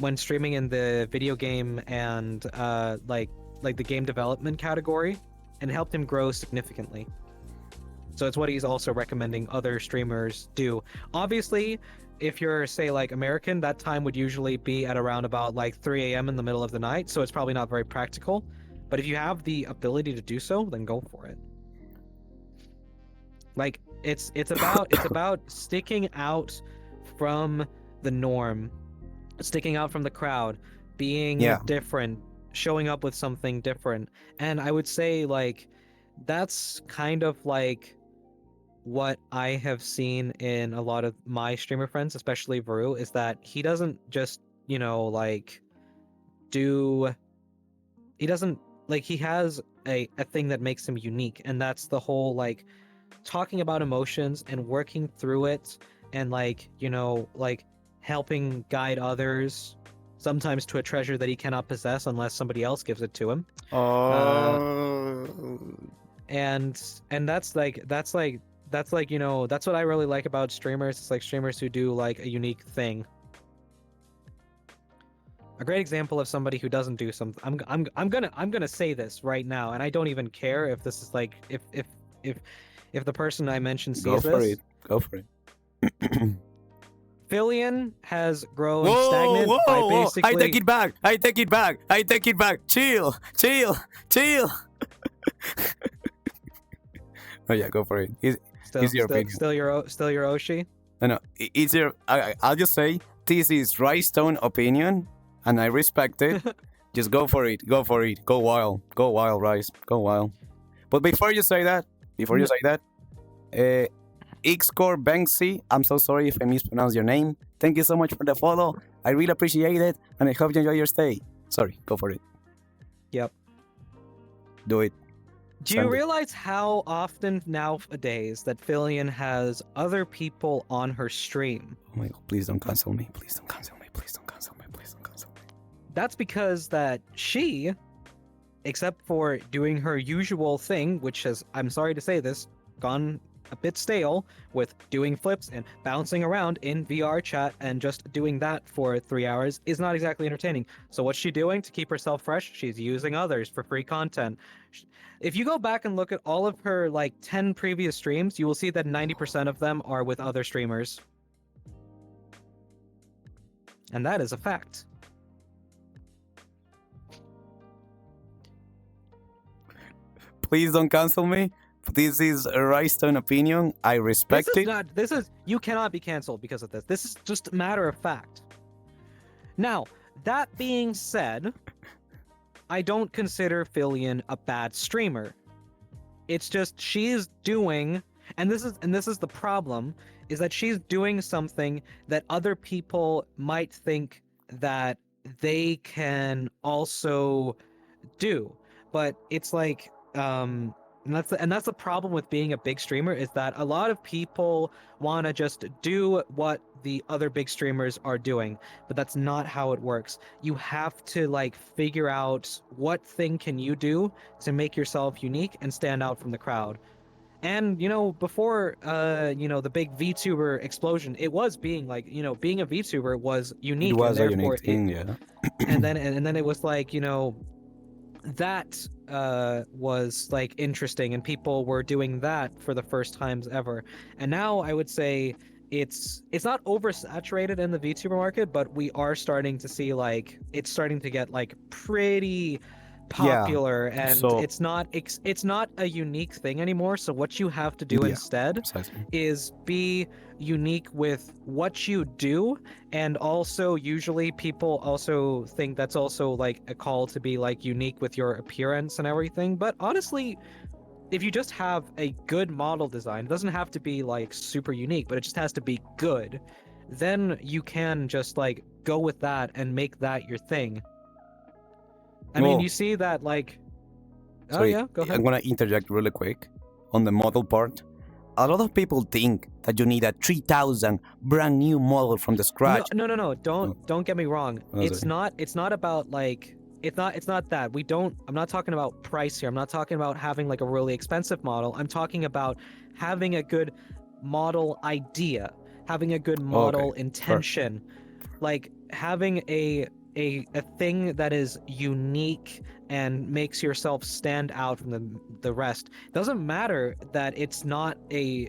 when streaming in the video game and like the game development category, and helped him grow significantly. So it's what he's also recommending other streamers do. Obviously, if you're, say, like American, that time would usually be at around about like 3 a.m. in the middle of the night, so it's probably not very practical. But if you have the ability to do so, then go for it. Like it's about sticking out from the norm, sticking out from the crowd, being different, showing up with something different. And I would say like that's kind of like what I have seen in a lot of my streamer friends, especially Varoo, is that he doesn't just, like he doesn't like he has a thing that makes him unique, and that's the whole like talking about emotions and working through it, and like helping guide others, sometimes to a treasure that he cannot possess unless somebody else gives it to him. And that's what I really like about streamers. It's like streamers who do like a unique thing. A great example of somebody who doesn't do something. I'm gonna say this right now, and I don't even care if this is like if the person I mentioned sees this. Go for it. Philian has grown stagnant by basically. I take it back. Chill. Oh yeah, go for it. It's your opinion. Still your Oshi. No, it's your. I'll just say this is Rystone opinion, and I respect it. Just go for it. Go wild, Rice. Go wild. But before you say that, Xcore Banksy, I'm so sorry if I mispronounced your name. Thank you so much for the follow. I really appreciate it, and I hope you enjoy your stay. Sorry, go for it. Yep. Do it. Do you realize how often nowadays that Philian has other people on her stream? Oh my god, please don't cancel me. That's because that she, except for doing her usual thing, which has, I'm sorry to say this, gone a bit stale, with doing flips and bouncing around in VR chat and just doing that for 3 hours, is not exactly entertaining. So what's she doing to keep herself fresh? She's using others for free content. If you go back and look at all of her like 10 previous streams, you will see that 90% of them are with other streamers. And that is a fact. Please don't cancel me. This is a Rystone opinion. I respect it. You cannot be canceled because of this. This is just a matter of fact. Now, that being said, I don't consider Philian a bad streamer. It's just she's doing, and this is the problem, is that she's doing something that other people might think that they can also do. But it's like, and that's the problem with being a big streamer, is that a lot of people want to just do what the other big streamers are doing, but that's not how it works. You have to like figure out what thing can you do to make yourself unique and stand out from the crowd. And before the big VTuber explosion, it was being like, being a VTuber was unique. It was a unique thing, yeah. and then it was like, that was like interesting, and people were doing that for the first times ever. And now I would say it's not oversaturated in the VTuber market, but we are starting to see like it's starting to get like pretty popular, and so it's not a unique thing anymore. So what you have to do instead is be unique with what you do. And also usually people also think that's also like a call to be like unique with your appearance and everything. But honestly, if you just have a good model design, it doesn't have to be like super unique, but it just has to be good, then you can just like go with that and make that your thing. I mean, you see that like... Sorry, oh yeah, go ahead. I'm gonna interject really quick on the model part. A lot of people think that you need a 3,000 brand new model from the scratch. No. Don't get me wrong. It's not about like... It's not that. I'm not talking about price here. I'm not talking about having like a really expensive model. I'm talking about having a good model idea, having a good model intention, like having a a thing that is unique and makes yourself stand out from the rest. Doesn't matter that it's not a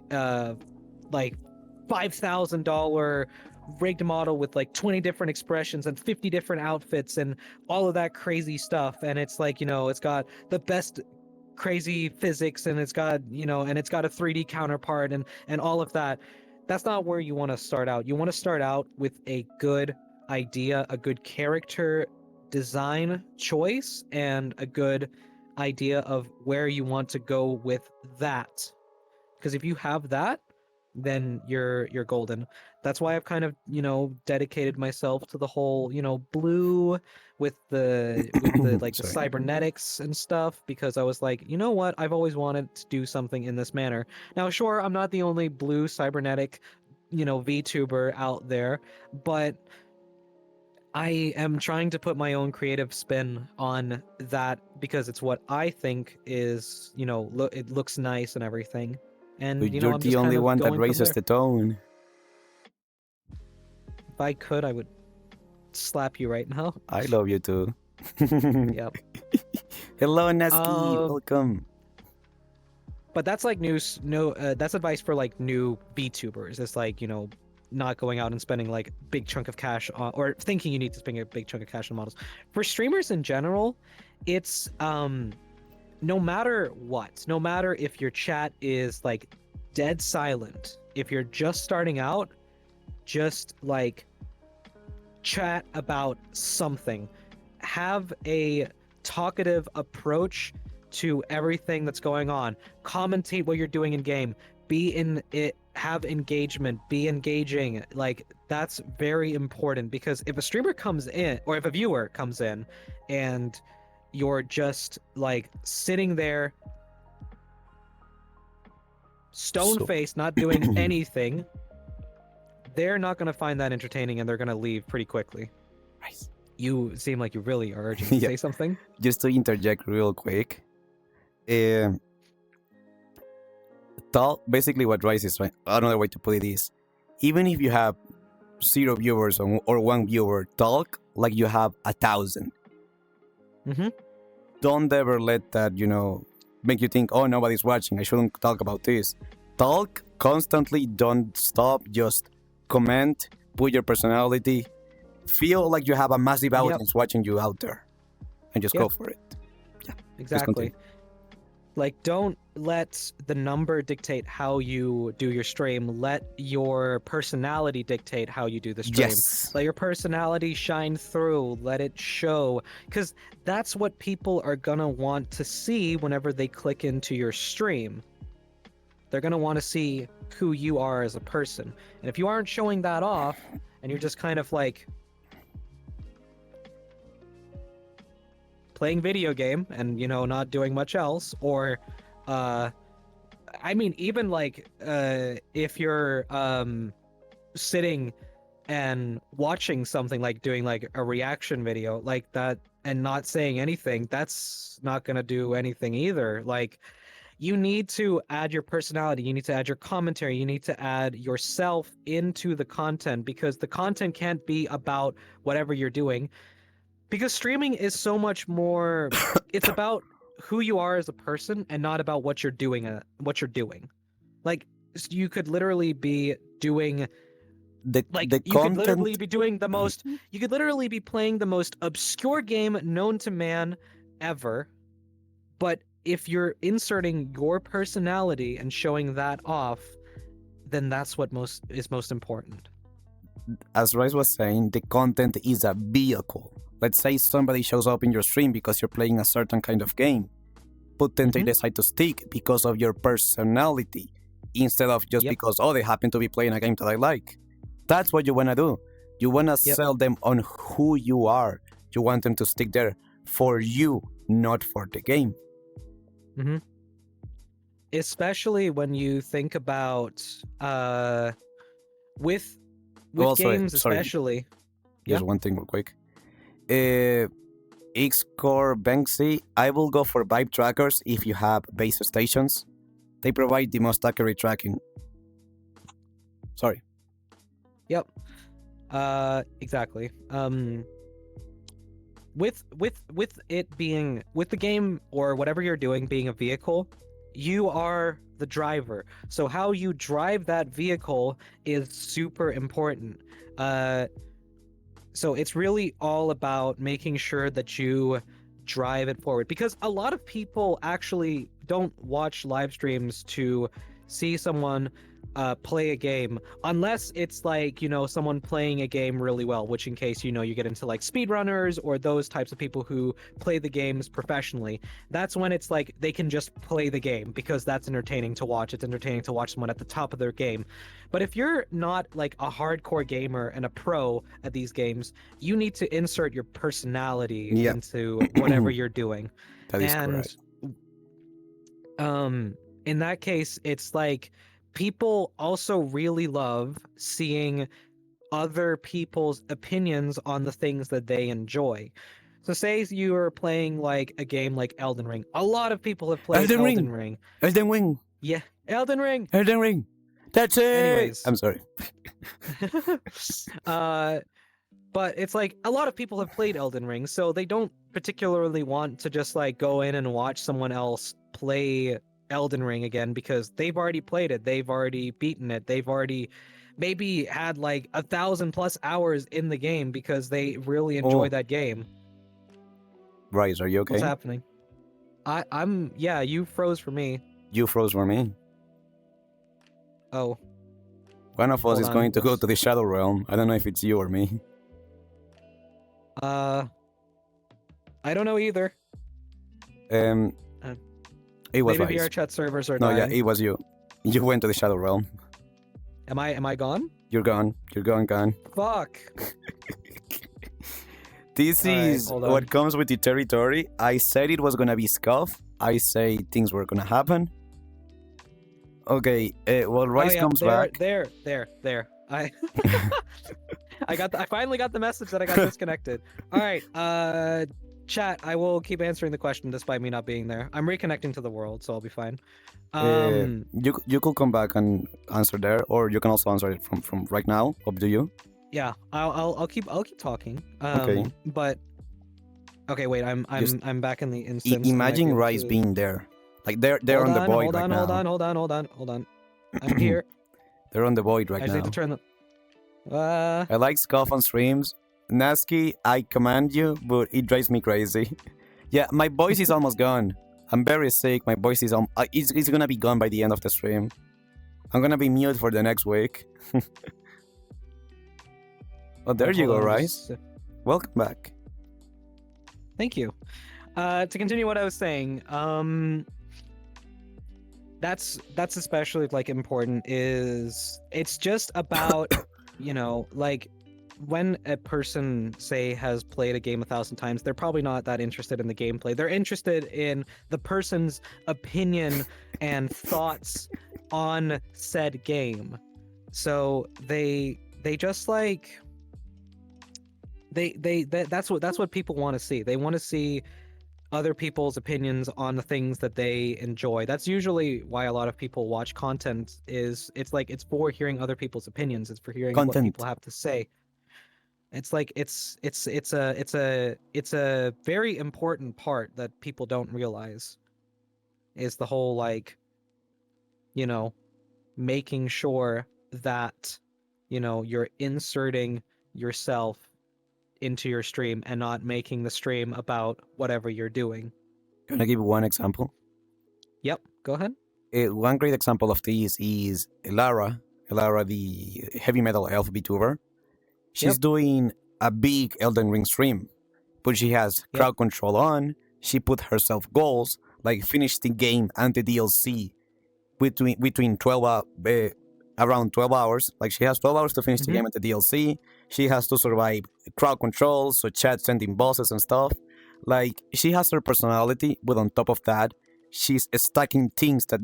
like $5,000 rigged model with like 20 different expressions and 50 different outfits and all of that crazy stuff, and it's like, it's got the best crazy physics, and it's got and it's got a 3D counterpart and all of that. That's not where you want to start out. You want to start out with a good idea, a good character design choice, and a good idea of where you want to go with that. Because if you have that, then you're golden. That's why I've kind of dedicated myself to the whole blue with the like the Sorry. cybernetics and stuff, because I was like, you know what, I've always wanted to do something in this manner. Now sure, I'm not the only blue cybernetic VTuber out there, but I am trying to put my own creative spin on that because it's what I think is, it looks nice and everything. And You're I'm the just kind only of one that going from raises there. the tone. If I could, I would slap you right now. I love you too. Yep. Hello, Naski. Uh, Welcome. But that's like that's advice for like new VTubers. It's like, not going out and spending like big chunk of cash on, or thinking you need to spend a big chunk of cash on models. For streamers in general, it's no matter what, no matter if your chat is like dead silent, if you're just starting out, just like chat about something. Have a talkative approach to everything that's going on. Commentate what you're doing in game. Be in it, have engagement, be engaging. Like, that's very important, because if a streamer comes in, or if a viewer comes in and you're just like sitting there stone-faced, not doing anything, they're not going to find that entertaining, and they're going to leave pretty quickly. Nice. You seem like you really are urging to Yeah. say something. Just to interject real quick. Basically what Rice is right. Another way to put it is, even if you have 0 viewers or 1 viewer, talk like you have 1,000. Mm-hmm. Don't ever let that, make you think, oh, nobody's watching, I shouldn't talk about this. Talk constantly, don't stop, just comment, put your personality, feel like you have a massive audience watching you out there, and just go for it. Yeah, exactly. Like, don't let the number dictate how you do your stream. Let your personality dictate how you do the stream. Yes. Let your personality shine through. Let it show. Because that's what people are going to want to see whenever they click into your stream. They're going to want to see who you are as a person. And if you aren't showing that off, and you're just kind of like playing video game and not doing much else, or I mean, even like if you're sitting and watching something, like doing like a reaction video like that and not saying anything, that's not gonna do anything either. Like, you need to add your personality, you need to add your commentary, you need to add yourself into the content, because the content can't be about whatever you're doing. Because streaming is so much more, it's about who you are as a person and not about what you're doing. Like, you could literally be doing the you could literally be doing the most, you could literally be playing the most obscure game known to man ever, but if you're inserting your personality and showing that off, then that's what is most important. As Rice was saying, the content is a vehicle. Let's say somebody shows up in your stream because you're playing a certain kind of game, but then they decide to stick because of your personality, instead of just because, they happen to be playing a game that I like. That's what you want to do. You want to sell them on who you are. You want them to stick there for you, not for the game. Mm-hmm. Especially when you think about with games, especially. Just one thing real quick. Xcore Banksy, I will go for vibe trackers if you have base stations. They provide the most accurate tracking. Sorry. Yep. Exactly. with it being with the game or whatever you're doing being a vehicle, you are the driver. So how you drive that vehicle is super important. So it's really all about making sure that you drive it forward, because a lot of people actually don't watch live streams to see someone play a game unless it's like, someone playing a game really well, which in case, you get into like speedrunners or those types of people who play the games professionally. That's when it's like they can just play the game because that's entertaining to watch. It's entertaining to watch someone at the top of their game. But if you're not like a hardcore gamer and a pro at these games, you need to insert your personality Yep. into whatever you're doing. That is And correct. in that case, it's like people also really love seeing other people's opinions on the things that they enjoy. So say you are playing like a game like Elden Ring. A lot of people have played Elden Ring. Elden Ring. Yeah, Elden Ring. Elden Ring. That's it. Anyways. I'm sorry. But it's like a lot of people have played Elden Ring, so they don't particularly want to just like go in and watch someone else play Elden Ring again because they've already played it, they've already beaten it, they've already maybe had like 1,000+ hours in the game because they really enjoy that game. Rise, are you okay? What's happening? I'm yeah, you froze for me. You froze for me. Oh. One of us Hold is on, going to go let's- to the Shadow Realm. I don't know if it's you or me. I don't know either. It was Maybe Rise. our chat servers are No, dying. yeah, it was you. You went to the Shadow Realm. Am I gone? You're gone. You're gone. Fuck. This All right, is hold on. what comes with the territory. I said it was gonna be scuff. I say things were gonna happen. Okay, well, Rice comes back. There. I I finally got the message that I got disconnected. All right, chat. I will keep answering the question despite me not being there. I'm reconnecting to the world, so I'll be fine. You could come back and answer there, or you can also answer it from right now. Up to you. Yeah, I'll keep talking. Okay. But okay, wait. I'm back in the instance. I might Imagine be able Rice to- being there. Like they're on the void right now. Hold on. I'm here. They're on the void I right just now. need to turn the. I like scuff on streams. Nasky, I command you, but it drives me crazy. Yeah, my voice is almost gone. I'm very sick. My voice is it's gonna be gone by the end of the stream. I'm gonna be mute for the next week. Oh, there you go, Hold on, Rice. Welcome back. Thank you. To continue what I was saying, that's especially like important. Is it's just about like when a person say has played a game 1,000 times, they're probably not that interested in the gameplay. They're interested in the person's opinion and thoughts on said game. So they just like that's what people want to see. They want to see other people's opinions on the things that they enjoy. That's usually why a lot of people watch content. It's for hearing other people's opinions. It's for hearing what Content. people have to say. It's like it's a very important part that people don't realize is the whole making sure that you're inserting yourself into your stream and not making the stream about whatever you're doing. Can I give one example? Yep, go ahead. One great example of this is Lara, the heavy metal elf VTuber. She's Yep. doing a big Elden Ring stream, but she has Yep. crowd control on. She put herself goals, like finish the game and the DLC between 12 around 12 hours. Like she has 12 hours to finish the Mhm. game and the DLC. She has to survive crowd control, so chat sending bosses and stuff. Like she has her personality, but on top of that, she's stacking things that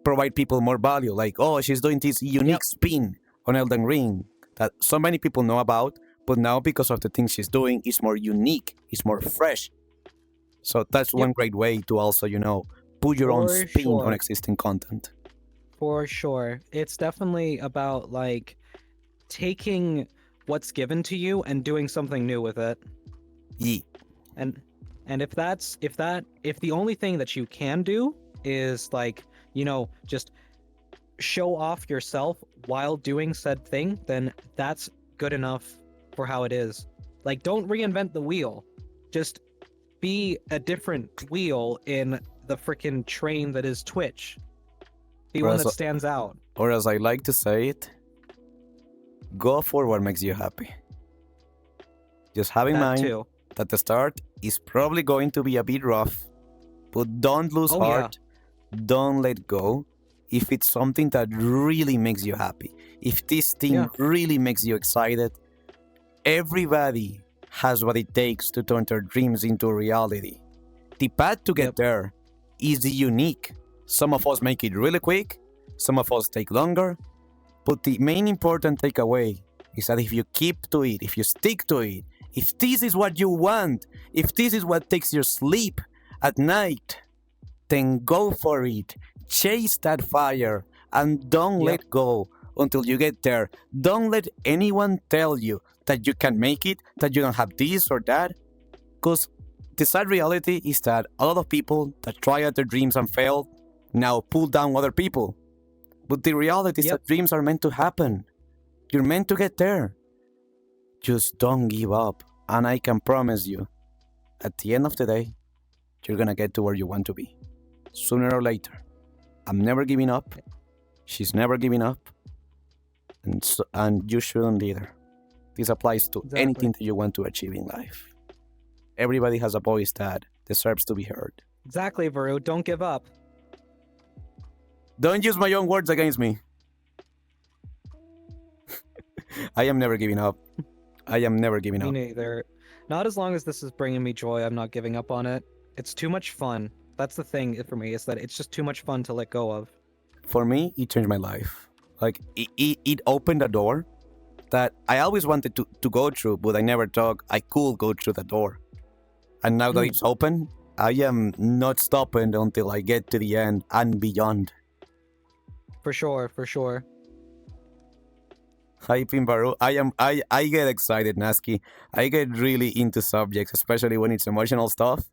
provide people more value. Like, oh, she's doing this unique spin on Elden Ring that so many people know about, but now because of the things she's doing, it's more unique, it's more fresh. So that's one great way to also, put your own For spin on sure. existing content. For sure. It's definitely about taking what's given to you and doing something new with it. Yeah. And if the only thing that you can do is like, just show off yourself while doing said thing, then that's good enough for how it is. Like, don't reinvent the wheel. Just be a different wheel in the freaking train that is Twitch. Be one that stands out. Or as I like to say it, go for what makes you happy. Just have in That mind too. that the start is probably going to be a bit rough, but don't lose heart. Don't let go. If it's something that really makes you happy, if this thing really makes you excited, everybody has what it takes to turn their dreams into reality. The path to get there is unique. Some of us make it really quick, some of us take longer, but the main important takeaway is that if you keep to it, if you stick to it, if this is what you want, if this is what takes your sleep at night, then go for it. Chase that fire and don't let go until you get there. Don't let anyone tell you that you can make it, that you don't have this or that. Because the sad reality is that a lot of people that try at their dreams and fail now pull down other people. But the reality is that dreams are meant to happen. You're meant to get there. Just don't give up. And I can promise you, at the end of the day, you're gonna get to where you want to be. Sooner or later. I'm never giving up. She's never giving up. And you shouldn't either. This applies to anything that you want to achieve in life. Everybody has a voice that deserves to be heard. Exactly, Varoo. Don't give up. Don't use my own words against me. I am never giving up. I am never giving up. Me neither. Not as long as this is bringing me joy, I'm not giving up on it. It's too much fun. That's the thing for me, is that it's just too much fun to let go of. For me, it changed my life. Like, it opened a door that I always wanted to go through, but I never thought I could go through the door. And now that it's open, I am not stopping until I get to the end and beyond. For sure, for sure. Hi, Pimbaru. I get excited, Nasky. I get really into subjects, especially when it's emotional stuff.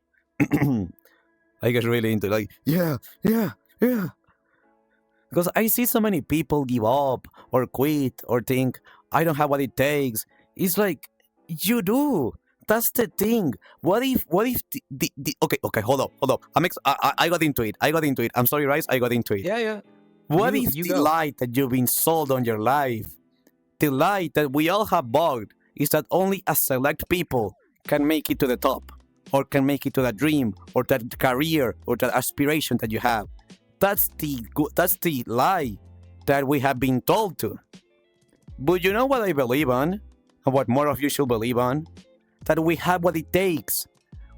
I get really into yeah. Because I see so many people give up or quit or think, I don't have what it takes. It's like, you do. That's the thing. What if okay, hold up. I got into it. I'm sorry, Rice, I got into it. Yeah. What if the light that you've been sold on your life, the light that we all have bought, is that only a select people can make it to the top, or can make it to that dream, or that career, or that aspiration that you have? That's the lie that we have been told to. But you know what I believe on, and what more of you should believe on? That we have what it takes.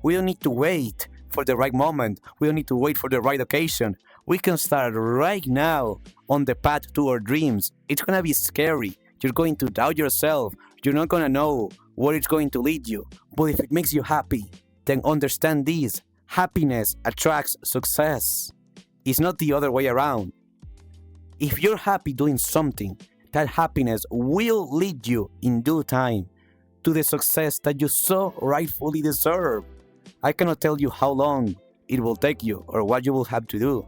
We don't need to wait for the right moment. We don't need to wait for the right occasion. We can start right now on the path to our dreams. It's gonna be scary. You're going to doubt yourself. You're not gonna know where it's going to lead you. But if it makes you happy, then understand this. Happiness attracts success. It's not the other way around. If you're happy doing something, that happiness will lead you in due time to the success that you so rightfully deserve. I cannot tell you how long it will take you or what you will have to do.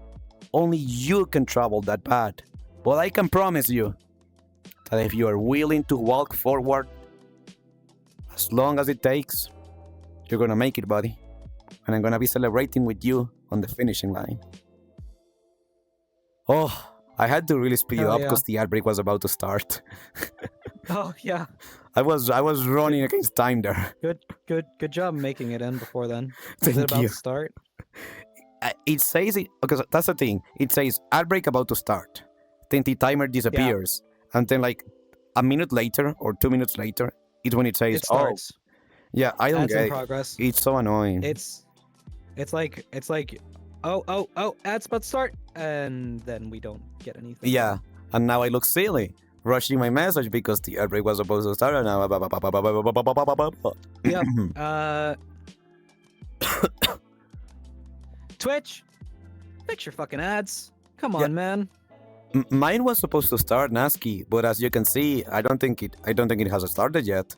Only you can travel that path. But I can promise you that if you are willing to walk forward, as long as it takes, you're gonna make it, buddy. And I'm gonna be celebrating with you on the finishing line. Oh, I had to really speed up because the ad break was about to start. Oh yeah. I was running against time there. Good job making it in before then. Thank Is it about you. to start? It says it because that's the thing. It says ad break about to start. Then the timer disappears, and then like a minute later or 2 minutes later, it's when it says, It starts. Yeah, I don't Ads get in it. progress. It's so annoying. It's like oh, ads about to start, and then we don't get anything. Yeah, and now I look silly rushing my message because the ad break was supposed to start, and now. Yep. Twitch, fix your fucking ads. Come on, man. Mine was supposed to start, Nasky, but as you can see, I don't think it has started yet.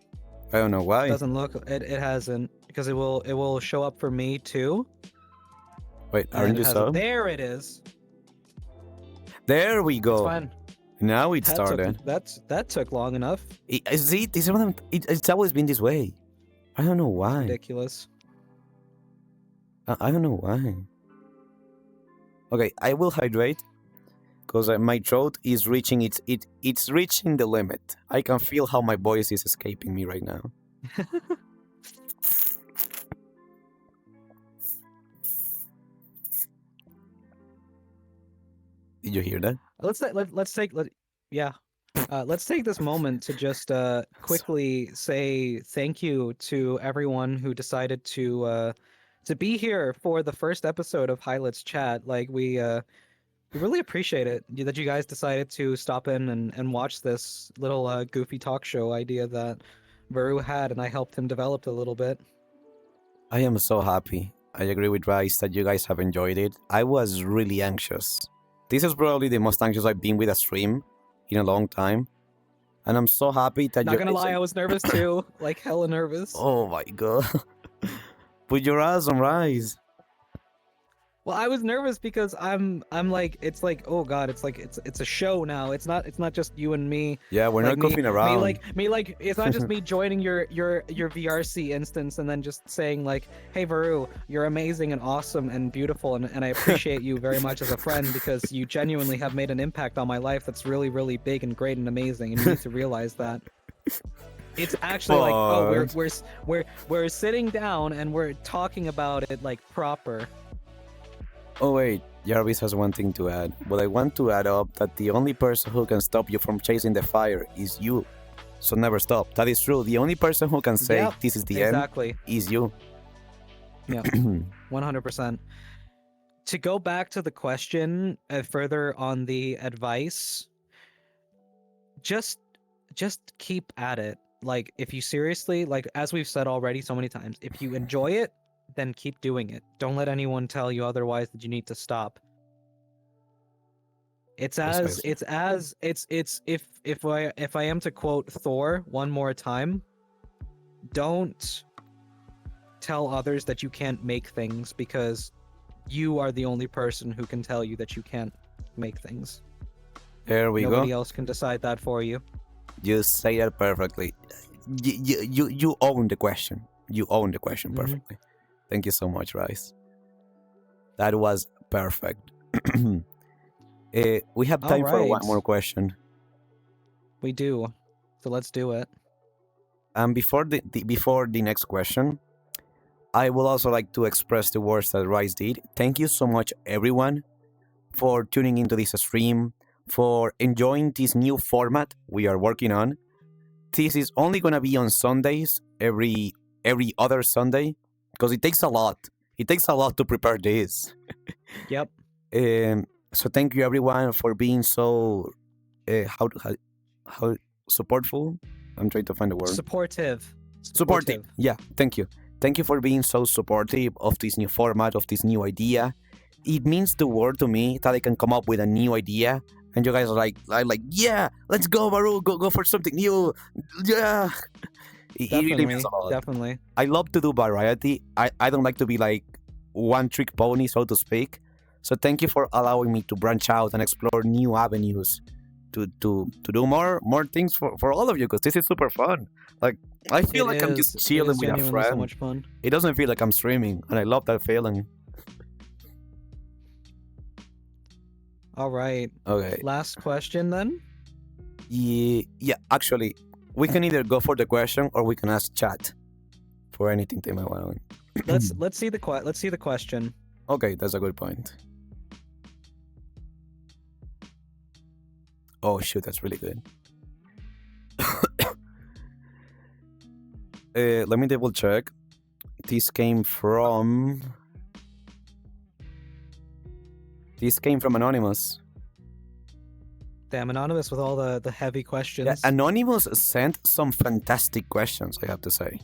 I don't know why. Doesn't look. It hasn't. because it will show up for me too. Wait, And aren't you it has so? there it is. There we It's go. fine. Now it That started. that took long enough. See, this is what it's always been this way. I don't know why. Ridiculous. I don't know why. Okay, I will hydrate because my throat is reaching it's reaching the limit. I can feel how my voice is escaping me right now. Did you hear that? Let's take this moment to just quickly say thank you to everyone who decided to be here for the first episode of Hi Let's Chat. Like we really appreciate it that you guys decided to stop in and watch this little goofy talk show idea that Varoo had, and I helped him develop a little bit. I am so happy. I agree with Rice that you guys have enjoyed it. I was really anxious. This is probably the most anxious I've been with a stream in a long time. And I'm so happy that Not gonna lie, I was nervous too. Like hella nervous. Oh my god. Put your eyes on Rice. Well, I was nervous because I'm like, it's like, oh god, it's like it's a show now. It's not just you and me. Yeah, we're like not goofing around. Me like it's not just me joining your VRC instance and then just saying like, hey Varoo, you're amazing and awesome and beautiful and I appreciate you very much as a friend because you genuinely have made an impact on my life that's really, really big and great and amazing, and you need to realize that. It's actually like, oh, we're sitting down and we're talking about it like proper. Oh wait, Jarvis has one thing to add, but I want to add up that the only person who can stop you from chasing the fire is you. So never stop. That is true. The only person who can say this is the end is you. Yeah, 100%. To go back to the question further on the advice, just keep at it. Like, if you seriously, like, as we've said already so many times, if you enjoy it, then keep doing it. Don't let anyone tell you otherwise that you need to stop. If I am to quote Thor one more time, don't tell others that you can't make things because you are the only person who can tell you that you can't make things. There we go. Nobody else can decide that for you. You say that perfectly. You own the question. You own the question perfectly. Thank you so much, Rice. That was perfect. We have time for one more question. We do. So let's do it. And before the next question, I would also like to express the words that Rice did. Thank you so much, everyone, for tuning into this stream, for enjoying this new format we are working on. This is only gonna be on Sundays, every other Sunday, because it takes a lot. It takes a lot to prepare this. Yep. So thank you everyone for being so how supportful. I'm trying to find the word. Supportive. Yeah, thank you. Thank you for being so supportive of this new format, of this new idea. It means the world to me that I can come up with a new idea, and you guys are like, yeah, let's go, Varoo, go for something new. Yeah. It really means a lot. Definitely. I love to do variety. I don't like to be like one trick pony, so to speak. So thank you for allowing me to branch out and explore new avenues to do more things for all of you, because this is super fun. Like, I feel like I'm just chilling with a friend. So much fun. It doesn't feel like I'm streaming, and I love that feeling. All right. Okay. Last question then. Yeah. Actually, we can either go for the question or we can ask chat for anything they might want. Let's see the question. Okay, that's a good point. Oh shoot, that's really good. Let me double check. This came from Anonymous. Damn, Anonymous with all the heavy questions. Yeah, Anonymous sent some fantastic questions, I have to say.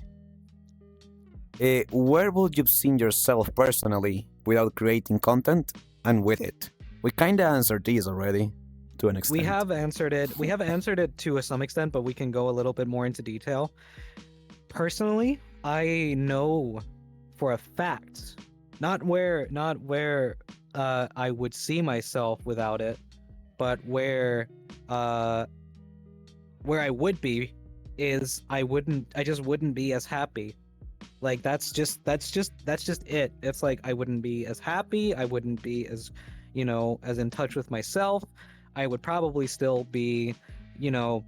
Where would you have seen yourself personally without creating content and with it? We kind of answered these already to an extent. We have answered it to some extent, but we can go a little bit more into detail. Personally, I know for a fact, not where I would see myself without it, but uh where I would be is I just wouldn't be as happy. Like that's just it. It's like I wouldn't be as happy, I wouldn't be as, as in touch with myself. I would probably still be, you know,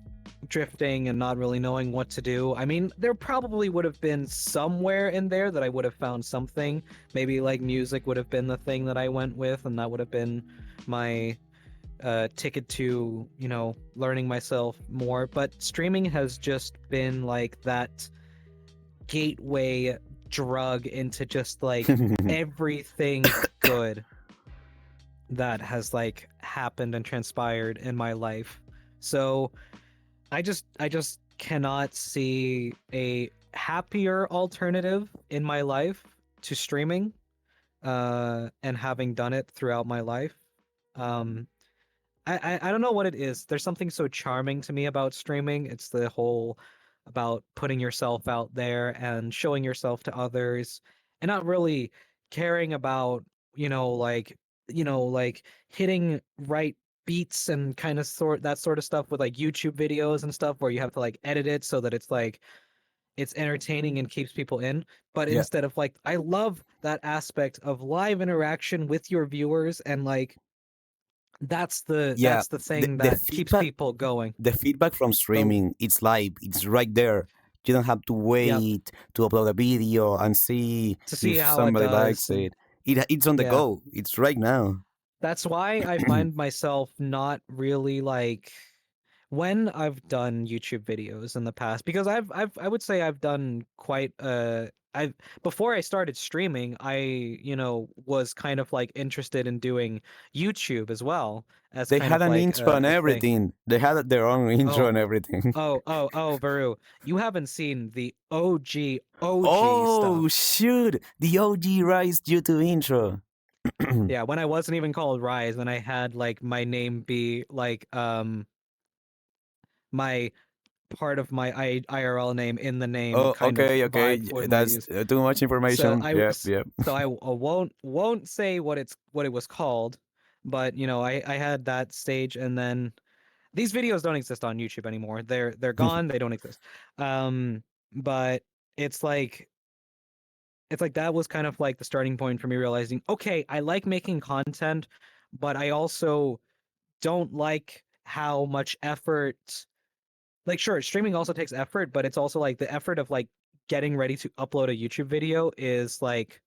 drifting and not really knowing what to do. I mean, there probably would have been somewhere in there that I would have found something. Maybe like music would have been the thing that I went with, and that would have been my ticket to, learning myself more. But streaming has just been like that gateway drug into just like everything good that has like happened and transpired in my life. So I just cannot see a happier alternative in my life to streaming, and having done it throughout my life. Um, I don't know what it is. There's something so charming to me about streaming. It's the whole about putting yourself out there and showing yourself to others and not really caring about, like hitting right beats and kind of sort that sort of stuff with like YouTube videos and stuff where you have to like edit it so that it's like it's entertaining and keeps people in. But Yeah, instead of like I love that aspect of live interaction with your viewers, and like that's the yeah. that's the The, thing the that keeps feedback people going. the feedback from The streaming, it's live, it's right there. You don't have to Yep, wait to upload a video and see to see if how it somebody likes does. And it. It's on the yeah, go. It's right now. that's why I find myself not really like when I've done YouTube videos in the past, because I would say I've done quite I before I started streaming, I, was kind of like interested in doing YouTube as well as They kind had of an like intro and a thing. everything. They had their own intro Oh, and everything. Varu, you haven't seen the OG Oh stuff. shoot! The OG Rise YouTube intro. Yeah, when I wasn't even called Rise, when I had like my name be like my part of my IRL name in the name Oh, kind of okay, okay. vibe with my That's use. too much So information. Yep, yep. I won't say what it was called, but I had that stage, and then these videos don't exist on YouTube anymore. They're gone. They don't exist. Um, but it's like it's like that was kind of like the starting point for me realizing, okay, I like making content, but I also don't like how much effort, like sure, streaming also takes effort, but it's also like the effort of like getting ready to upload a YouTube video is like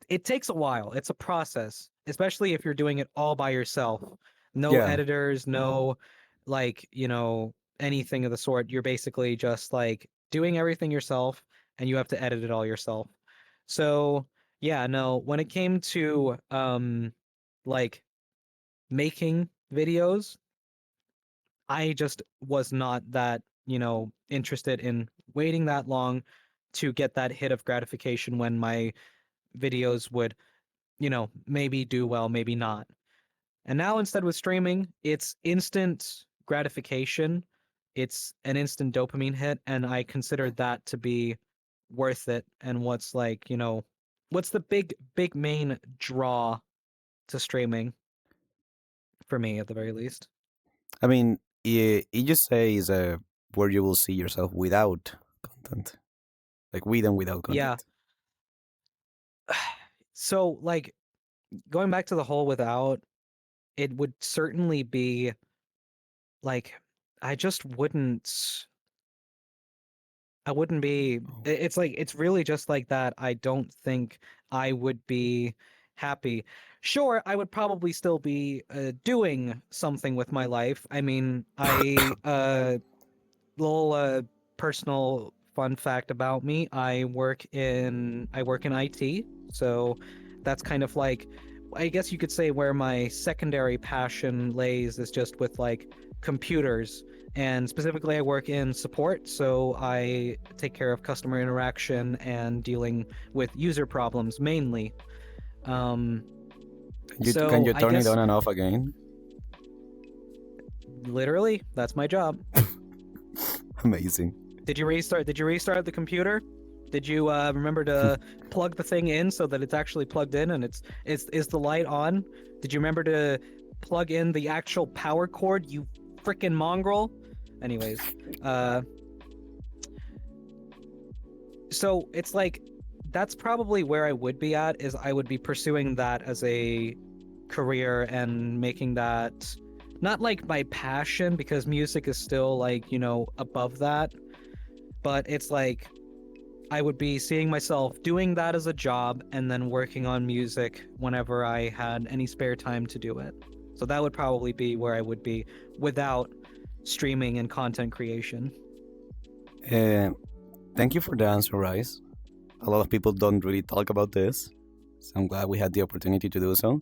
it takes a while. It's a process, especially if you're doing it all by yourself. No Yeah. editors, no like, anything of the sort. You're basically just like doing everything yourself, and you have to edit it all yourself. So, yeah, no, when it came to like making videos, I just was not that, interested in waiting that long to get that hit of gratification when my videos would, maybe do well, maybe not. And now instead with streaming, it's instant gratification. It's an instant dopamine hit, and I consider that to be worth it. And what's like, what's the big main draw to streaming for me at the very least? I mean, it just says where you will see yourself without content, like with and without Yeah. content. So like going back to the whole without, it would certainly be like I just I wouldn't be it's like it's really just like that. I don't think I would be happy. Sure, I would probably still be doing something with my life. I mean, I little personal fun fact about me, I work in IT, so that's kind of like I guess you could say where my secondary passion lays is just with like computers, and specifically I work in support, so I take care of customer interaction and dealing with user problems mainly. Um, Can so you I turn it guess on and off again? literally that's my job. Amazing. Did you restart the computer? Did you remember to plug the thing in so that it's actually plugged in and is the light on? Did you remember to plug in the actual power cord, you frickin' mongrel? Anyways, so it's like that's probably where I would be at, is I would be pursuing that as a career and making that not like my passion, because music is still like, you know, above that, but it's like I would be seeing myself doing that as a job and then working on music whenever I had any spare time to do it. So that would probably be where I would be without streaming and content creation. Thank you for the answer, Rice. A lot of people don't really talk about this, so I'm glad we had the opportunity to do so.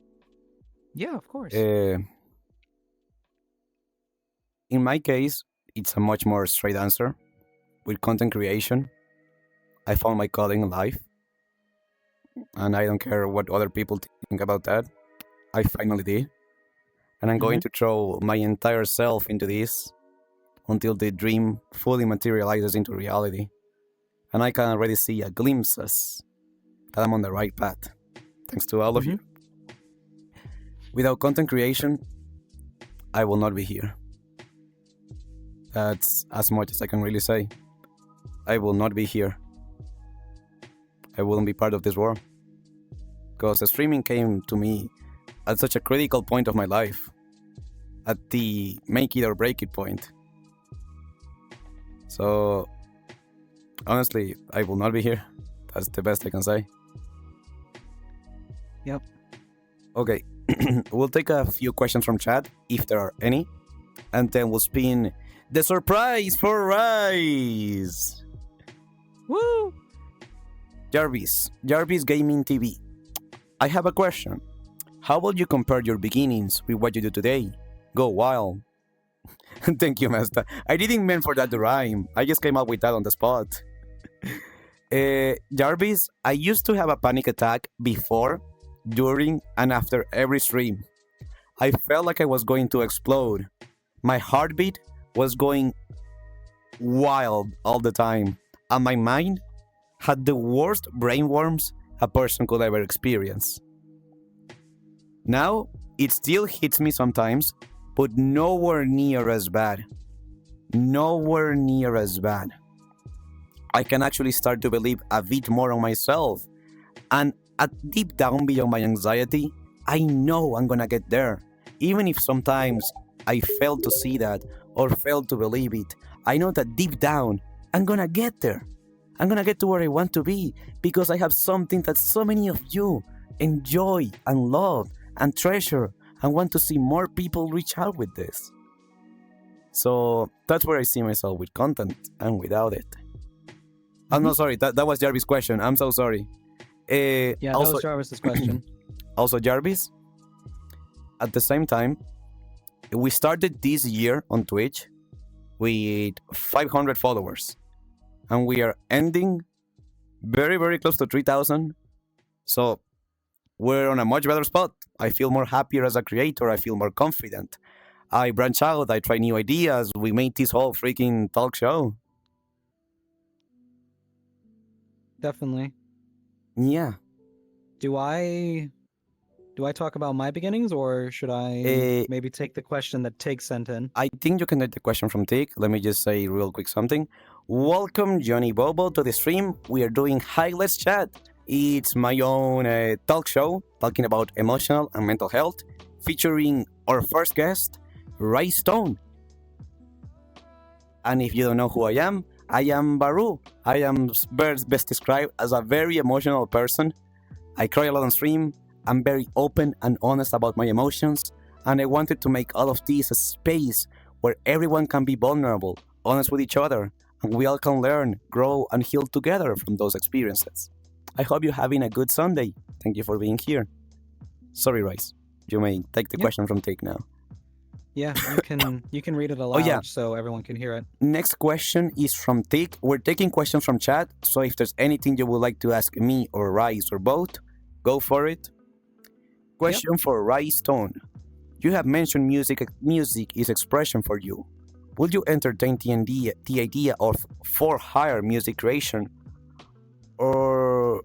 Yeah, of course. In my case, it's a much more straight answer. With content creation, I found my calling in life, and I don't care what other people think about that. I finally did, and I'm going to throw my entire self into this until the dream fully materializes into reality. And I can already see a glimpses that I'm on the right path, thanks to all of you. Without content creation, I will not be here. That's as much as I can really say. I will not be here. I wouldn't be part of this world. Because the streaming came to me at such a critical point of my life, at the make it or break it point. So, honestly, I will not be here. That's the best I can say. Yep. Okay, we'll take a few questions from chat, if there are any, and then we'll spin the surprise for Rise. Woo! Jarvis Gaming TV. I have a question. How will you compare your beginnings with what you do today? Go wild. Thank you, Master. I didn't mean for that to rhyme. I just came up with that on the spot. Jarvis, I used to have a panic attack before, during, and after every stream. I felt like I was going to explode. My heartbeat was going wild all the time, and my mind had the worst brainworms a person could ever experience. Now, it still hits me sometimes, but nowhere near as bad. Nowhere near as bad. I can actually start to believe a bit more on myself, and deep down beyond my anxiety, I know I'm gonna get there. Even if sometimes I fail to see that or fail to believe it, I know that deep down, I'm gonna get there. I'm gonna get to where I want to be, because I have something that so many of you enjoy and love and treasure and want to see more people reach out with this. So that's where I see myself with content and without it. I'm not sorry, that was Jarvis' question. I'm so sorry. Yeah, that was Jarvis's question. Also, Jarvis, at the same time, we started this year on Twitch with 500 followers, and we are ending very, very close to 3,000. So we're on a much better spot. I feel more happier as a creator. I feel more confident. I branch out. I try new ideas. We made this whole freaking talk show. Definitely. Yeah. Do I talk about my beginnings, or should I maybe take the question that Tig sent in? I think you can take the question from Tig. Let me just say real quick something. Welcome, Johnny Bobo, to the stream. We are doing Hi, Let's Chat. It's my own talk show talking about emotional and mental health, featuring our first guest, Ray Stone. And if you don't know who I am Varoo. I am best described as a very emotional person. I cry a lot on stream. I'm very open and honest about my emotions, and I wanted to make all of this a space where everyone can be vulnerable, honest with each other, and we all can learn, grow, and heal together from those experiences. I hope you're having a good Sunday. Thank you for being here. Sorry, Rice. You may take the question from Tig now. Yeah, you can read it aloud so everyone can hear it. Next question is from Tig. We're taking questions from chat, so if there's anything you would like to ask me or Rice or both, go for it. Question for Rice Stone. You have mentioned music is expression for you. would you entertain the idea of for hire music creation, or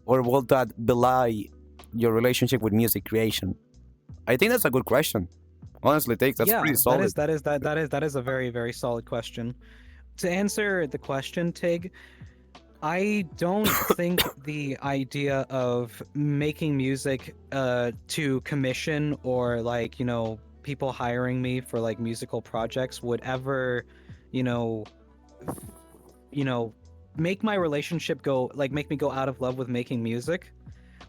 will that belie your relationship with music creation? I think that's a good question. Honestly, that's Yeah, pretty solid. that is a very, very solid question. To answer the question, Tig, I don't think the idea of making music to commission, or like, people hiring me for like musical projects would ever, you know, you know, make my relationship make me go out of love with making music.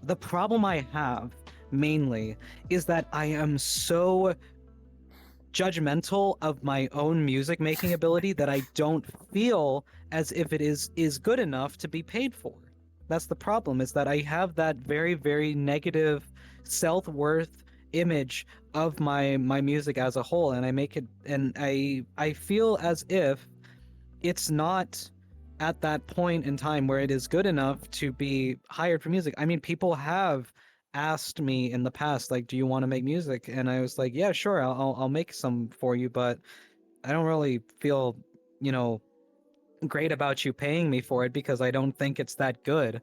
The problem I have mainly is that I am so judgmental of my own music making ability that I don't feel as if it is good enough to be paid for. That's the problem, is that I have that very, very negative self-worth image of my music as a whole, and I feel as if it's not at that point in time where it is good enough to be hired for music. I mean, people have asked me in the past, like, do you want to make music? And I was like, yeah, sure, I'll make some for you, but I don't really feel, you know, great about you paying me for it because I don't think it's that good.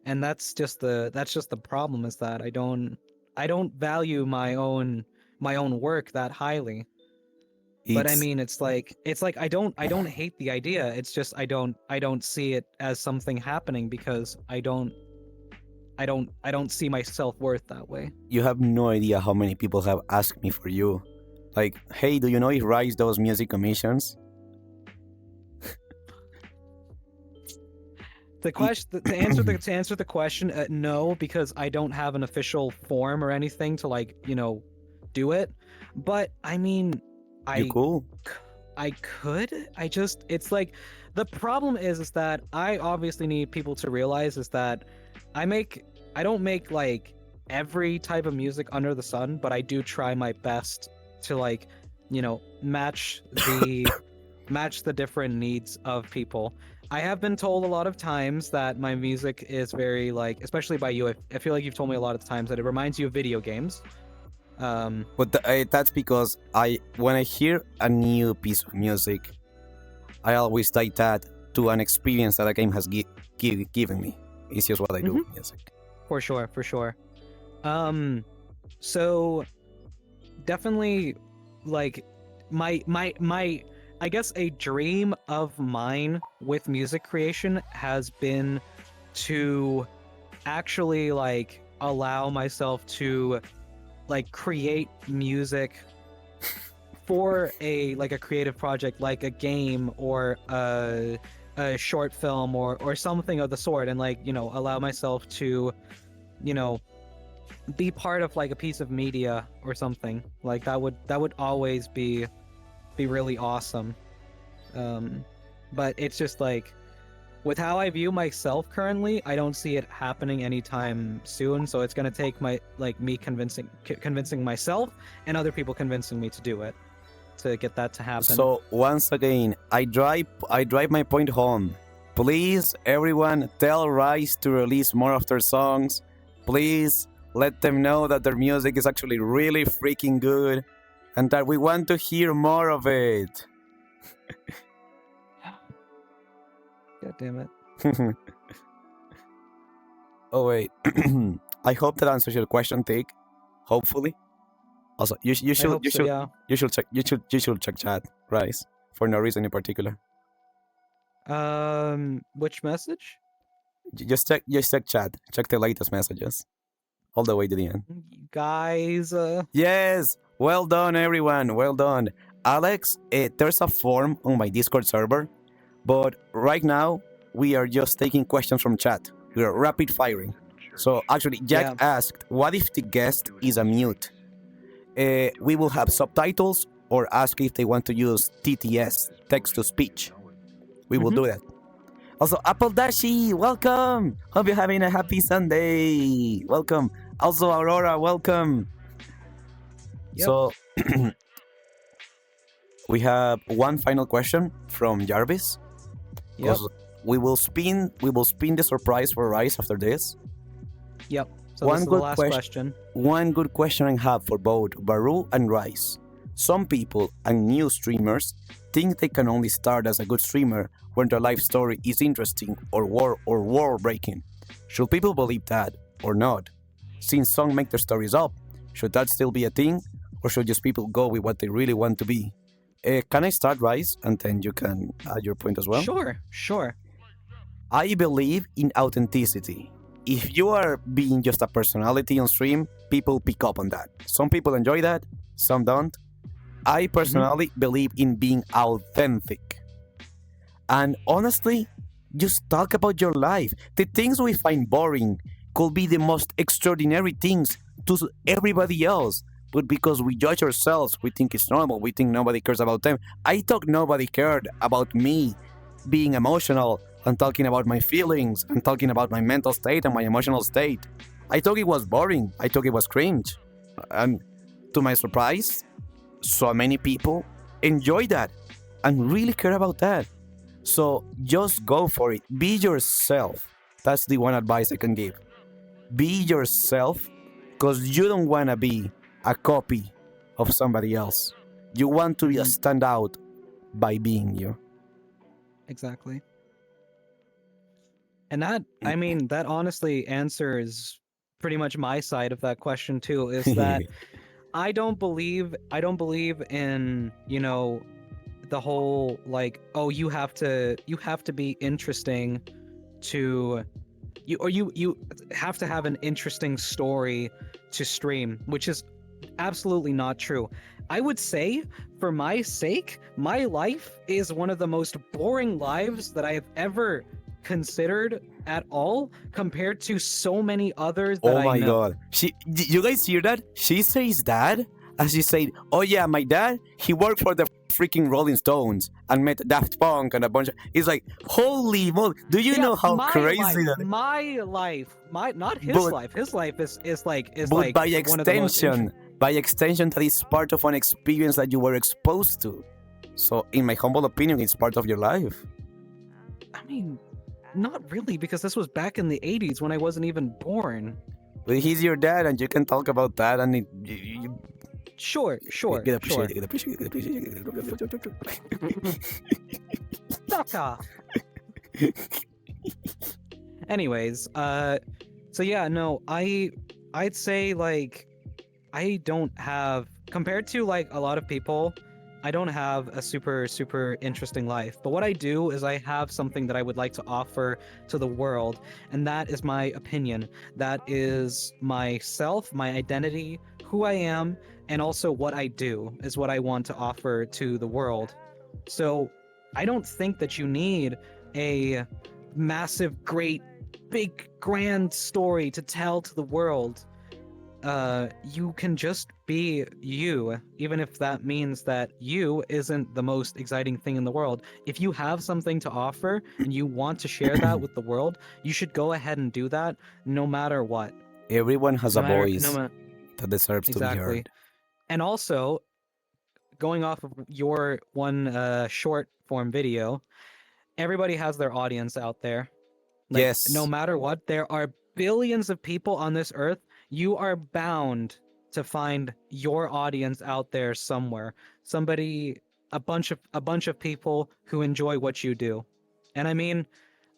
And that's just the problem, is that I don't value my own work that highly. But I It's mean, it's like I don't hate the idea. It's just I don't see it as something happening because I don't see my self-worth that way. you have no idea how many people have asked me for you. Like, hey, do you know if Rice does music commissions? The question to answer the question, no, because I don't have an official form or anything to do it. But I mean, You I cool? I could. It's like the problem is that I obviously need people to realize is that I don't make like every type of music under the sun, but I do try my best to match the different needs of people. I have been told a lot of times that my music is very like, especially by you. I feel like you've told me a lot of times that it reminds you of video games. But that's because when I hear a new piece of music, I always tie that to an experience that a game has given me. It's just what I do with music. For sure, for sure. So definitely, like my I guess a dream of mine with music creation has been to actually like allow myself to like create music for a creative project, like a game or a short film or something of the sort, and allow myself to be part of like a piece of media or something like that would always be really awesome. But it's just like, with how I view myself currently, I don't see it happening anytime soon. So it's gonna take me convincing myself and other people convincing me to do it, to get that to happen. So once again, I drive my point home. Please, everyone, tell Rice to release more of their songs. Please let them know that their music is actually really freaking good, and that we want to hear more of it. God damn it. Oh wait, I hope that answers your question, Tig. Hopefully. Also, you should Yeah. you should check chat, Rice, for no reason in particular. Which message? Just check chat. Check the latest messages, all the way to the end. Guys, Yes, well done, everyone. Well done, Alex. There's a form on my Discord server, but right now we are just taking questions from chat. We are rapid firing. So actually, Jack asked, "What if the guest is a mute?" We will have subtitles, or ask if they want to use TTS, text to speech. We will do that. Also, Apple Dashi, welcome. Hope you're having a happy Sunday. Welcome. Also, Aurora, welcome. Yep. So we have one final question from Jarvis. Yep. We will spin the surprise for Rice after this. Yep. So One this is good the last question. One good question I have for both Varoo and Rice. Some people and new streamers think they can only start as a good streamer when their life story is interesting or world breaking. Should people believe that or not? Since some make their stories up, should that still be a thing, or should just people go with what they really want to be? Can I start, Rice, and then you can add your point as well? Sure. I believe in authenticity. If you are being just a personality on stream, people pick up on that. Some people enjoy that, some don't. I personally believe in being authentic. And honestly, just talk about your life. The things we find boring could be the most extraordinary things to everybody else. But because we judge ourselves, we think it's normal. We think nobody cares about them. I thought nobody cared about me being emotional and talking about my feelings and talking about my mental state and my emotional state. I thought it was boring. I thought it was cringe. And to my surprise, so many people enjoy that and really care about that. So just go for it. Be yourself. That's the one advice I can give. Be yourself, because you don't want to be a copy of somebody else. You want to stand out by being you. Exactly. And that, I mean, that honestly answers pretty much my side of that question too, is that I don't believe in, the whole like, oh, you have to be interesting to you have to have an interesting story to stream, which is absolutely not true. I would say, for my sake, my life is one of the most boring lives that I have ever considered at all, compared to so many others that I know. Oh my god. You guys hear that? She says that as she said, oh yeah, my dad, he worked for the freaking Rolling Stones and met Daft Punk and a bunch of... It's like, holy moly. Do you know how crazy that is? My life. Not his life. His life is like by extension, that is part of an experience that you were exposed to. So in my humble opinion, it's part of your life. I mean, not really, because this was back in the 80s when I wasn't even born. But he's your dad and you can talk about that and Sure. Get appreciated. Fuck off. Anyways, so yeah, no, I'd say, like, I don't have, compared to like a lot of people, I don't have a super interesting life. But what I do is I have something that I would like to offer to the world, and that is my opinion. That is myself, my identity, who I am, and also what I do is what I want to offer to the world. So I don't think that you need a massive, great, big, grand story to tell to the world. You can just be you, even if that means that you isn't the most exciting thing in the world. If you have something to offer and you want to share that with the world, you should go ahead and do that, no matter what. Everyone has a voice that deserves to be heard. And also, going off of your one short form video, everybody has their audience out there. Like, yes. No matter what, there are billions of people on this earth. You are bound to find your audience out there somewhere. A bunch of people who enjoy what you do. And I mean,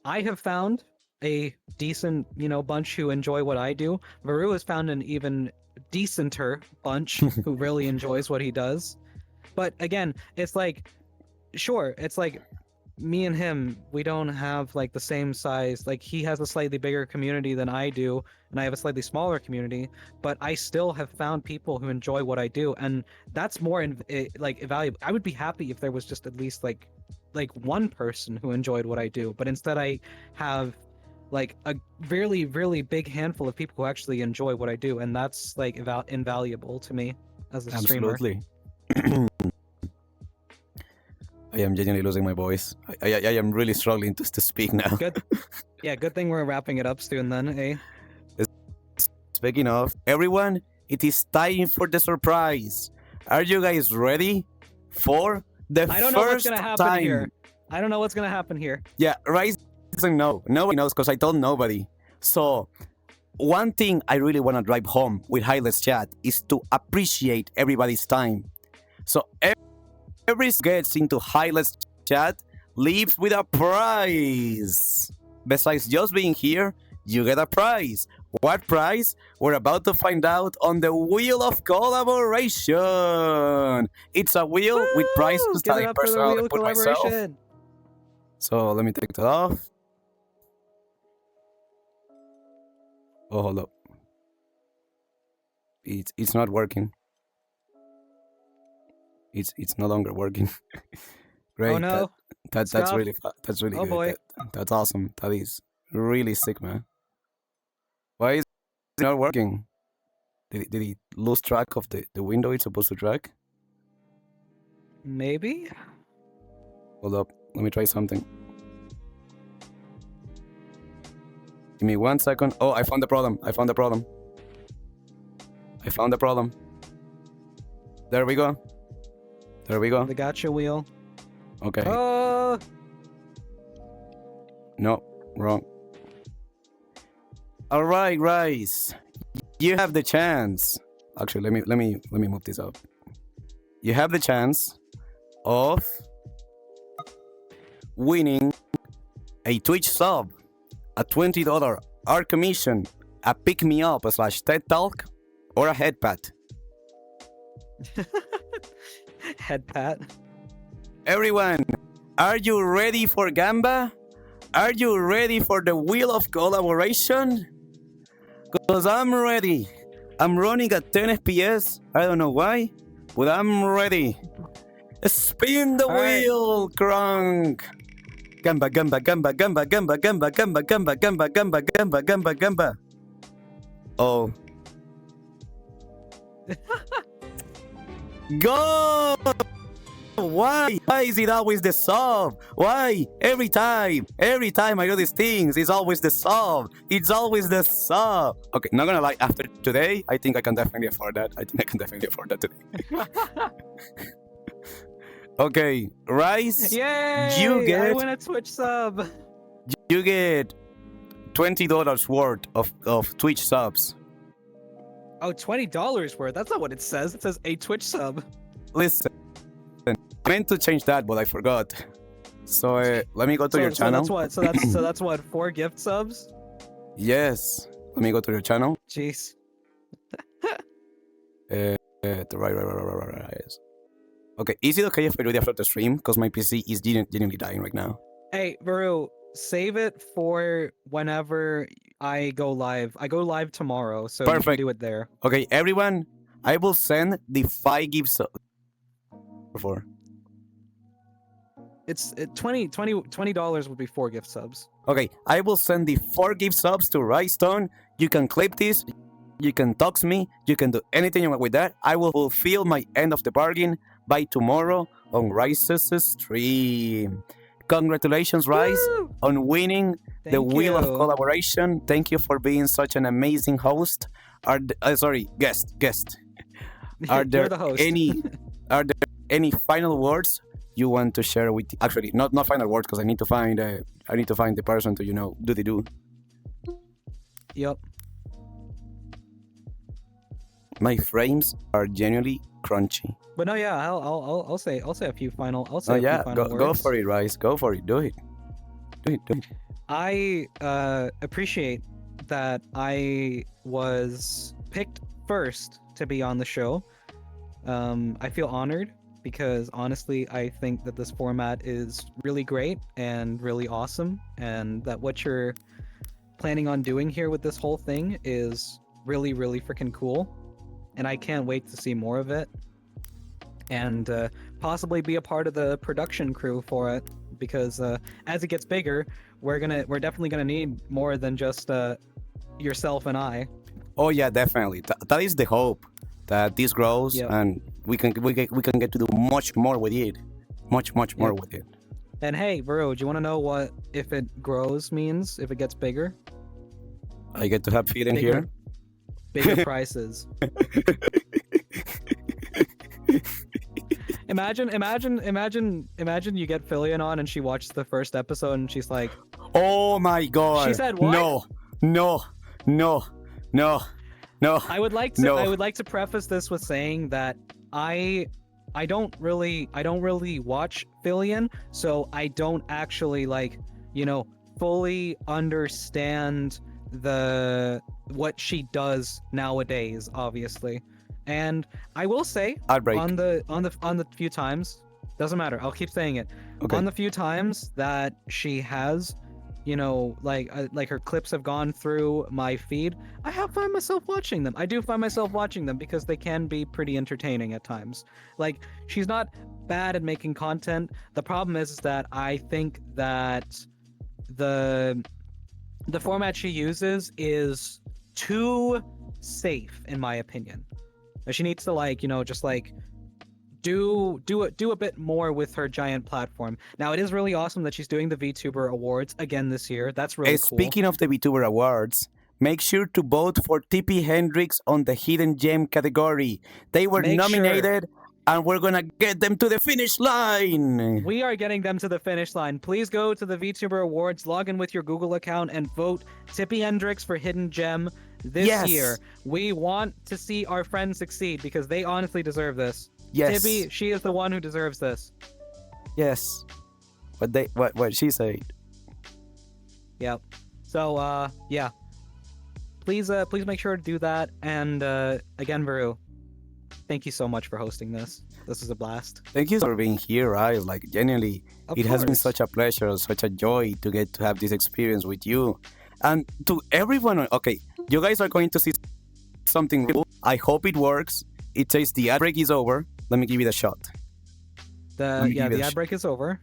I have found a decent, bunch who enjoy what I do. Varoo has found an even decenter bunch who really enjoys what he does. But again, it's like, sure, it's like me and him, we don't have like the same size. Like, he has a slightly bigger community than I do, and I have a slightly smaller community, but I still have found people who enjoy what I do, and that's more valuable. I would be happy if there was just at least like one person who enjoyed what I do, but instead I have like a really, really big handful of people who actually enjoy what I do, and that's like invaluable to me as a streamer. Absolutely. I am genuinely losing my voice. I am really struggling to speak now. Good. Yeah, good thing we're wrapping it up soon then, eh? Speaking of, everyone, it is time for the surprise. Are you guys ready for the first time? I don't know what's gonna happen here. I don't know what's gonna happen here. Yeah, Rice doesn't know. Nobody knows because I told nobody. So, one thing I really want to drive home with Hyle's chat is to appreciate everybody's time. So every gets into Highlights chat leaves with a prize. Besides just being here, you get a prize. What prize? We're about to find out on the Wheel of Collaboration. It's a wheel with prizes Give that it I up for the personally wheel put myself. collaboration. So let me take that off. Oh, hold up. It's not working. It's no longer working. Great. Oh no. That's Stop. really that's really Oh good. boy. That's awesome. That is really sick, man. Why is it not working? Did he lose track of the window it's supposed to track? Maybe. Hold up. Let me try something. Give me 1 second. Oh, I found the problem. I found the problem. There we go. The gotcha wheel. Okay. Oh. No, wrong. All right, Rice. You have the chance. Actually, let me move this up. You have the chance of winning a Twitch sub, a $20 art commission, a pick me up / TED Talk, or a head pat. Head pat. Everyone, are you ready for Gamba? Are you ready for the Wheel of Collaboration? Because I'm ready. I'm running at 10 FPS. I don't know why, but I'm ready. Spin the wheel, Crunk. Gamba, gamba, gamba, gamba, gamba, gamba, gamba, gamba, gamba, gamba, gamba, gamba, gamba. Oh. Go! Why? Why is it always the sub? Why? Every time I do these things, it's always the sub. It's always the sub. Okay, not gonna lie, after today, I think I can definitely afford that. Today. Okay, Rice. Yay! You get. I win a Twitch sub. You get $20 worth of Twitch subs. Oh, $20 worth. That's not what it says. It says a Twitch sub. Listen, I meant to change that, but I forgot. So let me go to your channel. That's what. So that's what. 4 gift subs. Yes. Let me go to your channel. Jeez. Right. Okay, is it okay if I do it after the stream? Because my PC is genuinely dying right now. Hey, Varoo, save it for whenever I go live. I go live tomorrow, so you can do it there. Okay, everyone, I will send the 5 gifts for. It's $20 would be 4 gift subs. Okay, I will send the 4 gift subs to Rystone. You can clip this, you can text me, you can do anything you want with that. I will fulfill my end of the bargain by tomorrow on Rice's stream. Congratulations, Rice, on winning the Wheel of Collaboration. Thank you for being such an amazing host. Guest. Are there any final words you want to share with? Actually, not final words, because I need to find the person to do. Yep. My frames are genuinely crunchy. But no, yeah, I'll say a few final. I'll say a few final words. Go for it, Rice. Go for it. Do it. I appreciate that I was picked first to be on the show. I feel honored because honestly, I think that this format is really great and really awesome, and that what you're planning on doing here with this whole thing is really, really freaking cool. And I can't wait to see more of it, and possibly be a part of the production crew for it. Because as it gets bigger, we're definitely gonna need more than just yourself and I. Oh yeah, definitely. That is the hope, that this grows, and we can get to do much more with it, much more with it. And hey, Varoo, do you want to know what if it grows means? If it gets bigger, I get to have feet in here. Bigger prices. Imagine you get Fillion on and she watches the first episode and she's like, "Oh my god!" She said, "What?" No. I would like to preface this with saying that I I don't really watch Fillion, so I don't actually like, fully understand what she does nowadays, obviously. And I will say Outbreak. on the few times, doesn't matter, I'll keep saying it. Okay. On the few times that she has, like her clips have gone through my feed, I have found myself watching them. I do find myself watching them because they can be pretty entertaining at times. Like, she's not bad at making content. The problem is that I think that the format she uses is too safe, in my opinion. She needs to just do a bit more with her giant platform. Now, it is really awesome that she's doing the VTuber Awards again this year. That's really cool. Speaking of the VTuber Awards, make sure to vote for TP Hendrix on the Hidden Gem category. They were nominated, and we're gonna get them to the finish line. We are getting them to the finish line. Please go to the VTuber Awards, log in with your Google account, and vote Tippy Hendrix for Hidden Gem this year. We want to see our friends succeed because they honestly deserve this. Yes. Tippy, she is the one who deserves this. Yes. What she said. Yep. So yeah. Please make sure to do that. And again, Varoo, thank you so much for hosting this. This is a blast. Thank you for being here, right? Like, genuinely, it has been such a pleasure, such a joy to get to have this experience with you. And to everyone, okay, you guys are going to see something cool. I hope it works. It says the ad break is over. Let me give it a shot. The ad break is over.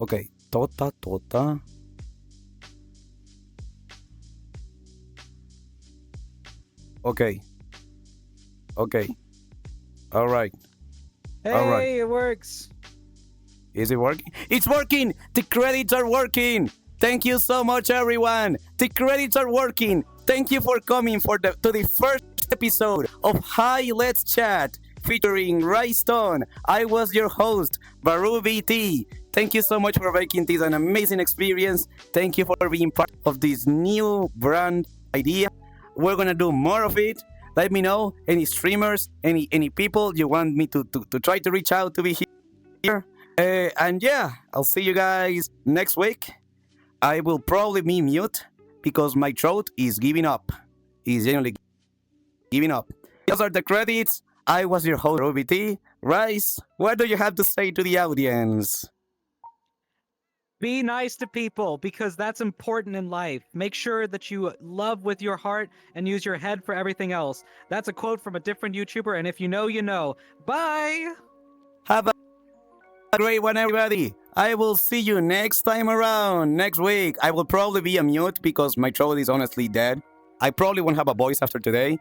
Okay. Tota. Okay. All right. Hey, it works. Is it working? It's working! The credits are working! Thank you so much, everyone! The credits are working! Thank you for coming to the first episode of Hi, Let's Chat, featuring Rystone. I was your host, VarooVT. Thank you so much for making this an amazing experience. Thank you for being part of this new brand idea. We're gonna do more of it. Let me know any streamers, any people you want me to try to reach out to be here. And yeah, I'll see you guys next week. I will probably be mute because my throat is giving up. Is genuinely giving up. Those are the credits. I was your host, VarooVT. Rice, what do you have to say to the audience? Be nice to people because that's important in life. Make sure that you love with your heart and use your head for everything else. That's a quote from a different YouTuber, and if you know, you know. Bye! Have a great one, everybody. I will see you next time around, next week. I will probably be a mute because my throat is honestly dead. I probably won't have a voice after today.